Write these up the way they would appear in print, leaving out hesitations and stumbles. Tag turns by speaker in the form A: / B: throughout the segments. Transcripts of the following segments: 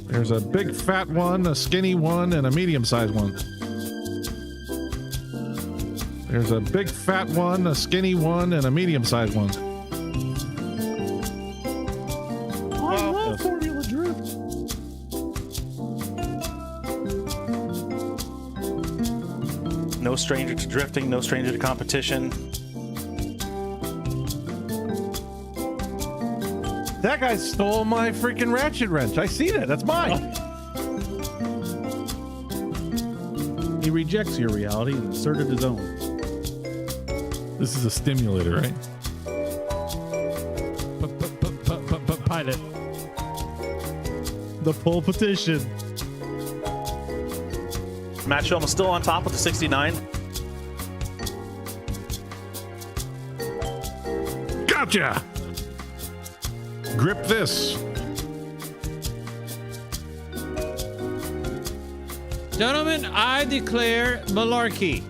A: There's a big fat one, a skinny one, and a medium-sized one. There's a big fat one, a skinny one, and a medium-sized one. I love Formula Drift.
B: No stranger to drifting, no stranger to competition.
A: That guy stole my freaking ratchet wrench. I see that. That's mine.
C: He rejects your reality and inserted his own.
A: This is a stimulator, right?
C: Pilot. The pole petition.
B: Matt Shulman still on top with the 69.
A: Gotcha! Grip this.
D: Gentlemen, I declare malarkey.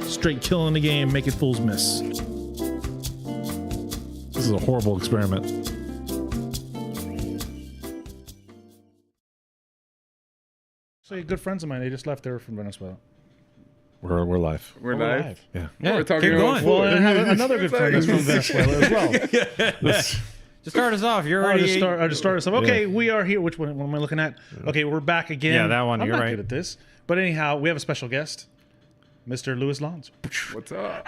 C: Straight killing the game, making fools miss.
A: This is a horrible experiment.
C: So good friends of mine, they just left there from Venezuela.
A: We're live.
E: We're live.
A: Yeah.
E: We're talking
D: keep
E: about
D: going.
E: food.
C: Well, and I have another good friend that's from Venezuela as well.
D: Just start us off. You're
C: I'll
D: already.
C: just start us off. Okay, we are here. Which one? What am I looking at? Okay, we're back again.
D: Yeah, that one,
C: I'm
D: you're
C: not
D: right.
C: good at this. But anyhow, we have a special guest, Mr. Louis Lanz.
E: What's up?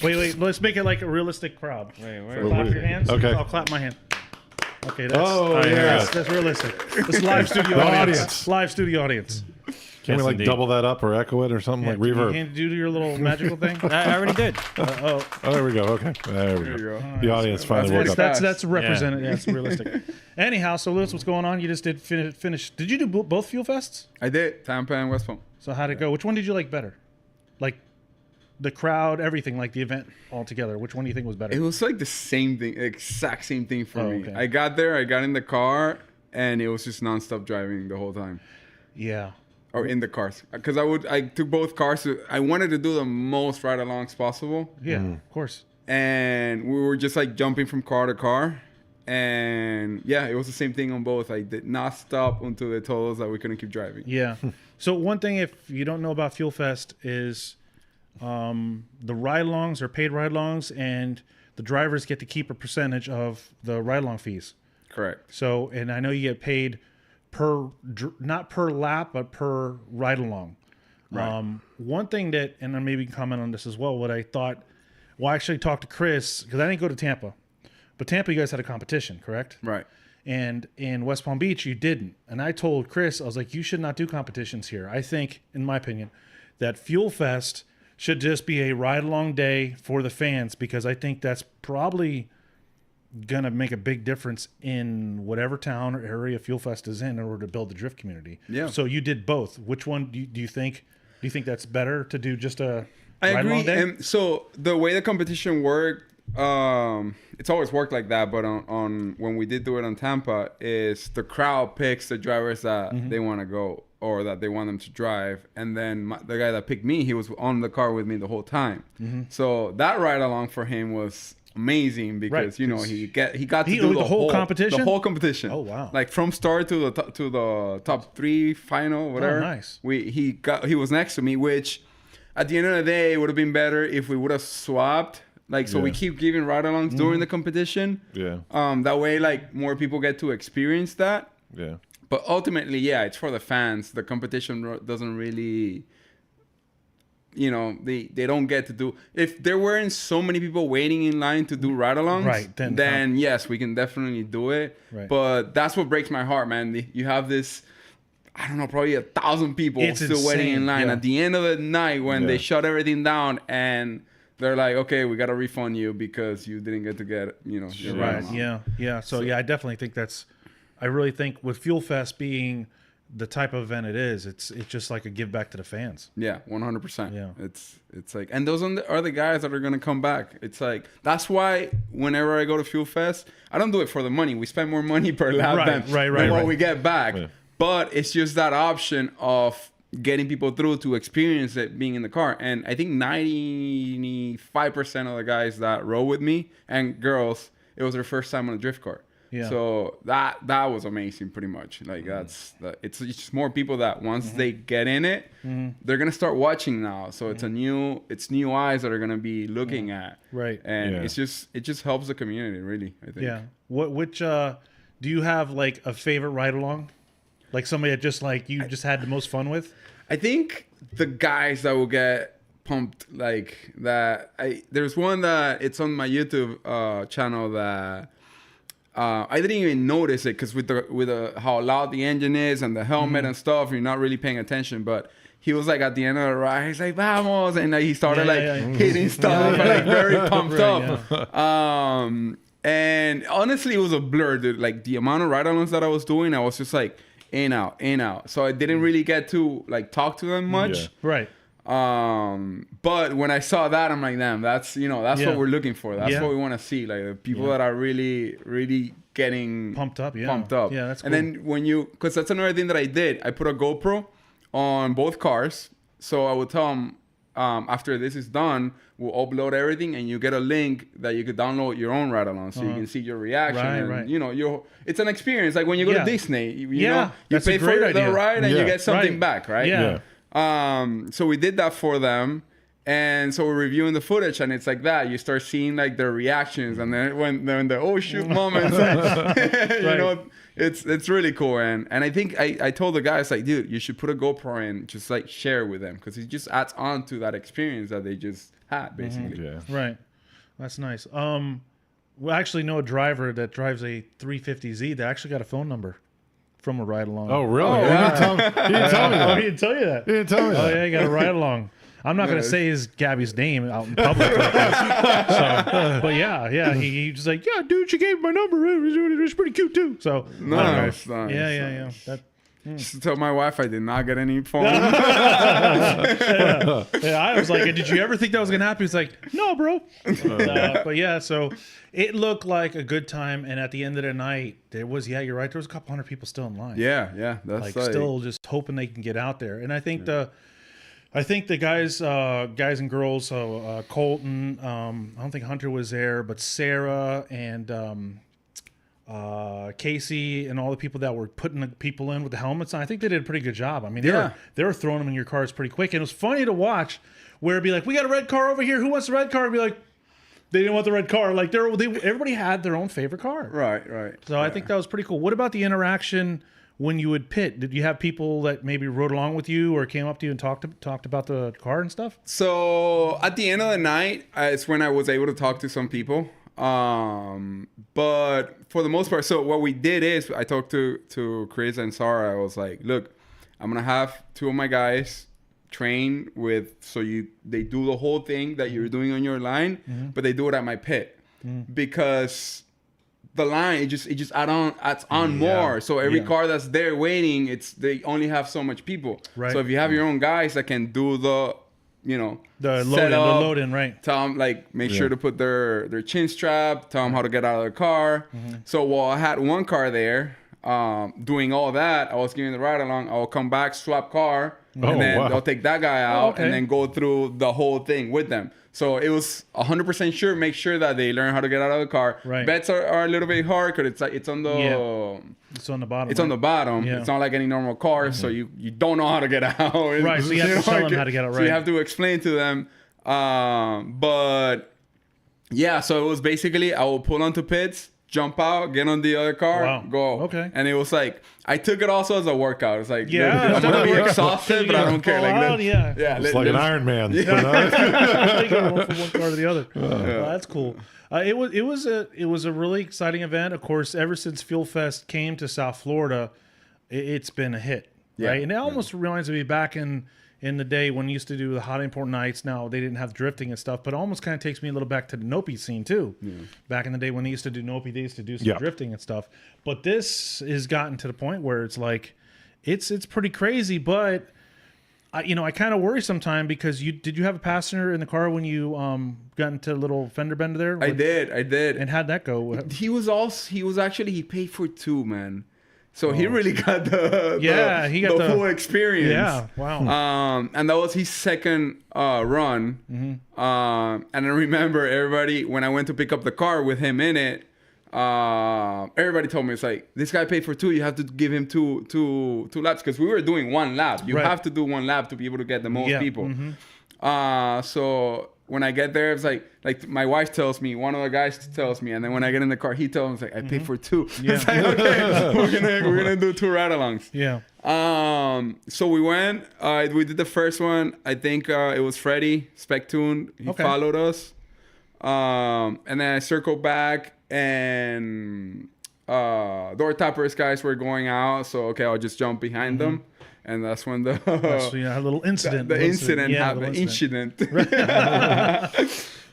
C: Wait. Let's make it like a realistic crowd.
D: Wait.
C: So clap your hands.
A: Okay.
C: I'll clap my hand. Okay, that's,
A: yeah.
C: that's realistic. This is live studio audience. Live studio audience.
A: Can we like
D: indeed.
A: double that up or echo it or something like reverb?
C: Can you do your little magical thing?
D: I already did.
A: Oh, there we go. Okay. There we
E: There you
A: go.
E: go.
A: The audience finally woke up.
C: That's represented. Yeah, it's realistic. Anyhow, so Louis, what's going on? You just did finish. Did you do both Fuel Fests?
E: I did. Tampa and West Palm.
C: So how'd it go? Which one did you like better? Like the crowd, everything, like the event altogether. Which one do you think was better?
E: It was like the same thing, exact same thing for me.
C: okay.
E: I got there, I got in the car, and it was just nonstop driving the whole time.
C: Yeah.
E: Or in the cars. Because I took both cars. I wanted to do the most ride-alongs possible.
C: Yeah, of course.
E: And we were just like jumping from car to car. And yeah, it was the same thing on both. I did not stop until they told us that we couldn't keep driving.
C: Yeah. So one thing, if you don't know about Fuel Fest, is the ride-alongs are paid ride-alongs, and the drivers get to keep a percentage of the ride-along fees.
E: Correct.
C: So, and I know you get paid not per lap, but per ride-along.
E: Right.
C: One thing that, and then maybe you can comment on this as well, what I thought, well, I actually talked to Chris, because I didn't go to Tampa, but Tampa, you guys had a competition, correct?
E: Right.
C: And in West Palm Beach, you didn't. And I told Chris, I was like, you should not do competitions here. I think, in my opinion, that Fuel Fest should just be a ride-along day for the fans, because I think that's probably going to make a big difference in whatever town or area Fuel Fest is in order to build the drift community.
E: Yeah.
C: So you did both. Which one do you think? Do you think that's better to do just a
E: I
C: ride-along
E: agree.
C: day?
E: And so the way the competition worked, it's always worked like that. But on when we did do it on Tampa, is the crowd picks the drivers that they want to go or that they want them to drive, and then the guy that picked me, he was on the car with me the whole time. So that ride along for him was amazing because
C: Right.
E: he got to
C: He-
E: do
C: the whole competition?
E: the whole competition.
C: Oh, wow.
E: Like from start to the top 3 final, whatever.
C: nice.
E: He was next to me, which at the end of the day, it would have been better if we would have swapped. Like, so we
A: Yeah.
E: keep giving ride-alongs during the competition.
A: Yeah.
E: That way, like, more people get to experience that.
A: Yeah.
E: But ultimately, yeah, it's for the fans. The competition doesn't really, they don't get to do. If there weren't so many people waiting in line to do ride-alongs,
C: Right,
E: then yes, we can definitely do it.
C: Right.
E: But that's what breaks my heart, man. You have this, I don't know, probably 1,000 people
C: It's
E: still waiting in
C: insane,
E: line
C: yeah.
E: at the end of the night when they
A: Yeah.
E: shut everything down and they're like, okay, we got to refund you because you didn't get to get, your
C: Right.
E: ride-along.
C: Yeah. So yeah, I definitely think I really think with Fuel Fest being the type of event it is, it's just like a give back to the fans.
E: Yeah, 100%.
C: Yeah.
E: It's like, and those are the guys that are gonna come back. It's like, that's why whenever I go to Fuel Fest, I don't do it for the money. We spend more money per lap than what we get back.
A: Yeah.
E: But it's just that option of getting people through to experience it being in the car. And I think 95% of the guys that row with me and girls it was their first time on a drift car.
C: Yeah.
E: So that was amazing, pretty much. Like it's just more people that once they get in it, they're gonna start watching now. So it's new eyes that are gonna be looking at.
C: Right.
E: And it just helps the community, really, I think.
C: Yeah. Which do you have like a favorite ride along? Like somebody that just like you just had the most fun with?
E: I think the guys that will get pumped like that. There's one that it's on my YouTube channel that I didn't even notice it because with how loud the engine is and the helmet and stuff, you're not really paying attention. But he was like at the end of the ride, he's like "Vamos!" and like, he started hitting stuff and like very pumped up. Yeah. And honestly, it was a blur, dude. Like the amount of ride-alongs that I was doing, I was just like in out. So I didn't really get to like talk to them much.
C: Yeah. Right.
E: But when I saw that, I'm like, damn, that's what we're looking for. That's what we want to see. Like the people that are really, really getting
C: pumped up. Yeah, that's cool.
E: And then because that's another thing that I did. I put a GoPro on both cars. So I would tell them, after this is done, we'll upload everything and you get a link that you could download your own ride along so you can see your reaction.
C: Right,
E: and, you know, it's an experience. Like when you go to Disney, you know, you
C: that's
E: pay
C: a great
E: for
C: idea.
E: the ride and you get something back, right?
C: Yeah.
E: So we did that for them, and so we're reviewing the footage, and it's like that. You start seeing like their reactions, and then when they're in the oh shoot moments, you know, it's really cool. And I think I told the guys like, dude, you should put a GoPro and just like share with them because it just adds on to that experience that they just had basically.
A: Yeah.
C: Right. That's nice. We actually know a driver that drives a 350Z that actually got a phone number from a ride along.
A: Oh, really? He didn't tell me that.
C: Oh, he didn't tell you that.
A: He didn't tell me that.
C: Oh, yeah, he got a ride along. I'm not going to say Gabby's name out in public. But yeah, he just like, yeah, dude, she gave me my number. It was pretty cute too. So
E: Nice.
C: Yeah.
E: Just to tell my wife I did not get any phone.
C: Yeah, I was like, did you ever think that was gonna happen? He's like, no, bro. But yeah, so it looked like a good time, and at the end of the night, there was you're right. There was a couple hundred people still in line.
E: Yeah, that's
C: like still just hoping they can get out there. And I think the guys and girls, so Colton, I don't think Hunter was there, but Sarah and Casey and all the people that were putting the people in with the helmets on, I think they did a pretty good job. I mean, they were throwing them in your cars pretty quick, and it was funny to watch. Where it'd be like, we got a red car over here. Who wants the red car? And be like, they didn't want the red car. Like everybody had their own favorite car.
E: Right.
C: So I think that was pretty cool. What about the interaction when you would pit? Did you have people that maybe rode along with you or came up to you and talked about the car and stuff?
E: So at the end of the night, it's when I was able to talk to some people. But for the most part, so what we did is I talked to Chris and Sarah. I was like, look, I'm gonna have two of my guys train with, so they do the whole thing that you're doing on your line, but they do it at my pit because the line it just adds on more. So every car that's there waiting, they only have so much people.
C: Right.
E: So if you have your own guys that can do the
C: load in, right?
E: Tell them make sure to put their chin strap. Tell them how to get out of the car. So while I had one car there, doing all that, I was giving the ride along. I will come back, swap car, and then they'll take that guy out and then go through the whole thing with them. So it was 100% sure. Make sure that they learn how to get out of the car.
C: Right.
E: Bets are a little bit hard because it's on the
C: It's on the bottom.
E: It's on the bottom. Yeah. It's not like any normal car, so you don't know how to get out.
C: Right. So you have to tell them how to get out. Right.
E: So you have to explain to them. But yeah, so it was basically I will pull onto pits, jump out, get on the other car, go.
C: Okay.
E: And it was like I took it also as a workout. It's like
C: I'm
E: gonna be exhausted, but I don't care.
A: It's like an Iron Man.
C: One car to the other. That's cool. It was a really exciting event. Of course, ever since Fuel Fest came to South Florida, it's been a hit, right? And it almost reminds me back in the day when we used to do the hot import nights. Now they didn't have drifting and stuff, but it almost kind of takes me a little back to the Nopi scene too. Back in the day when they used to do Nopi, they used to do some drifting and stuff. But this has gotten to the point where it's like it's pretty crazy, but I kind of worry sometimes because did you have a passenger in the car when you got into a little fender bender there?
E: I did.
C: And how'd that go?
E: He paid for two, man. So he really got the full experience.
C: Yeah, wow.
E: And that was his second run. And I remember everybody when I went to pick up the car with him in it. everybody told me, it's like, this guy paid for 2. You have to give him two laps, because we were doing 1 lap. You have to do 1 lap to be able to get the most people. So when I get there, it's like my wife tells me, one of the guys tells me, and then when I get in the car, he tells me, it's like, I paid for 2. It's like, okay, we're gonna do 2 ride-alongs. Yeah. So we went. We did the first one. I think it was Freddie Spectoon. He followed us. And then I circled back, and door tappers guys were going out. So I'll just jump behind them. And that's when the
C: a little incident.
E: The incident happened. Incident.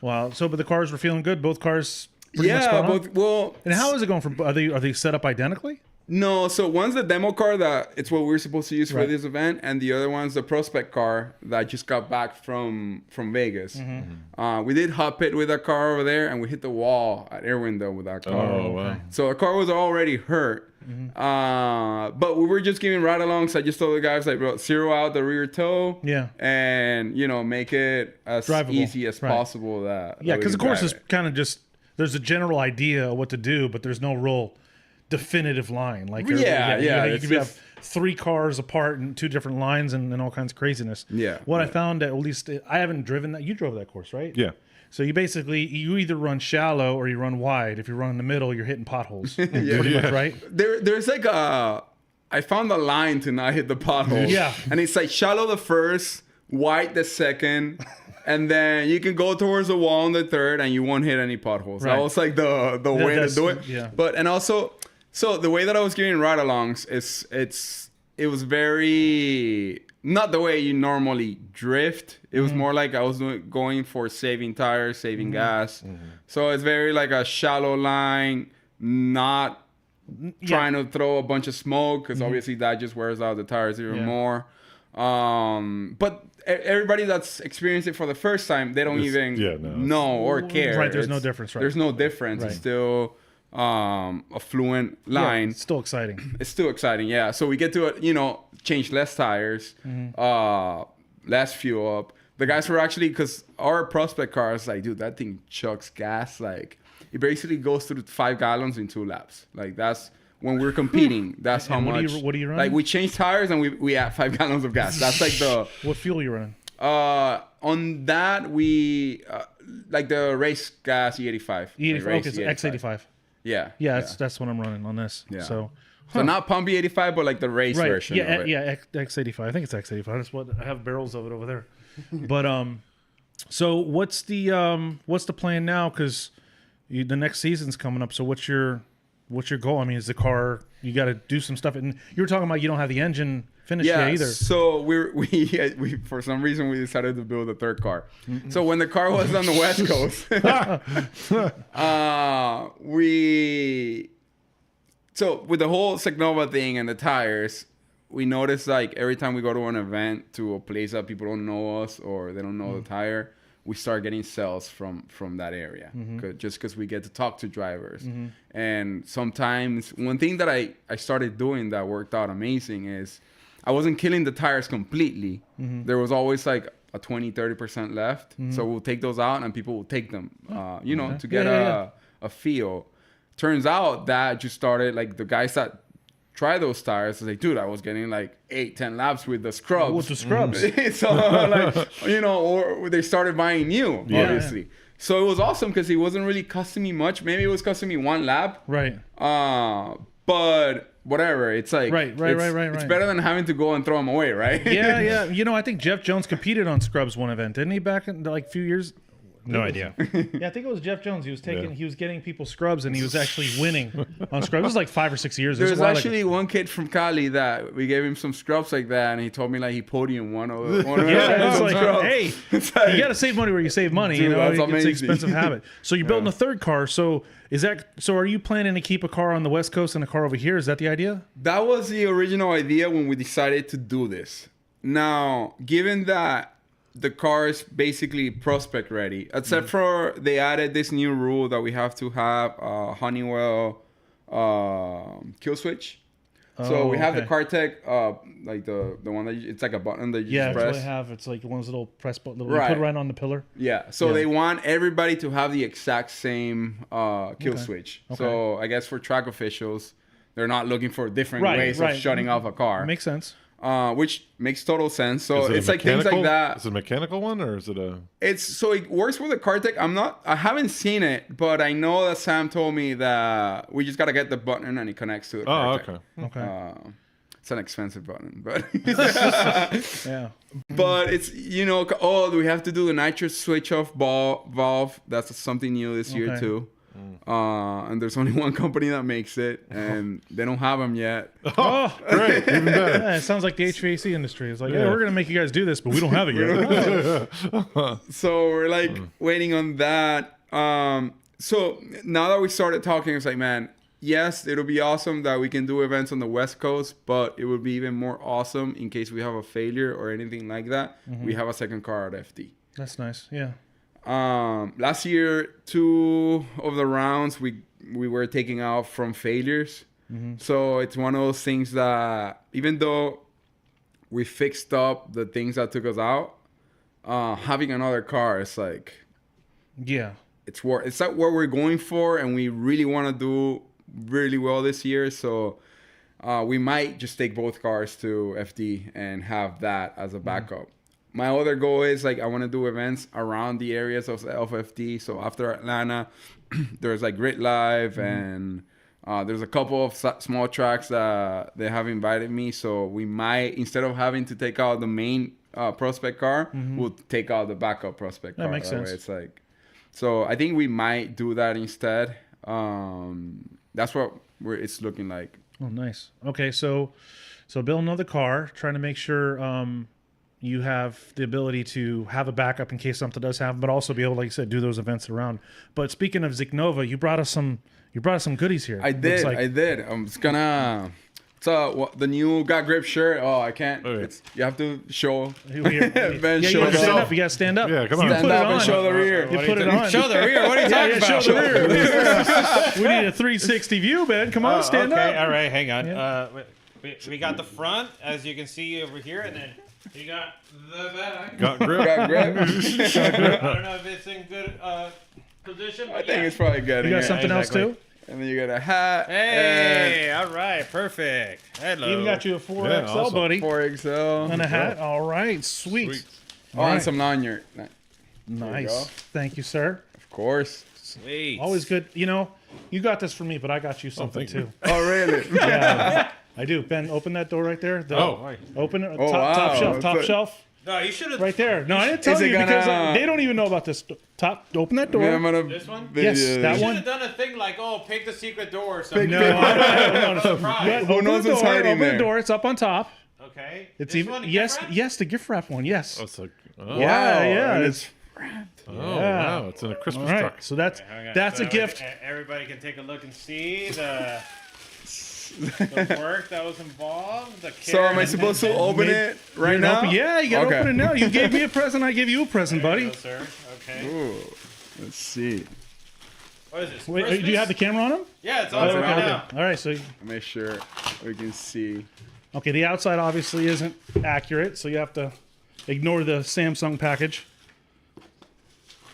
C: Wow. So, but the cars were feeling good. Both cars. Both. Well. And how is it going? Are they set up identically?
E: No. So one's the demo car that it's what we're supposed to use for this event, and the other one's the prospect car that just got back from Vegas. We did hot pit with that car over there, and we hit the wall at Air Window with that car.
A: Oh wow!
E: So the car was already hurt. But we were just giving ride-alongs. I just told the guys, like, bro, zero out the rear toe. Yeah. And, make it as drivable. Easy as possible.
C: Because the course is kind of just, there's a general idea of what to do, but there's no real definitive line. Like, you could have 3 cars apart in 2 different lines and all kinds of craziness. Yeah. What I found, at least, I haven't driven that. You drove that course, right?
A: Yeah.
C: So you either run shallow or you run wide. If you run in the middle, you're hitting potholes. Pretty much, right?
E: There's like I found a line to not hit the potholes. Yeah. And it's like shallow the first, wide the second, and then you can go towards the wall on the third, and you won't hit any potholes. Right. That was like the way to do it. Yeah. But and also, so the way that I was giving ride-alongs it was very. Not the way you normally drift. It was more like I was going for saving tires, saving gas. So it's very like a shallow line, not trying to throw a bunch of smoke, because obviously that just wears out the tires even more. But everybody that's experienced it for the first time, they don't even know or care.
C: Right, there's no difference, right?
E: There's no difference. Right. It's still a fluent line.
C: It's still exciting.
E: It's still exciting, yeah. So we get to change less tires, less fuel up. The guys were actually, because our prospect car is like, dude, that thing chucks gas. Like, it basically goes through 5 gallons in 2 laps. Like, that's when we're competing. That's how much.
C: What are you running?
E: Like, we change tires and we add 5 gallons of gas. That's like the.
C: What fuel are you running?
E: On that we like the race gas E85.
C: E85.
E: Like
C: okay, it's X85.
E: Yeah.
C: Yeah, that's what I'm running on this. Yeah. So
E: not pump E85, but like the race version.
C: Yeah,
E: of it.
C: yeah, X85. I think it's X85. That's what I have barrels of it over there. But so what's the plan now? Because the next season's coming up. So what's your goal? I mean, is the car, you got to do some stuff, and you were talking about you don't have the engine finished yet either. So
E: we for some reason we decided to build a third car. So when the car was on the West Coast, so with the whole Zeknova thing and the tires, we noticed like every time we go to an event, to a place that people don't know us or they don't know the tire, we start getting sales from that area, just because we get to talk to drivers. And sometimes one thing that I started doing that worked out amazing is I wasn't killing the tires completely. There was always like a 20-30% left. So we'll take those out and people will take them, to get a feel. Turns out that just started, like, the guys that try those tires, like, dude, I was getting like 8-10 laps with the scrubs.
C: With the scrubs.
E: So like, or they started buying new, obviously. So it was awesome because it wasn't really costing me much. Maybe it was costing me 1 lap. Right. But whatever. It's like,
C: right.
E: It's better than having to go and throw them away, right?
C: Yeah. I think Jeff Jones competed on scrubs one event, didn't he, back in like a few years?
D: No idea.
C: Yeah, I think it was Jeff Jones. He was he was getting people scrubs, and he was actually winning on scrubs. It was like 5 or 6 years.
E: There was actually one kid from Cali that we gave him some scrubs like that, and he told me like he podiumed one of them.
C: Yeah, it's like, hey, you got to save money where you save money.
E: Dude, that's
C: it's an expensive habit. So you're building a third car. So are you planning to keep a car on the West Coast and a car over here? Is that the idea?
E: That was the original idea when we decided to do this. Now, given that the car is basically prospect ready, except for they added this new rule that we have to have a Honeywell kill switch. So we have the
C: okay.
E: CarTech, like the one that it's like a button that you
C: Yeah,
E: just
C: that's what
E: press.
C: I have. It's like one of those little press button. You
E: Right.
C: put it right on the pillar.
E: Yeah. So
C: Yeah.
E: they want everybody to have the exact same kill switch.
C: Okay.
E: So I guess for track officials, they're not looking for different
C: Right,
E: ways
C: right.
E: of shutting off a car.
C: Makes sense.
E: Which makes total sense. So
A: Is it a
E: it's like things like
A: mechanical-
E: that.
A: Is it a mechanical one or is it a?
E: It's so it works with the CarTech. I haven't seen it, but I know that Sam told me that we just gotta get the button and it connects to the
A: Oh,
E: CarTech.
A: okay.
C: Okay.
E: It's an expensive button, but
C: Yeah.
E: but it's we have to do the nitrous switch off valve. That's something new this year
C: Okay.
E: too. And there's only one company that makes it, and they don't have them yet.
C: Oh,
A: Great, even better.
C: yeah, it sounds like the HVAC industry. It's like, yeah, we're gonna make you guys do this, but we don't have it yet.
E: So we're like waiting on that. So now that we started talking, it's like, man, yes, it'll be awesome that we can do events on the West Coast, but it would be even more awesome in case we have a failure or anything like that. We have a second car at FD.
C: That's nice. Yeah.
E: Last year, 2 of the rounds we were taking out from failures. So it's one of those things that even though we fixed up the things that took us out, having another car is like
C: Yeah.
E: it's like what we're going for, and we really want to do really well this year. So we might just take both cars to FD and have that as a backup. My other goal is like I want to do events around the areas of FD. So after Atlanta, there's like Grid Live and there's a couple of small tracks that they have invited me. So we might, instead of having to take out the main prospect car, we'll take out the backup prospect car.
C: That makes sense.
E: Way it's like, so I think we might do that instead. That's what it's looking like.
C: Oh, nice. Okay, so build another car, trying to make sure you have the ability to have a backup in case something does happen, but also be able, like you said, do those events around. But speaking of Zeknova, you brought us some goodies here.
E: I did. I did. I'm just gonna. So the new Got Grip shirt. Oh, I can't.
A: Okay.
E: You have to show.
C: Ben,
E: show
C: you gotta stand
E: yourself.
C: up. You gotta stand up.
A: Yeah, come
C: You
A: on.
C: put
E: Stand
C: it
E: up
C: on.
E: and show the rear.
C: You put it on.
D: Show the rear. What are you talking about?
C: Show the rear. We need a 360 view, man. Come on, stand
D: okay,
C: up.
D: all right, hang on.
C: Yeah.
D: We got the front, as you can see over here, and then you got the back.
A: Got grip.
E: Got Grip.
D: I don't know if it's in good position.
E: I think it's probably good.
C: You got something else
D: exactly.
C: too?
E: And then you got a hat.
D: Hey, all right, perfect. Hello.
C: Even got you a 4XL,
A: Yeah, awesome.
C: buddy.
E: and 4XL.
C: And a hat. All right, sweet.
A: Sweet.
E: Oh, and some lanyard. Of
C: Nice.
E: go.
C: Thank you, sir.
E: course.
D: Sweet.
C: Always good. You know, you got this for me, but I got you something
A: thank
C: too.
E: Oh, really?
C: Yeah, I do. Ben, open that door right there. Open it.
E: Oh,
C: Top
E: wow.
C: shelf. Top
E: That's a-
C: shelf.
D: No, you should have.
C: Right there. No, I didn't tell
E: Is it
C: you because
E: gonna-
C: they don't even know about this. Open that door.
E: Yeah, I'm gonna
D: This one?
C: Yes,
E: video
C: that
E: this.
D: You
C: one.
D: should have done a thing like, oh, pick the secret door or something.
C: No, no.
D: Surprise.
C: Yeah,
E: Who
C: open
E: knows
C: the
E: what's
C: door.
E: hiding
C: Open the
E: there?
C: door. It's up on top.
D: Okay.
C: It's
D: This
C: even
D: one,
C: yes,
D: gift wrap?
C: yes, the gift wrap one. Yes.
A: Oh, it's like, oh,
E: Wow,
C: yeah.
E: and
C: It's
A: oh
C: yeah.
A: wow, it's in a Christmas
C: all right.
A: truck.
C: So that's
D: Hang on.
C: that's
D: So
C: a gift.
D: Everybody can take a look and see the work that was involved. The
E: So am I
D: care
E: supposed to
D: and
E: open it right
C: You're
E: now?
C: open- yeah, you gotta
E: Okay.
C: open it now. You gave me a present. I give you a present,
D: There you
C: buddy.
D: go, sir. Okay.
E: Ooh, let's see.
D: What is this?
C: Wait, do you
D: Christmas?
C: have the camera on him?
D: Yeah, it's on
E: okay,
D: right
E: okay.
D: now.
C: All right. So
E: Make sure we can see.
C: okay, the outside obviously isn't accurate, so you have to ignore the Samsung package.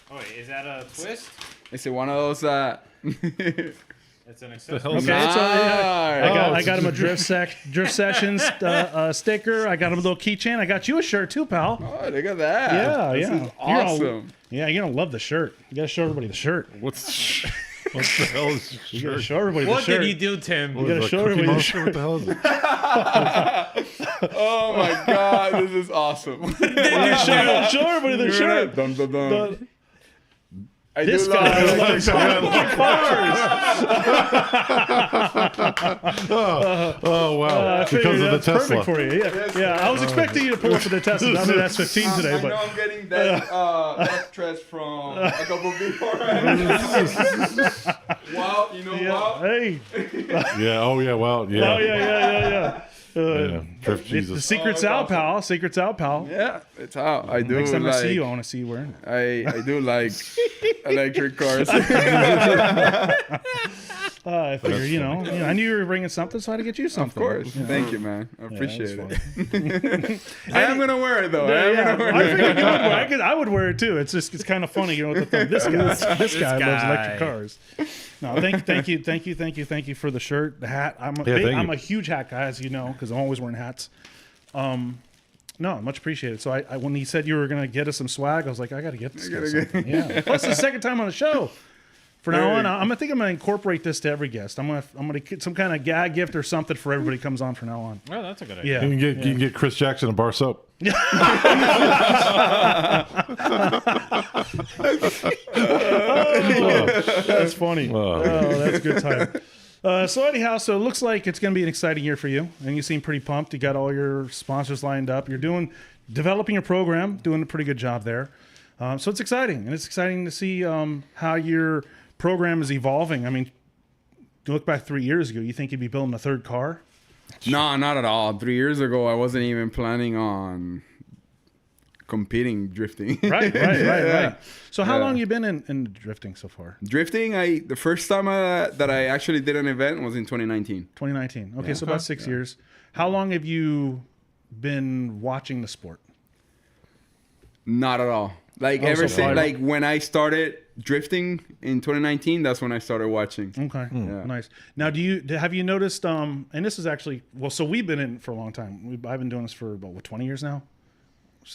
D: Oh, wait, is that a twist?
E: Is it one of those that?
D: It's an
A: The
D: accessory.
A: hell
C: Okay,
A: is
C: so
A: that?
C: yeah, I
A: it's-
C: got him a drift sessions sticker. I got him a little keychain. I got you a shirt too, pal.
E: Oh, look at that.
C: Yeah,
E: This
C: yeah.
E: is
C: You're all-
E: awesome.
C: Yeah, you're gonna love the shirt. You gotta show everybody the shirt.
A: What the hell is this
C: You gotta
A: shirt?
C: show everybody
D: What
C: the shirt.
D: did you do, Tim?
A: What,
C: gotta
A: is it,
C: show
A: Cookie
C: everybody the
A: Monster? What the hell is it?
E: Oh my god, this is awesome.
C: show everybody the shirt.
E: Dun, dun, dun.
C: The-
E: I
C: this
E: do
C: guy
E: love
C: loves
A: Oh wow!
C: I figured
A: Because of the
C: that's
A: Tesla.
C: perfect for you. Yeah, yeah. I was expecting you to pull up for the Tesla. I'm an S15 today,
E: I know
C: but
E: I'm getting that dress from a couple people. Wow, you know
C: yeah.
E: what?
C: Hey,
A: Yeah. Oh yeah. Wow. Yeah.
C: oh yeah.
A: Yeah. Drift
C: The
A: Jesus.
C: secret's
E: Oh,
C: out, pal. Secret's out, pal.
E: Yeah, it's out. I do
C: Next time
E: like.
C: I see you, I want to see you wearing it.
E: I do like electric cars.
C: I figured, I knew you were bringing something, so I had to get you something.
E: Of course. Thank you, man. I appreciate it. I am going to wear it, though.
C: I figured I would wear it, too. It's kind of funny, with the thumb. This guy loves electric cars. No, thank you for the shirt, the hat. I'm a huge hat guy, as you know, because I'm always wearing hats. No, much appreciated. So I when he said you were going to get us some swag, I was like, I got to get this guy something. Yeah. Plus, the second time on the show. For now on, I think I'm gonna incorporate this to every guest. I'm gonna get some kind of gag gift or something for everybody who comes on from now on.
D: Oh, that's a good idea.
C: Yeah,
A: you can get Chris Jackson a bar soap.
C: That's funny. Oh, that's a good time. So anyhow, so it looks like it's gonna be an exciting year for you, and you seem pretty pumped. You got all your sponsors lined up. You're developing a program, doing a pretty good job there. So it's exciting, and it's exciting to see how your program is evolving. I mean, you look back 3 years ago, you think you'd be building a third car?
E: No, not at all. 3 years ago, I wasn't even planning on competing drifting.
C: Right. So how long you been in drifting so far?
E: Drifting, the first time that I actually did an event was in 2019.
C: 2019. Okay, so about 6 years. How long have you been watching the sport?
E: Not at all. Ever since, when I started drifting in 2019, that's when I started watching.
C: Okay, nice. Now, have you noticed? And this is actually so we've been in for a long time. I've been doing this for about 20 years now.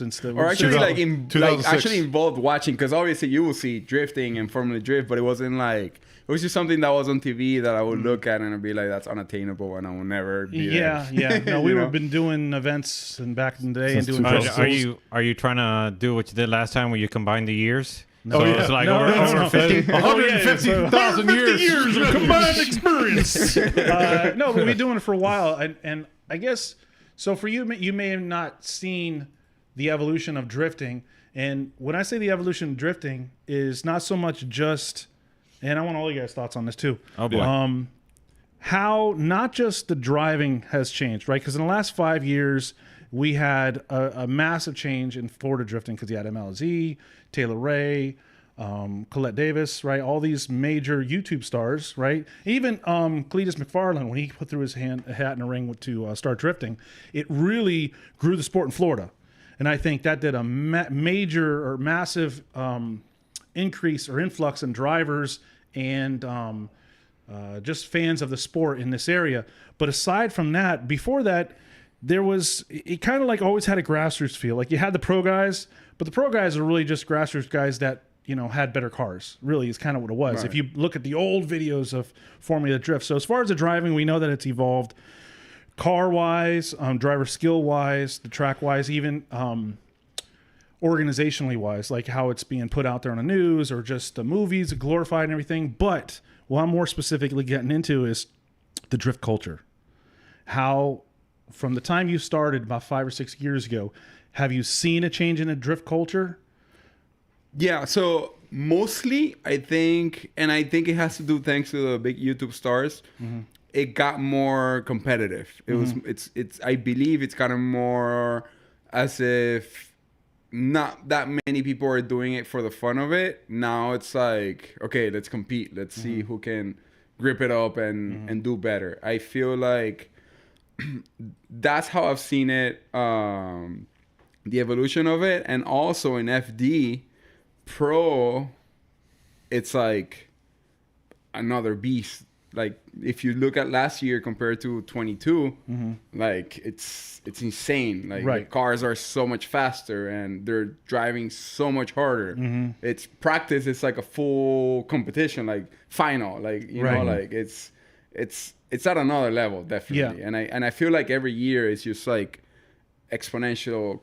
E: Actually involved watching, because obviously you will see drifting and Formula Drift, but it wasn't it was just something that was on TV that I would look at and I'd be like, that's unattainable and I will never be there.
C: Yeah. No, we've been doing events and back in the day and doing.
D: Are you trying to do what you did last time where you combined the years?
C: No,
D: so it's like over 50?
A: 150,000
C: years of combined experience. No, but we've been doing it for a while, and I guess so. For you, you may have not seen the evolution of drifting, and when I say the evolution of drifting, is not so much just. And I want all you guys' thoughts on this too.
D: Oh boy.
C: How not just the driving has changed, right? Because in the last 5 years, we had a massive change in Florida drifting because you had MLZ, Taylor Ray, Colette Davis, right? All these major YouTube stars, right? Even Cletus McFarland, when he put through his hat in the ring to start drifting, it really grew the sport in Florida. And I think that did a major or massive increase or influx in drivers and just fans of the sport in this area. But aside from that, before that, it kind of always had a grassroots feel. Like you had the pro guys, but the pro guys are really just grassroots guys that, had better cars. Really is kind of what it was. Right. If you look at the old videos of Formula Drift. So as far as the driving, we know that it's evolved car-wise, driver skill-wise, the track-wise, even organizationally wise, like how it's being put out there on the news or just the movies, glorified and everything. But what I'm more specifically getting into is the drift culture. How, from the time you started about 5 or 6 years ago, have you seen a change in the drift culture?
E: Yeah, so mostly I think it has to do thanks to the big YouTube stars. Mm-hmm. It got more competitive. I believe it's kind of more as if not that many people are doing it for the fun of it. Now it's like, okay, let's compete. Let's see who can grip it up and do better. I feel like that's how I've seen it, the evolution of it. And also in FD Pro, it's like another beast. Like if you look at last year compared to 22, like it's insane. Like the cars are so much faster and they're driving so much harder. It's practice. It's like a full competition, like final. Like you know, like it's at another level definitely. Yeah. And I feel like every year it's just like exponential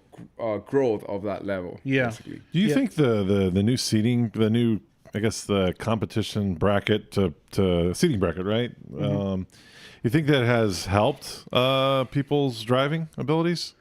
E: growth of that level.
C: Yeah.
E: Basically.
A: Do you think the new seating, I guess the competition bracket to seating bracket, right? You think that has helped people's driving abilities?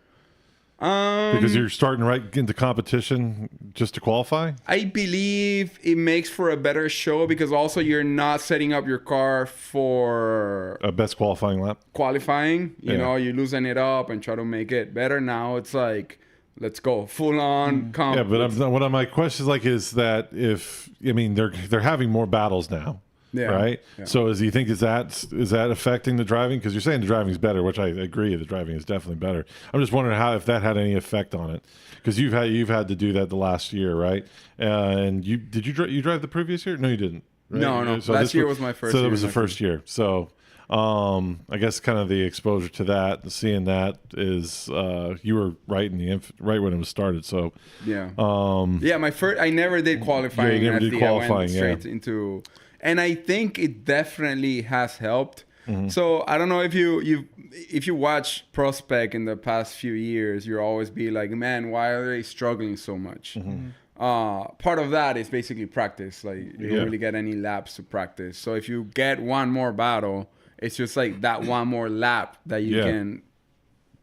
A: Because you're starting right into competition just to qualify?
E: I believe it makes for a better show because also you're not setting up your car for
A: a best qualifying lap.
E: You know, you're losing it up and try to make it better. Now it's like, let's go full on comp.
A: Yeah, but one of my questions is that they're having more battles now.
E: Yeah.
A: Right.
E: Yeah.
A: So do you think is that affecting the driving? Because you're saying the driving is better, which I agree. The driving is definitely better. I'm just wondering if that had any effect on it, because you've had to do that the last year, right? And you drive the previous year? No, you didn't. Right?
E: No.
A: So
E: Last year was my first.
A: So
E: year
A: it was the
E: in
A: first year. So I guess kind of the exposure to that, seeing that is you were right right when it was started. So
E: Yeah. My first, I never did qualifying.
A: you never did
E: FD.
A: qualifying,
E: I went straight into, and I think it definitely has helped. So I don't know if you watch Prospect in the past few years, you'll always be like, man, why are they struggling so much? Part of that is basically practice. Like you don't really get any laps to practice. So if you get one more battle, it's just like that one more lap that you can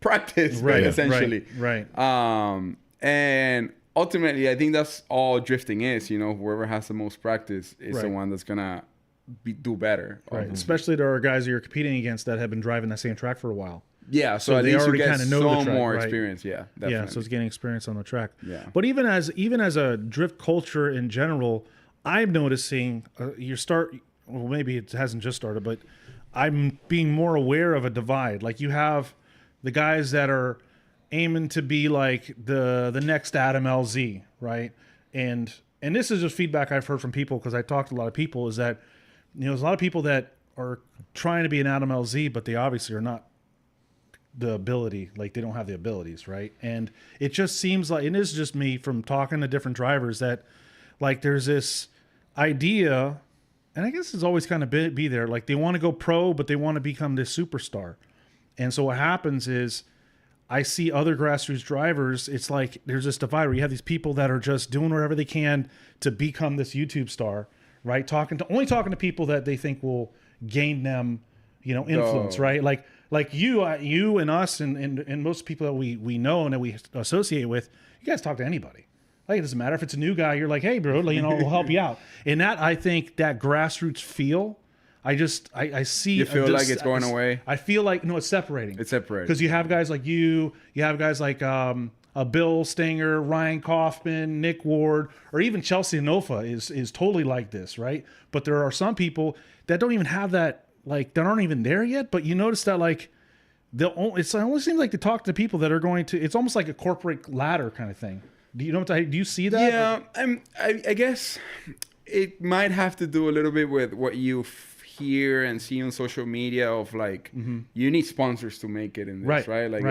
E: practice, essentially.
C: Right.
E: And ultimately, I think that's all drifting is. Whoever has the most practice is the one that's gonna do better.
C: Right. Especially there are guys that you're competing against that have been driving that same track for a while.
E: Yeah, so at
C: they
E: least you
C: already
E: get
C: kinda know the
E: some
C: track,
E: more
C: right.
E: experience. Yeah, definitely.
C: Yeah, so it's getting experience on the track.
E: Yeah.
C: But even as a drift culture in general, I'm noticing well, maybe it hasn't just started, but I'm being more aware of a divide. Like you have the guys that are aiming to be like the next Adam LZ, right? And this is just feedback I've heard from people, because I talked to a lot of people, is that there's a lot of people that are trying to be an Adam LZ, but they obviously are not the ability, like they don't have the abilities, right? And it just seems like, and this is just me from talking to different drivers, that like there's this idea, and I guess it's always kind of be there, like they want to go pro, but they want to become this superstar. And so what happens is I see other grassroots drivers, it's like there's this divide where you have these people that are just doing whatever they can to become this YouTube star, right? Only talking to people that they think will gain them, influence, right? Like you and us and most people that we know and that we associate with, you guys talk to anybody. Like, it doesn't matter if it's a new guy. You're like, hey, bro, we'll help you out. And that, I think, that grassroots feel, I see.
E: You feel like it's going away?
C: I feel like, no, it's separating.
E: It's separating.
C: Because you have guys like you have guys like Bill Stanger, Ryan Kaufman, Nick Ward, or even Chelsea Anofa is totally like this, right? But there are some people that don't even have that, like, that aren't even there yet. But you notice that, like, it only seems like they talk to people that are going to, it's almost like a corporate ladder kind of thing. Do you see that?
E: Yeah, I guess it might have to do a little bit with what you hear and see on social media of like, you need sponsors to make it in this, right? Like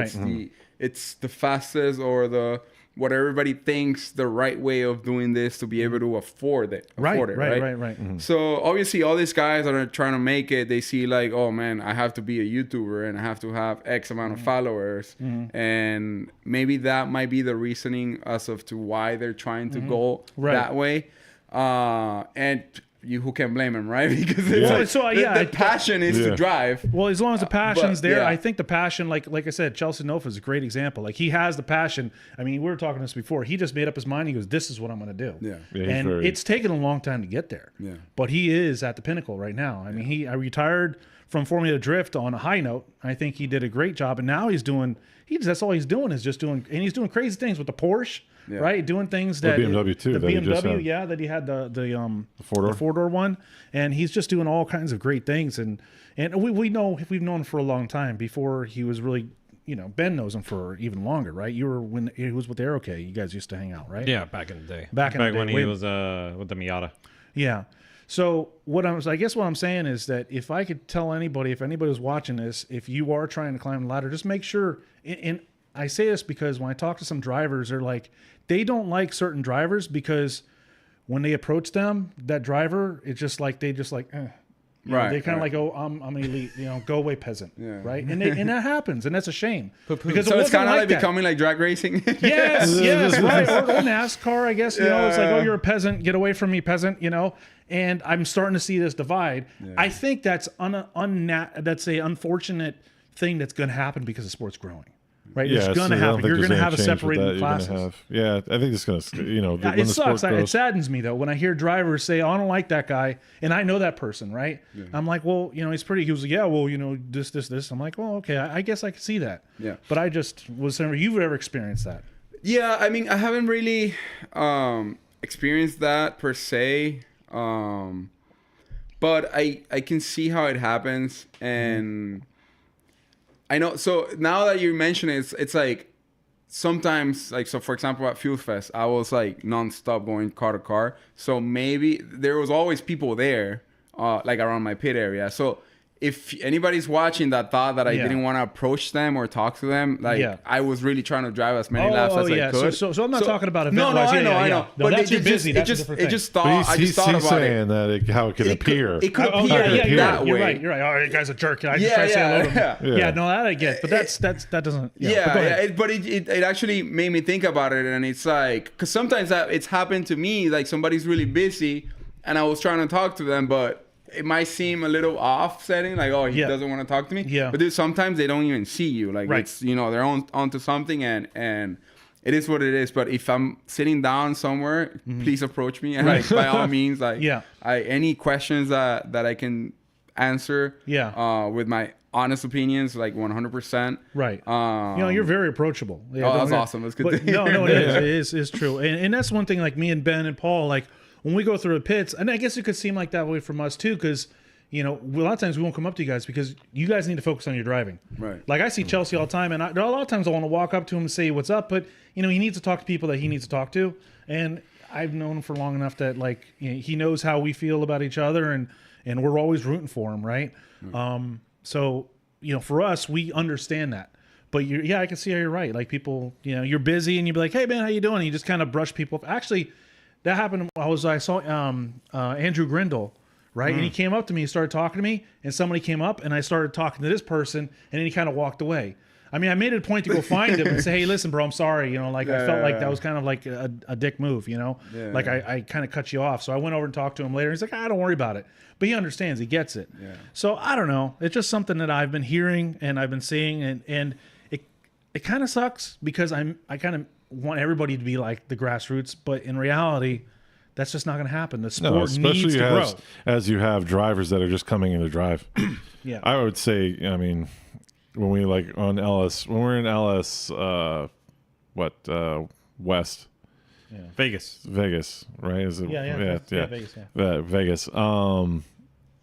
E: it's the fastest or what everybody thinks the right way of doing this to be able to afford it.
C: Right.
E: So obviously all these guys that are trying to make it, they see like, oh man, I have to be a YouTuber and I have to have X amount of followers. And maybe that might be the reasoning as of to why they're trying to go that way. And who can blame him, right? Because the passion is to drive.
C: Well, as long as the passion's there, I think the passion, like I said, Chelsea Anofa is a great example. Like, he has the passion. I mean, we were talking this before. He just made up his mind. He goes, "This is what I'm going to do." And it's taken a long time to get there.
E: Yeah.
C: But he is at the pinnacle right now. I mean, I retired from Formula Drift on a high note. I think he did a great job, and now that's all he's doing is just doing, and he's doing crazy things with the Porsche. Yeah. Right, doing things that
A: the BMW too.
C: The BMW, that he had the four-door one, and he's just doing all kinds of great things. And we've known him for a long time before he was really, Ben knows him for even longer, right? You were when he was with Aero K. You guys used to hang out, right?
B: Yeah, back in the day.
C: Back
B: when he was with the Miata.
C: Yeah. So I guess what I'm saying is that if I could tell anybody, if anybody was watching this, if you are trying to climb the ladder, just make sure. And I say this because when I talk to some drivers, they're like, they don't like certain drivers because when they approach them, that driver, it's just like they
E: right.
C: They kind of like, oh, I'm an elite, go away, peasant, right? And that happens, and that's a shame because
E: so it's kind of like
C: that.
E: becoming like drag racing.
C: yes, right. Or NASCAR, I guess. It's like, oh, you're a peasant, get away from me, peasant. And I'm starting to see this divide. Yeah. I think that's that's a unfortunate thing that's going to happen because the sport's growing. Right, it's going to happen. You're going to have a separated classes.
A: I think it's going to.
C: It sucks. It saddens me though when I hear drivers say, "Oh, I don't like that guy," and I know that person, right? Yeah. I'm like, well, he's pretty. He was like, yeah, well, this. I'm like, well, okay, I guess I can see that. Yeah. But I just was never. You've ever experienced that?
E: Yeah, I mean, I haven't really experienced that per se. But but I can see how it happens, and I know. So now that you mention it, it's like sometimes, like, so for example at Fuel Fest, I was like nonstop going car to car. So maybe there was always people there, like around my pit area. So if anybody's watching that thought that I didn't want to approach them or talk to them, like I was really trying to drive as many laps as I could.
C: So I'm not talking about event.
E: No, I know.
C: No,
E: but
C: that's you're busy. That's a different thing.
E: I just thought about
A: he's
E: it.
A: saying that how it could appear.
E: It could appear that
C: You're
E: way.
C: right. You're right. Oh, you guys are jerk. I just try to say hello to him. Yeah, no, that I get. But that doesn't.
E: But it actually made me think about it, and it's like, because sometimes it's happened to me, like somebody's really busy, and I was trying to talk to them, but it might seem a little offsetting, like, oh, he doesn't want to talk to me.
C: Yeah.
E: But sometimes they don't even see you. Like, it's, they're onto something, and it is what it is. But if I'm sitting down somewhere, please approach me. And, like, by all means, like, any questions that I can answer with my honest opinions, like 100%.
C: Right. You're very approachable. Yeah,
E: that's awesome. That's good to hear.
C: No, it is true. And that's one thing, like me and Ben and Paul, like, when we go through the pits, and I guess it could seem like that way from us too, because a lot of times we won't come up to you guys because you guys need to focus on your driving.
E: Right.
C: Like I see Chelsea all the time, and a lot of times I want to walk up to him and say what's up, but he needs to talk to people that he needs to talk to, and I've known him for long enough that like he knows how we feel about each other, and we're always rooting for him, right? So for us, we understand that. But I can see how you're right. Like people, you're busy, and you'd be like, "Hey man, how you doing?" And you just kind of brush people off. Actually, that happened. I saw Andrew Grindle, right? And he came up to me, and started talking to me, and somebody came up, and I started talking to this person, and then he kind of walked away. I mean, I made it a point to go find him and say, "Hey, listen, bro, I'm sorry." I felt like that was kind of like a dick move, like I kind of cut you off. So I went over and talked to him later. He's like, "Don't worry about it." But he understands, he gets it. Yeah. So I don't know. It's just something that I've been hearing and I've been seeing, and it kind of sucks because I kind of want everybody to be like the grassroots, but in reality, that's just not going to happen. The sport needs to grow.
A: As you have drivers that are just coming in to drive.
C: Yeah,
A: I would say, I mean, when we're in Ellis, West, Vegas, right? Is it?
C: Yeah, Vegas.
A: Vegas.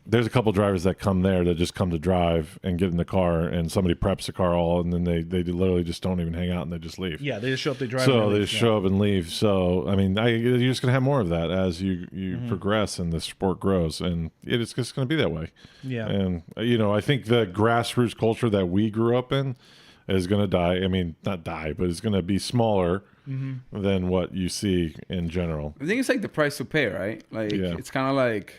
A: There's a couple drivers that come there that just come to drive and get in the car, and somebody preps the car all, and then they literally just don't even hang out and they just leave.
C: Yeah, they just show up, they drive.
A: So they just show up and leave. So I mean, you're just gonna have more of that as you progress and the sport grows, and it's just gonna be that way.
C: Yeah.
A: And I think the grassroots culture that we grew up in is gonna die. I mean, not die, but it's gonna be smaller than what you see in general.
E: I think it's like the price to pay, right? Like it's kind of like,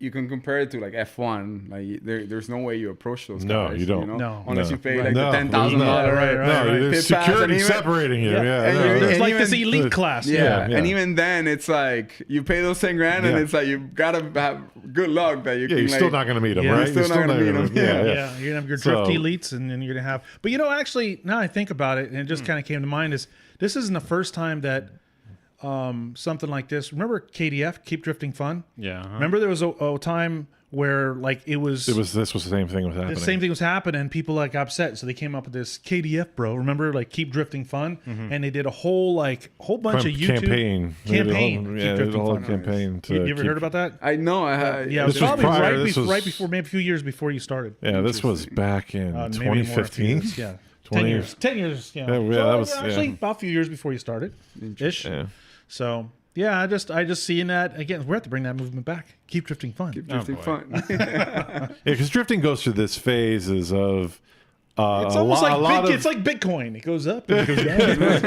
E: you can compare it to like F1. Like there's no way you approach those guys.
A: No, you don't.
E: Unless you pay like the $10,000.
A: Right. There's security separating you.
C: It's like this elite class.
E: Yeah. And even then, it's like you pay those $10,000, and it's like you gotta have good luck that you can.
A: You're still not gonna meet them, right?
E: You're still not gonna meet them.
C: You're gonna have your drift elites, and then you're gonna have. But actually, now I think about it, and it just kind of came to mind is this isn't the first time that. Something like this. Remember KDF, Keep Drifting Fun?
B: Yeah.
C: Remember there was a time where like this was
A: the same thing was happening.
C: The same thing was happening, and people like got upset, so they came up with this KDF, bro. Remember, like Keep Drifting Fun, and they did a whole bunch of YouTube
A: campaign.
C: Keep Drifting Fun
A: Campaign.
C: You ever heard about that?
E: I know.
C: It was probably right before, maybe a few years before you started.
A: Yeah, this was back in 2015.
C: Yeah.
A: 10
C: years. 10 years. Yeah.
A: So that was
C: actually about a few years before you started. Ish.
A: Yeah.
C: So I just seeing that again. We have to bring that movement back. Keep drifting fun.
E: Keep drifting fun.
A: Because drifting goes through this phases of.
C: It's almost it's like Bitcoin. It goes up and it goes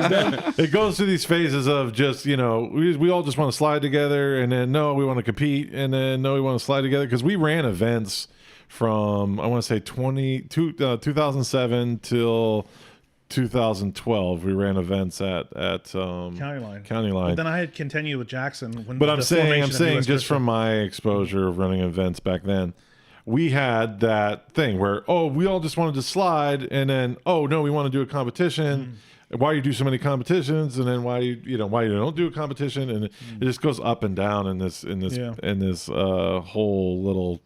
C: down.
A: It goes through these phases of just we all just want to slide together, and then no, we want to compete, and then no, we want to slide together because we ran events from I want to say 2007 till 2012. We ran events at County Line.
C: But then I had continued with Jackson.
A: But I'm saying just from my exposure of running events back then, we had that thing where we all just wanted to slide, and then no, we want to do a competition. Why you do so many competitions, and then why you don't do a competition, and it just goes up and down in this whole little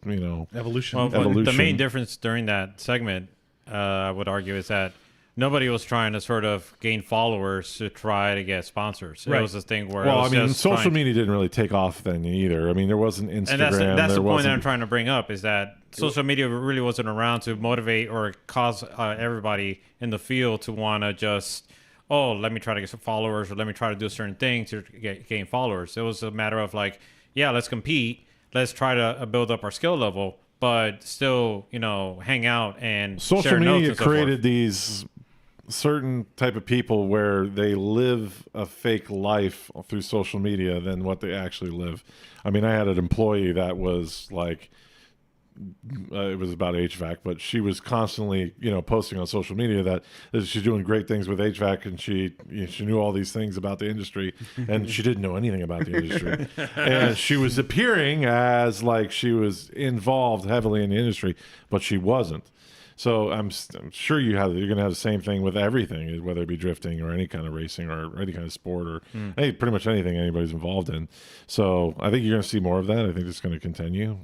C: evolution.
B: Well, the main difference during that segment, I would argue, is that
D: nobody was trying to sort of gain followers to try to get sponsors. It
C: Right.
D: was this thing where
A: Well,
D: it
A: I
D: was
A: mean,
D: just
A: social
D: trying-
A: media didn't really take off then either. I mean, there wasn't Instagram.
D: And that's the
A: there
D: point that
A: wasn't-
D: I'm trying to bring up is that social media really wasn't around to motivate or cause everybody in the field to want to just, oh, let me try to get some followers or let me try to do a certain thing to gain followers. It was a matter of like, yeah, let's compete. Let's try to build up our skill level, but still, hang out and
A: social
D: share notes
A: media
D: and so forth.
A: created these certain type of people where they live a fake life through social media than what they actually live. I mean, I had an employee that was like, it was about HVAC, but she was constantly, posting on social media that she's doing great things with HVAC, and she knew all these things about the industry, and she didn't know anything about the industry. And she was appearing as like she was involved heavily in the industry, but she wasn't. So I'm sure you're going to have the same thing with everything, whether it be drifting or any kind of racing or any kind of sport or pretty much anything anybody's involved in. So I think you're going to see more of that. I think it's going to continue.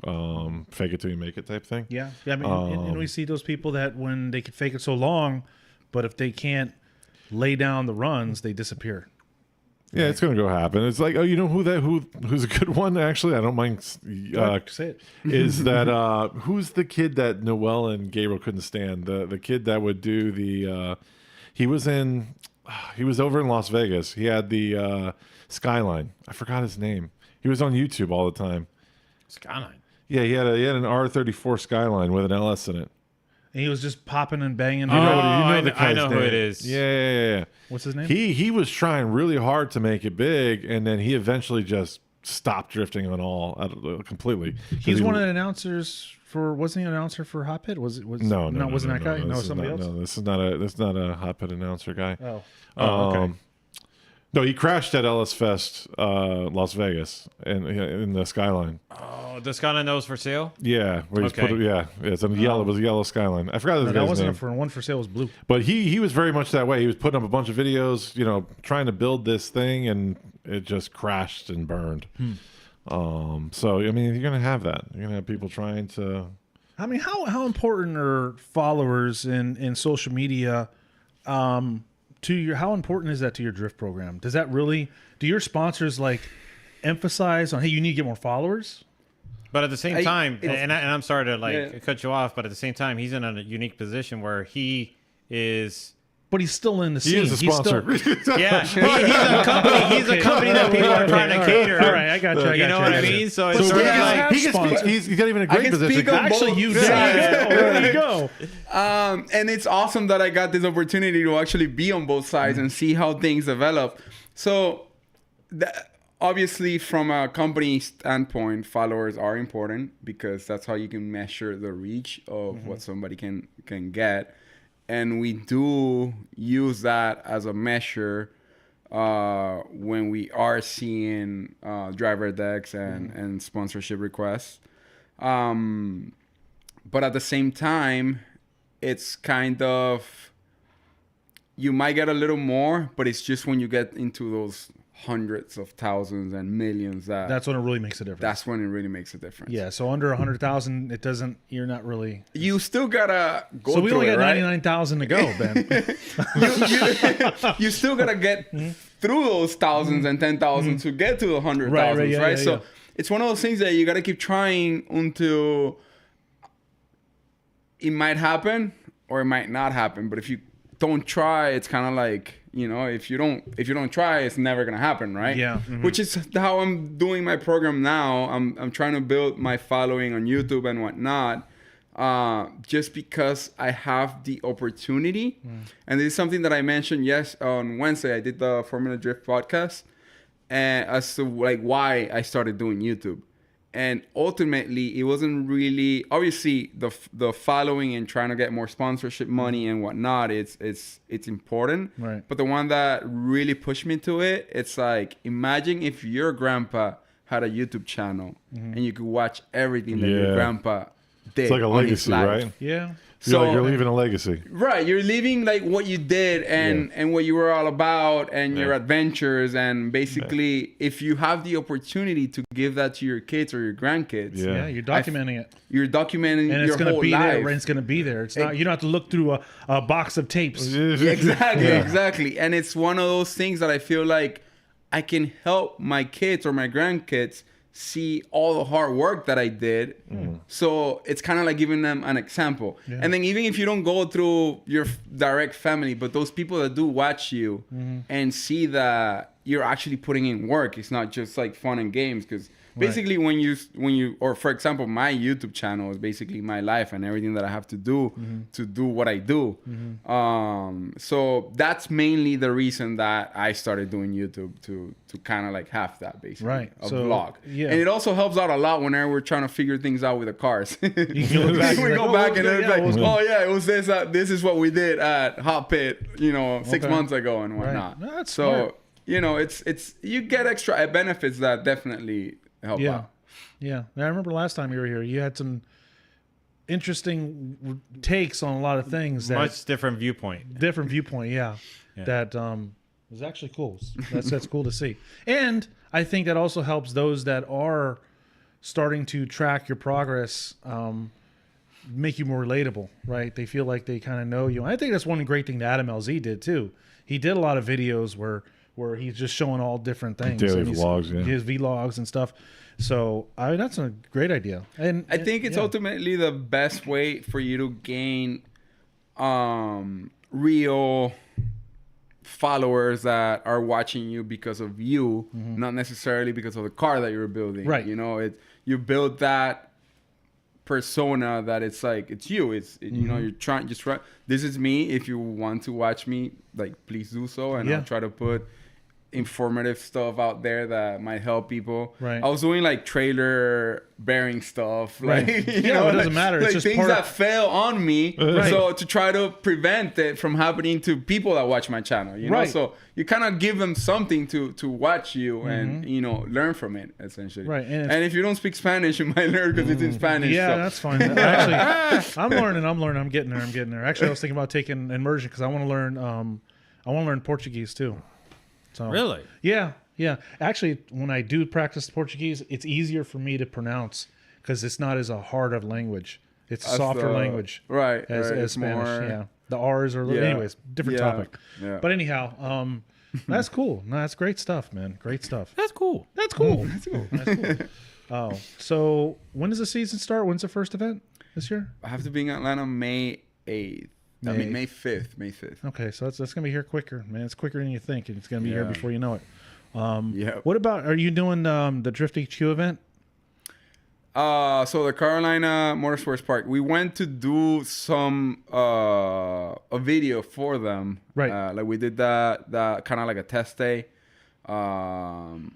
A: Fake it till you make it type thing.
C: Yeah. I mean, and we see those people that when they can fake it so long, but if they can't lay down the runs, they disappear.
A: Yeah, it's going to go happen. It's like, oh, you know who's a good one? Actually, I don't mind.
C: Say it.
A: Is that who's the kid that Noel and Gabriel couldn't stand? The kid that would do the. He was over in Las Vegas. He had the Skyline. I forgot his name. He was on YouTube all the time.
D: Skyline.
A: Yeah, he had an R34 Skyline with an LS in it.
C: And he was just popping and banging.
D: I
A: guy's
D: know who
A: name.
D: it is.
A: Yeah.
C: What's his name?
A: He was trying really hard to make it big, and then he eventually just stopped drifting on completely.
C: He's one of the announcers for. Wasn't he an announcer for Hot Pit? Was
A: No,
C: wasn't that guy? No,
A: this is
C: somebody
A: not-
C: else.
A: No, this is not a hot pit announcer guy.
C: Oh, okay.
A: No, he crashed at Ellis Fest, Las Vegas, in the Skyline.
D: Oh, the Skyline that was for sale?
A: Yeah, where he's
D: Okay.
A: it's a yellow. It was a yellow Skyline. I forgot
C: No,
A: the
C: that
A: guy's
C: wasn't
A: name.
C: for one for sale. Was blue.
A: But he was very much that way. He was putting up a bunch of videos, trying to build this thing, and it just crashed and burned. So I mean, you're gonna have that. You're gonna have people trying to.
C: I mean, how important are followers in social media? How important is that to your drift program? Does that really? Do your sponsors like emphasize on, hey, you need to get more followers?
D: But at the same time, and I'm sorry to
E: Yeah.
D: cut you off, but at the same time, he's in a unique position where he is.
C: But he's still in the scene.
A: He is a sponsor.
D: Yeah, he's a company. He's a company that people are trying to cater.
C: All right, I got you.
D: You know what I mean? So it's
C: But
D: sort of
C: still,
D: like
C: have
A: he can
C: sponsors.
A: speak, he's got even a
E: I
A: great
E: can
A: position.
E: speak on
C: Actually,
E: both
C: you
E: sides.
C: did. There you go.
E: And it's awesome that I got this opportunity to actually be on both sides and see how things develop. So, obviously, from a company standpoint, followers are important because that's how you can measure the reach of what somebody can get. And we do use that as a measure when we are seeing driver decks and sponsorship requests. But at the same time, it's kind of, you might get a little more, but it's just when you get into those hundreds of thousands and millions
C: That's when it really makes a difference.
E: that's when it really makes a difference.
C: Yeah, so under 100,000, it doesn't. You're not really.
E: You still gotta go
C: So we
E: through
C: only
E: it,
C: got
E: right?
C: 99,000 to go, Ben.
E: you still gotta get through those thousands and 10,000 to get to the 100,000,
C: Right, yeah,
E: right?
C: yeah,
E: So
C: yeah.
E: it's one of those things that you gotta keep trying until it might happen or it might not happen. But if you don't try, it's kind of like, if you don't try, it's never gonna happen, right?
C: Yeah.
E: Which is how I'm doing my program now. I'm trying to build my following on YouTube and whatnot. Just because I have the opportunity. And this is something that I mentioned on Wednesday. I did the Formula Drift podcast and as to like why I started doing YouTube. And ultimately, it wasn't really, obviously the following and trying to get more sponsorship money and whatnot, it's important.
C: Right.
E: But the one that really pushed me to it, it's like, imagine if your grandpa had a YouTube channel and you could watch everything that your
A: Yeah.
E: grandpa did.
A: It's like a
E: on his
A: legacy,
E: life.
A: right?
C: Yeah.
A: You're leaving a legacy.
E: Right, you're leaving like what you did and what you were all about and your adventures, and basically if you have the opportunity to give that to your kids or your grandkids,
C: you're documenting it.
E: You're documenting
C: And it's
E: your whole
C: be
E: life.
C: there. It's going to be there. It's not. You don't have to look through a box of tapes.
E: Exactly. And it's one of those things that I feel like I can help my kids or my grandkids see all the hard work that I did. So it's kind of like giving them an example. And then even if you don't go through your direct family, but those people that do watch you and see that you're actually putting in work, it's not just like fun and games. Because basically when you, or for example, my YouTube channel is basically my life and everything that I have to do what I do. So that's mainly the reason that I started doing YouTube, to kind of like have that basically a vlog. And it also helps out a lot whenever we're trying to figure things out with the cars. We go back and it's like, oh yeah, it was this. This is what we did at Hot Pit, 6 months ago and whatnot.
C: No, that's
E: so
C: smart.
E: it's you get extra benefits that definitely help out.
C: Yeah. I remember last time you were here, you had some interesting takes on a lot of things.
D: Much different viewpoint.
C: Yeah. That was actually cool. That's cool to see. And I think that also helps those that are starting to track your progress, make you more relatable, right? They feel like they kind of know you. And I think that's one great thing that Adam LZ did too. He did a lot of videos where he's just showing all different things.
A: Daily vlogs,
C: his vlogs and stuff. So that's a great idea. And
E: I think it's ultimately the best way for you to gain real followers that are watching you because of you, not necessarily because of the car that you're building.
C: Right.
E: You build that persona that it's like it's you. You're trying this is me. If you want to watch me, like please do so, and I'll try to put informative stuff out there that might help people.
C: Right.
E: I was doing like trailer bearing stuff, like
C: it doesn't matter. It's
E: like
C: just
E: things that fail on me. So to try to prevent it from happening to people that watch my channel, know. So you kind of give them something to watch you and learn from it essentially.
C: Right. And
E: if you don't speak Spanish, you might learn because it's in Spanish.
C: Yeah,
E: so.
C: that's fine. Actually, I'm learning. I'm getting there. Actually, I was thinking about taking immersion because I want to learn Portuguese too. So,
D: Really?
C: Yeah. Actually, when I do practice Portuguese, it's easier for me to pronounce because it's not as a hard of language. It's a softer language,
E: right?
C: As Spanish. The R's are anyways different topic. Yeah. But anyhow, that's cool. No, that's great stuff, man. Great stuff.
D: That's cool.
C: Oh, so when does the season start? When's the first event this year?
E: I have to be in Atlanta May 8th. May 5th.
C: Okay, so that's gonna be here quicker, man. It's quicker than you think, and it's gonna be here before you know it. What about? Are you doing the Drift HQ event?
E: So the Carolina Motorsports Park, we went to do some a video for them.
C: Right.
E: Like we did that kind of like a test day. And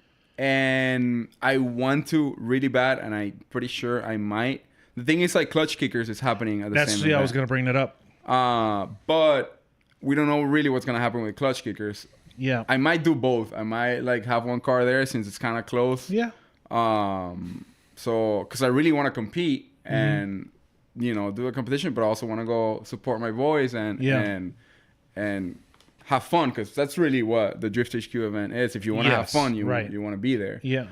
E: I want to really bad, and I'm pretty sure I might. The thing is, like, Clutch Kickers is happening at the same event.
C: I was gonna bring that up.
E: But we don't know really what's gonna happen with Clutch Kickers.
C: Yeah.
E: I might do both. I might like have one car there since it's kind of close.
C: Yeah.
E: So because I really want to compete and do a competition, but I also want to go support my boys and have fun, because that's really what the Drift HQ event is. If you want to have fun, you want to be there.
C: Yeah.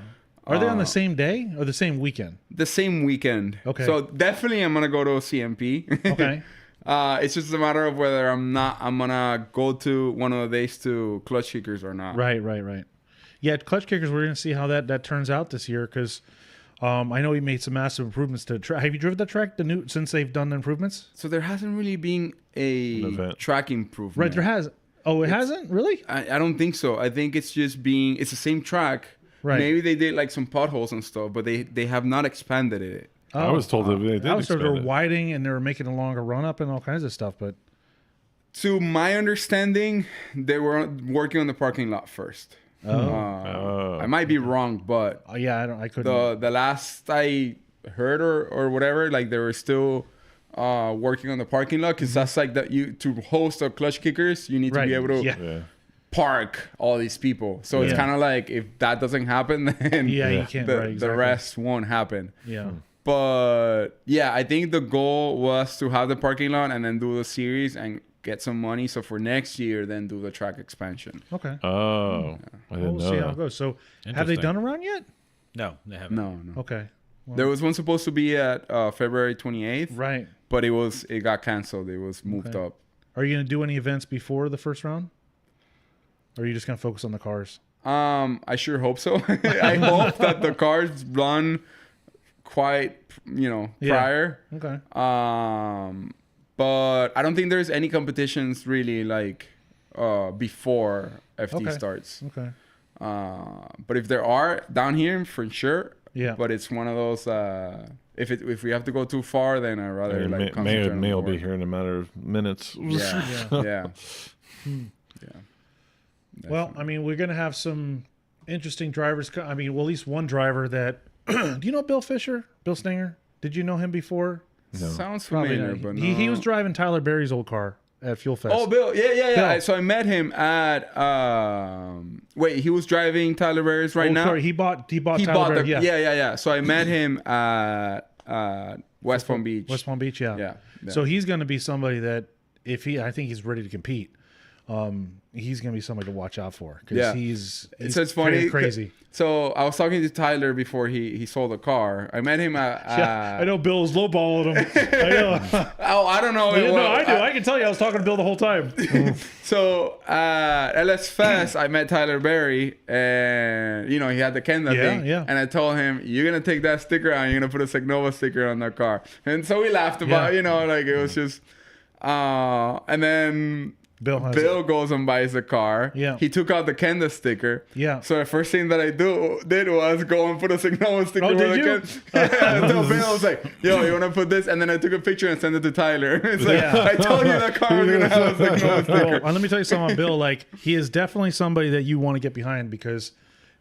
C: Are they on the same day or the same weekend?
E: The same weekend.
C: Okay.
E: So definitely I'm gonna go to CMP.
C: Okay.
E: It's just a matter of whether I'm gonna go to one of the days to Clutch Kickers or not.
C: Right. Yeah, Clutch Kickers, we're gonna see how that turns out this year, because I know he made some massive improvements to the track. Have you driven that track since they've done the improvements?
E: So there hasn't really been a track improvement.
C: Right, there has. Oh, it hasn't? Really?
E: I don't think so. I think it's just it's the same track. Right. Maybe they did like some potholes and stuff, but they have not expanded it.
A: Oh, I was told that they did.
C: I was told they were widening and they were making a longer run up and all kinds of stuff. But
E: to my understanding, they were working on the parking lot first. I might be wrong, but
C: I couldn't.
E: The last I heard or whatever, like they were still working on the parking lot, because that's like that. To host a Clutch Kickers, you need to be able to park all these people. So it's kind of like, if that doesn't happen, then
C: you can't.
E: The rest won't happen.
C: Yeah.
E: But yeah, I think the goal was to have the parking lot and then do the series and get some money. So for next year, then do the track expansion.
C: Okay.
A: Oh, I didn't
C: We'll
A: know
C: see how
A: that.
C: it goes. So have they
D: Interesting.
C: done a run yet?
D: No, they haven't.
E: No.
C: Okay.
E: There was one supposed to be at February 28th,
C: Right.
E: but it got canceled. It was moved
C: Okay.
E: up.
C: Are you going to do any events before the first round? Or are you just going to focus on the cars?
E: I sure hope so. I hope that the cars run quite,
C: Yeah.
E: prior.
C: Okay.
E: But I don't think there's any competitions really like before FD
C: Okay.
E: starts.
C: Okay.
E: But if there are down here, for sure.
C: Yeah.
E: But it's one of those. If we have to go too far, then I'd rather
A: And
E: like concentrate on
A: May
E: the
A: will be
E: work.
A: here in a matter of minutes.
E: Yeah.
C: Yeah.
E: Yeah.
C: Well, I mean, we're going to have some interesting drivers. Well, at least one driver that. Do you know Bill Fisher? Bill Stinger? Did you know him before?
A: No.
E: Sounds
C: Probably
E: familiar,
C: not.
E: but no.
C: He was driving Tyler Berry's old car at Fuel Fest.
E: Oh, Bill. Yeah.
C: Bill.
E: So I met him at. Wait, he was driving Tyler Berry's right
C: Old
E: now.
C: car. He bought
E: He
C: Tyler
E: bought
C: Berry.
E: the. Yeah. So I met him at West Palm Beach.
C: West Palm Beach, yeah.
E: Yeah.
C: So he's going to be somebody that I think he's ready to compete. He's going to be somebody to watch out for because
E: Yeah.
C: he's
E: So it's funny.
C: crazy.
E: So I was talking to Tyler before he sold the car. I met him at.
C: Yeah, I know Bill's lowballing him. I know.
E: I don't know.
C: No,
E: Well,
C: I do. I can tell you, I was talking to Bill the whole time.
E: So at LS Fest, I met Tyler Berry, and he had the Kenda thing.
C: Yeah.
E: And I told him, "You're gonna take that sticker out. And you're gonna put a Zeknova sticker on that car." And so we laughed about, like it was just. And then Bill goes and buys the car.
C: Yeah.
E: He took out the Kenda sticker.
C: Yeah.
E: So the first thing that I did was go and put a Zeknova sticker.
C: Oh,
E: with
C: did
E: the
C: you?
E: Kenda. So Bill was like, "Yo, you wanna put this?" And then I took a picture and sent it to Tyler. It's like,
C: Yeah.
E: I told you that car was gonna have a Zeknova sticker.
C: Well, let me tell you something about Bill. Like, he is definitely somebody that you want to get behind because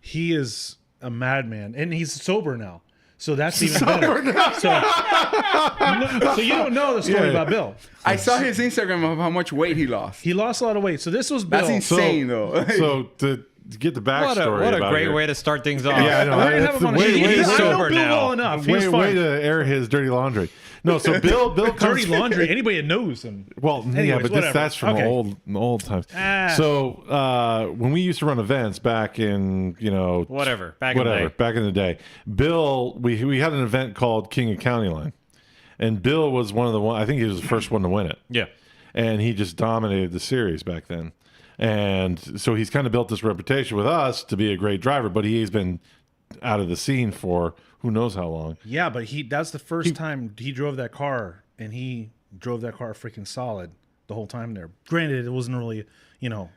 C: he is a madman and he's sober now. So that's even better. So you don't know the story about Bill.
E: I saw his Instagram of how much weight he lost.
C: He lost a lot of weight. So this was Bill.
E: That's insane, though.
A: So to get the backstory,
D: What a
A: about
D: great
A: here.
D: way to start things off.
A: Yeah, I know.
C: We're gonna
A: That's
C: have him on
A: the
C: a
A: way-
C: sheet.
A: way-
C: I know
D: sober
C: Bill
D: now.
C: well enough. He's
A: way
C: fine.
A: to air his dirty laundry. No, so Bill comes,
C: Dirty laundry. Anybody that knows him.
A: Well, yeah,
C: Anyways,
A: but
C: whatever.
A: that's from
C: Okay.
A: old times.
C: Ah.
A: So when we used to run events back in
D: Whatever. Back in the day.
A: back in the day, Bill, we had an event called King of County Line, and Bill was I think he was the first one to win it.
D: Yeah.
A: And he just dominated the series back then. And so he's kind of built this reputation with us to be a great driver, but he's been out of the scene for who knows how long.
C: Yeah, but that's the first time he drove that car, and he drove that car freaking solid the whole time there. Granted, it wasn't really,
E: And
C: a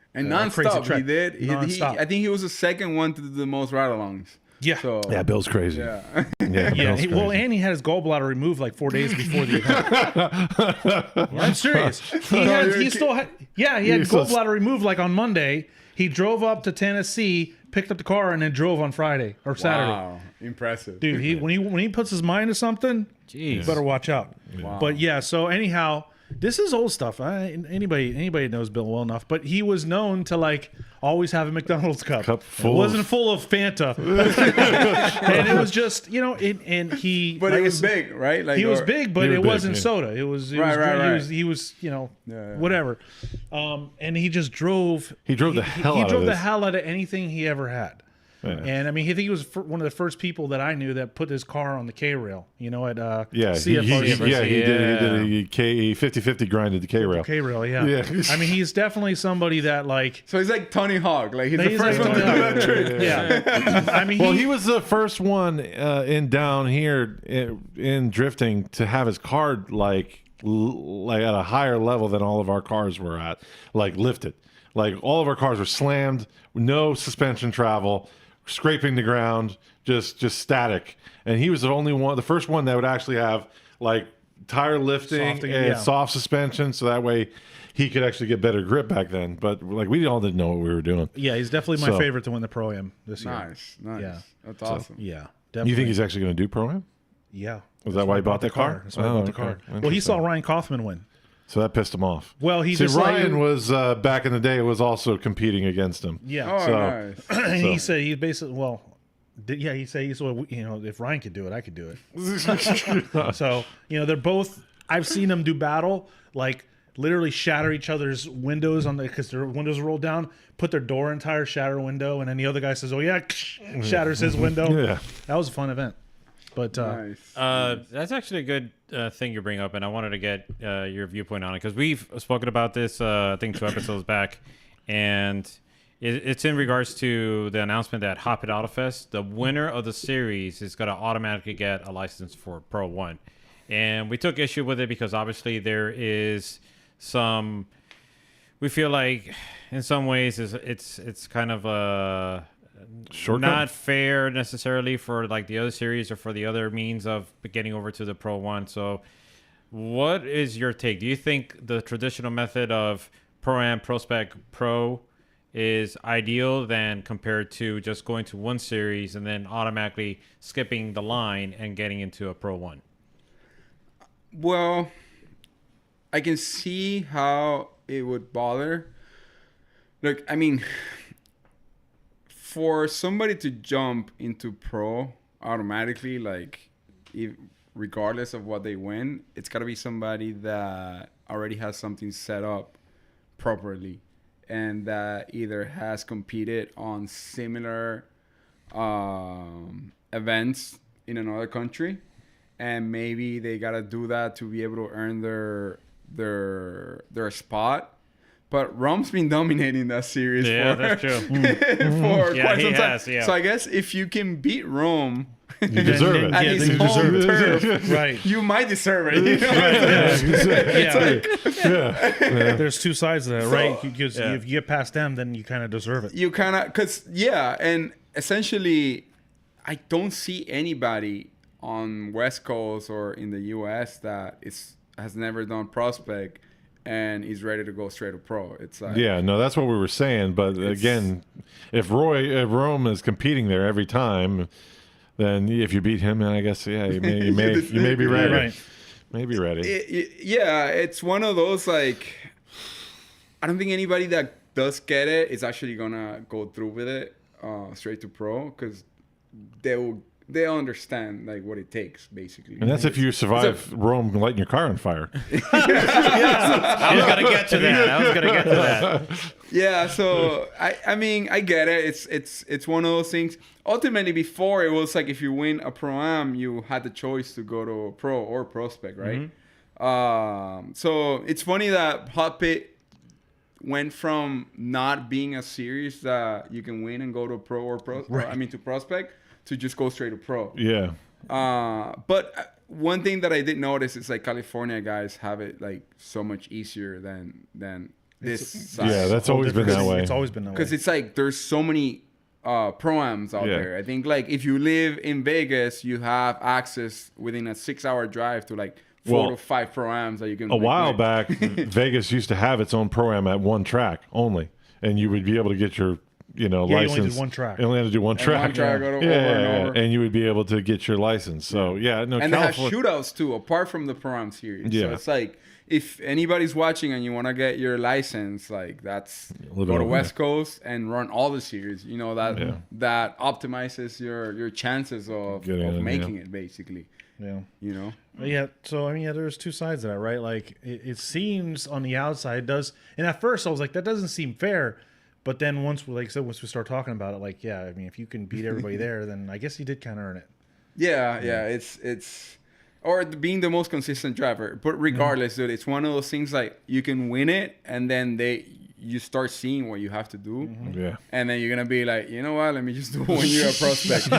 C: crazy
E: nonstop,
C: track.
E: he did.
C: Nonstop.
E: I think he was the second one to do the most ride-alongs.
C: Yeah.
E: So
A: Yeah, Bill's crazy.
E: yeah.
A: Yeah,
C: Yeah,
A: Bill's
C: well,
A: crazy.
C: and he had his gallbladder removed like 4 days before the event. I'm serious. He had
A: He's so-
C: gallbladder removed like on Monday. He drove up to Tennessee, picked up the car, and then drove on Friday or Saturday.
E: Wow, impressive.
C: Dude, when he puts his mind to something, you better watch out.
E: Wow.
C: But yeah, so anyhow, this is old stuff. Anybody knows Bill well enough, but he was known to like always have a McDonald's cup.
A: Cup
C: It
A: full
C: wasn't
A: of-
C: full of Fanta, and it was just and he.
E: But
C: like
E: it
C: I
E: was
C: said,
E: big, right? Like
C: He was big, but
A: He was
C: it
A: big,
C: wasn't
A: yeah.
C: soda. It was
E: Right.
C: He was
E: Yeah.
C: whatever, and he just drove.
A: He drove the hell
C: He
A: out of
C: drove the
A: this.
C: hell out of anything he ever had.
A: Yeah.
C: And I mean, I think he was one of the first people that I knew that put his car on the K rail. At
A: Yeah,
C: CFR.
A: he did. He 50-50 grinded the K rail.
C: K rail, yeah.
A: Yeah.
C: I mean, he's definitely somebody that like.
E: So he's like Tony Hawk. Like he's the
C: He's
E: first
C: like
E: one to do
C: Tony
E: that
C: Hawk.
E: trick.
C: Yeah. I mean,
A: Well, he was the first one in down here in drifting to have his car like at a higher level than all of our cars were at, like lifted. Like all of our cars were slammed, no suspension travel, scraping the ground, just static. And he was the first one that would actually have like tire lifting
C: Softing,
A: and
C: yeah.
A: soft suspension, so that way he could actually get better grip back then. But like we all didn't know what we were doing.
C: Yeah, he's definitely my
A: So-
C: favorite to win the Pro-Am this year.
E: Nice.
C: Yeah.
E: That's awesome.
C: Yeah, definitely.
A: You think he's actually going to do Pro-Am?
C: Yeah.
A: Was that why he bought that car?
C: That's why he
A: Oh,
C: bought the
A: okay.
C: car. Well, he saw
A: Interesting.
C: Ryan Kaufman win.
A: So that pissed him off.
C: Well, he
A: See,
C: just like-
A: Ryan was back in the day was also competing against him.
C: Yeah.
E: Oh,
A: So-
E: nice.
C: And he said he basically, well, Yeah, he said, so, if Ryan could do it, I could do it. So, they're both, I've seen them do battle, like literally shatter each other's windows because their windows are rolled down, put their door in tire, shatter a window, and then the other guy says, oh yeah, shatters his window.
A: Yeah.
C: That was a fun event. But
E: Nice.
D: That's actually a good thing you bring up, and I wanted to get your viewpoint on it because we've spoken about this, I think 2 episodes back, and it's in regards to the announcement that Hop It Auto Fest, the winner of the series is going to automatically get a license for Pro 1. And we took issue with it because obviously there is some, we feel like in some ways it's kind of a
A: Shortcut?
D: not fair necessarily for like the other series or for the other means of getting over to the Pro 1. So what is your take? Do you think the traditional method of Pro-Am, Pro-Spec, Pro is ideal than compared to just going to one series and then automatically skipping the line and getting into a Pro 1?
E: Well, I can see how it would bother. Look, I mean, for somebody to jump into Pro automatically, like, regardless of what they win, it's got to be somebody that already has something set up properly and that either has competed on similar events in another country, and maybe they gotta do that to be able to earn their spot. But Rom's been dominating that series
D: That's true.
E: for
D: Yeah,
E: quite
D: he
E: some time.
D: has, yeah.
E: So I guess if you can beat Rom
A: You deserve it.
E: at
C: Yeah,
E: his
C: you
E: home
C: deserve
E: turf,
C: right.
E: you might deserve it. You know?
C: Yeah. There's two sides of that, right? Because
D: Yeah.
C: if you get past them, then you kind of deserve it.
E: You kind of, because and essentially I don't see anybody on West Coast or in the US that has never done prospect and is ready to go straight to pro. It's like,
A: Yeah, no, that's what we were saying. But again, if Rome is competing there every time, then if you beat him, then I guess you may be ready.
C: Right.
A: Maybe ready.
E: It's one of those, like, I don't think anybody that does get it is actually gonna go through with it straight to pro, because they'll understand like what it takes, basically.
A: And that's if you survive Rome lighting your car on fire.
D: I was gonna get to that.
E: Yeah, so I mean, I get it. It's one of those things. Ultimately, before it was like if you win a Pro-Am, you had the choice to go to pro or prospect, right? So it's funny that Hot Pit went from not being a series that you can win and go to pro or to prospect, to just go straight to pro.
A: Yeah.
E: But one thing that I did notice is like California guys have it like so much easier than this side.
A: Yeah, that's always been that way.
C: It's always been that way.
E: Because it's like there's so many Pro-Ams out there. I think like if you live in Vegas, you have access within a 6-hour drive to like 4 to 5 Pro-Ams that you can.
A: A while back, Vegas used to have its own Pro-Am at one track only, and you would be able to get your license.
C: You only did one track.
A: You only had to do one track.
E: One track, over and over.
A: And you would be able to get your license. So
E: and they have shootouts too, apart from the Pro-Am series.
A: Yeah.
E: So it's like, if anybody's watching and you want to get your license, like that's go to
A: over
E: West Coast and run all the series. You know that optimizes your chances of making it, basically.
C: Yeah.
E: You know.
C: Yeah. So I mean, there's two sides to that, right? Like it seems on the outside it does, and at first I was like, that doesn't seem fair. But then once we start talking about it, like, yeah, I mean, if you can beat everybody there, then I guess you did kind of earn it.
E: Yeah. It's or being the most consistent driver. But regardless, dude, it's one of those things like you can win it, and then you start seeing what you have to do.
A: Yeah.
E: And then you're gonna be like, you know what? Let me just do it when you're a prospect.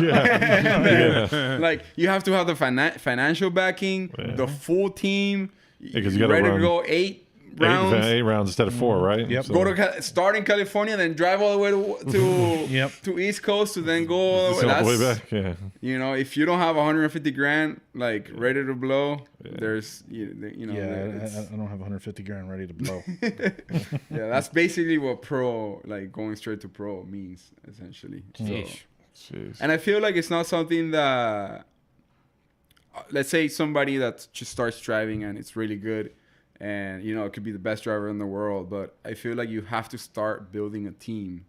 E: Like you have to have the financial backing, the full team.
A: Because you got
E: ready
A: to
E: to go 8 rounds.
A: 8 rounds instead of 4, right?
C: Yep.
A: So,
E: Go to start in California, then drive all the way to East Coast, to then go all
A: the way back. Yeah.
E: You know, if you don't have 150 grand like ready to blow, there's
C: I don't have 150 grand ready to blow.
E: yeah, that's basically what pro, like going straight to pro, means essentially. So,
A: Jeez.
E: and I feel like it's not something that, let's say somebody that just starts driving and it's really good, and it could be the best driver in the world, but I feel like you have to start building a team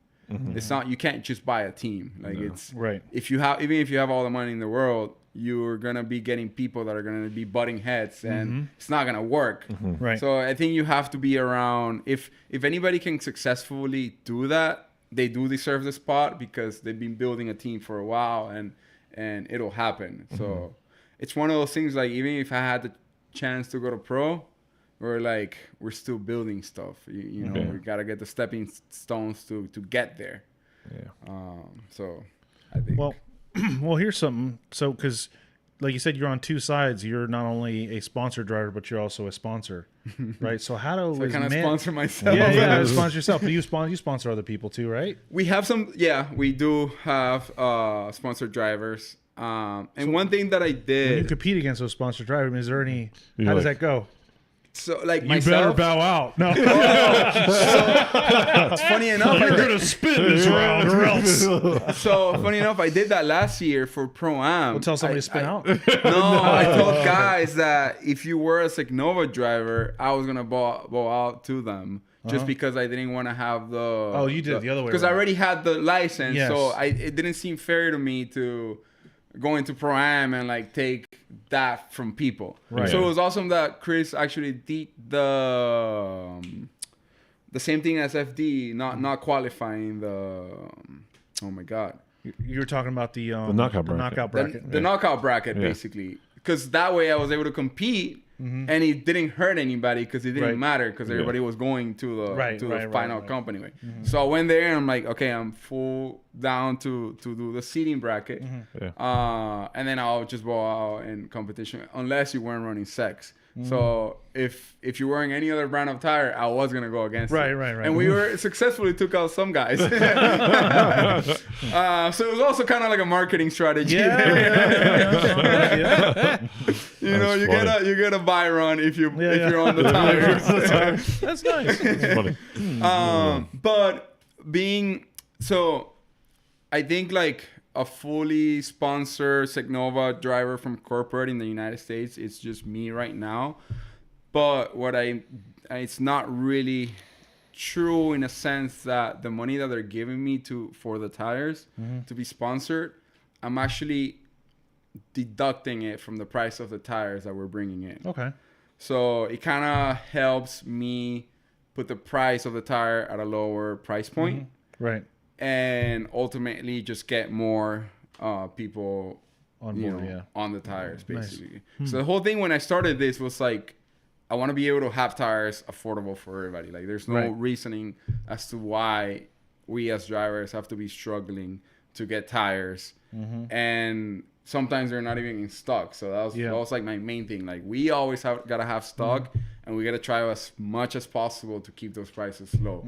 E: It's not, you can't just buy a team. Like it's
C: Right.
E: even if you have all the money in the world, you're gonna be getting people that are gonna be butting heads, and it's not gonna work.
C: Right.
E: So I think you have to be around. If anybody can successfully do that, they do deserve the spot because they've been building a team for a while, and it'll happen. So it's one of those things. Like even if I had the chance to go to pro, we're still building stuff. You know, we gotta get the stepping stones to get there.
A: Yeah.
E: So I think.
C: Well, here's something. So, because, like you said, you're on two sides. You're not only a sponsor driver, but you're also a sponsor, right? So, how do
E: I kind of sponsor myself.
C: Yeah, sponsor yourself. But you sponsor other people too, right?
E: We have some. Yeah, we do have sponsored drivers. And one thing that I did.
C: When you compete against those sponsored drivers, I mean, is there any?
A: You're
C: How does
A: like-
C: that go?
E: So like
C: You
E: myself.
C: better bow out. No,
E: It's funny enough.
C: you're gonna spin this round, or else.
E: So funny enough, I did that last year for Pro Am.
C: We'll tell somebody to spin out.
E: No, I told guys that if you were a Zeknova driver, I was gonna bow out to them just because I didn't want to have the.
C: Oh, you did it the other way
E: because I
C: around.
E: already had the license,
C: Yes.
E: so it didn't seem fair to me to go into Pro Am and like take that from people.
C: Right.
E: So it was awesome that Chris actually did the same thing as FD, not qualifying the. Oh my God.
C: You were talking about the
A: knockout bracket.
C: bracket.
E: The knockout bracket,
A: Yeah.
E: basically. Because that way I was able to compete, and it didn't hurt anybody because it didn't
C: Right.
E: matter because everybody was going to the final
C: right.
E: company way. So I went there and I'm like, okay, I'm full down to do the seating bracket, and then I'll just go out in competition unless you weren't running sex. So if you're wearing any other brand of tire, I was gonna go against it.
C: Right.
E: And we were successfully took out some guys. So it was also kind of like a marketing strategy.
C: Yeah.
E: You know, you
A: funny.
E: get a buy run if you're on the tires.
C: That's nice.
A: It's funny.
E: But being so, I think like a fully sponsored Zeknova driver from corporate in the United States, it's just me right now. But it's not really true in a sense that the money that they're giving me for the tires to be sponsored, I'm actually deducting it from the price of the tires that we're bringing in.
C: Okay.
E: So it kind of helps me put the price of the tire at a lower price point,
C: Right.
E: and ultimately just get more people
C: On board,
E: on the tires,
C: Nice.
E: basically. So the whole thing when I started this was like, I want to be able to have tires affordable for everybody. Like there's no
C: Right.
E: reasoning as to why we as drivers have to be struggling to get tires. And sometimes they're not even in stock. So that was like my main thing. Like we always gotta have stock, and we gotta try as much as possible to keep those prices low.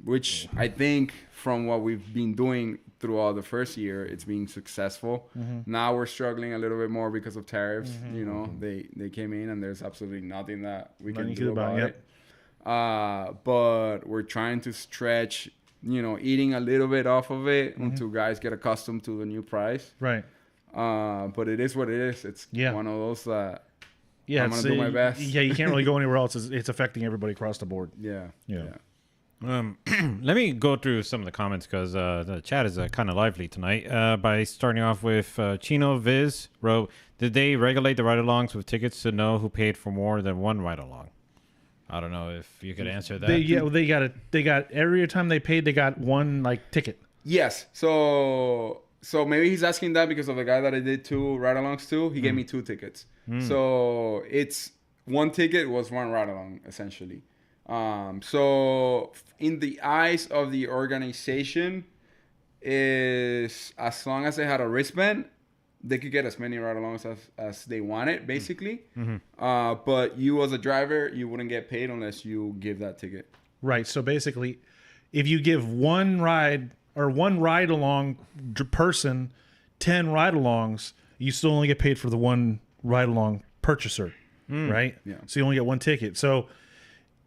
E: Which I think from what we've been doing throughout the first year, it's been successful. Now we're struggling a little bit more because of tariffs. You know, they came in and there's absolutely nothing that we can do about it. But we're trying to stretch, eating a little bit off of it until guys get accustomed to the new price.
C: Right.
E: But it is what it is. It's one of those that I'm gonna do my best.
C: Yeah, you can't really go anywhere else. It's affecting everybody across the board.
E: Yeah.
D: Let me go through some of the comments because the chat is kind of lively tonight. By starting off with Chino Viz wrote, "Did they regulate the ride-alongs with tickets to know who paid for more than one ride-along?" I don't know if you could answer that.
C: They got every time they paid, they got one like ticket.
E: Yes. So maybe he's asking that because of the guy that I did 2 ride-alongs to. He gave me 2 tickets. So it's one ticket was one ride-along essentially. So in the eyes of the organization, is as long as they had a wristband, they could get as many ride-alongs as they wanted, basically. But you as a driver, you wouldn't get paid unless you give that ticket.
C: Right. So basically, if you give one ride or one ride-along person 10 ride-alongs, you still only get paid for the one ride-along purchaser, right?
E: Yeah.
C: So you only get one ticket. So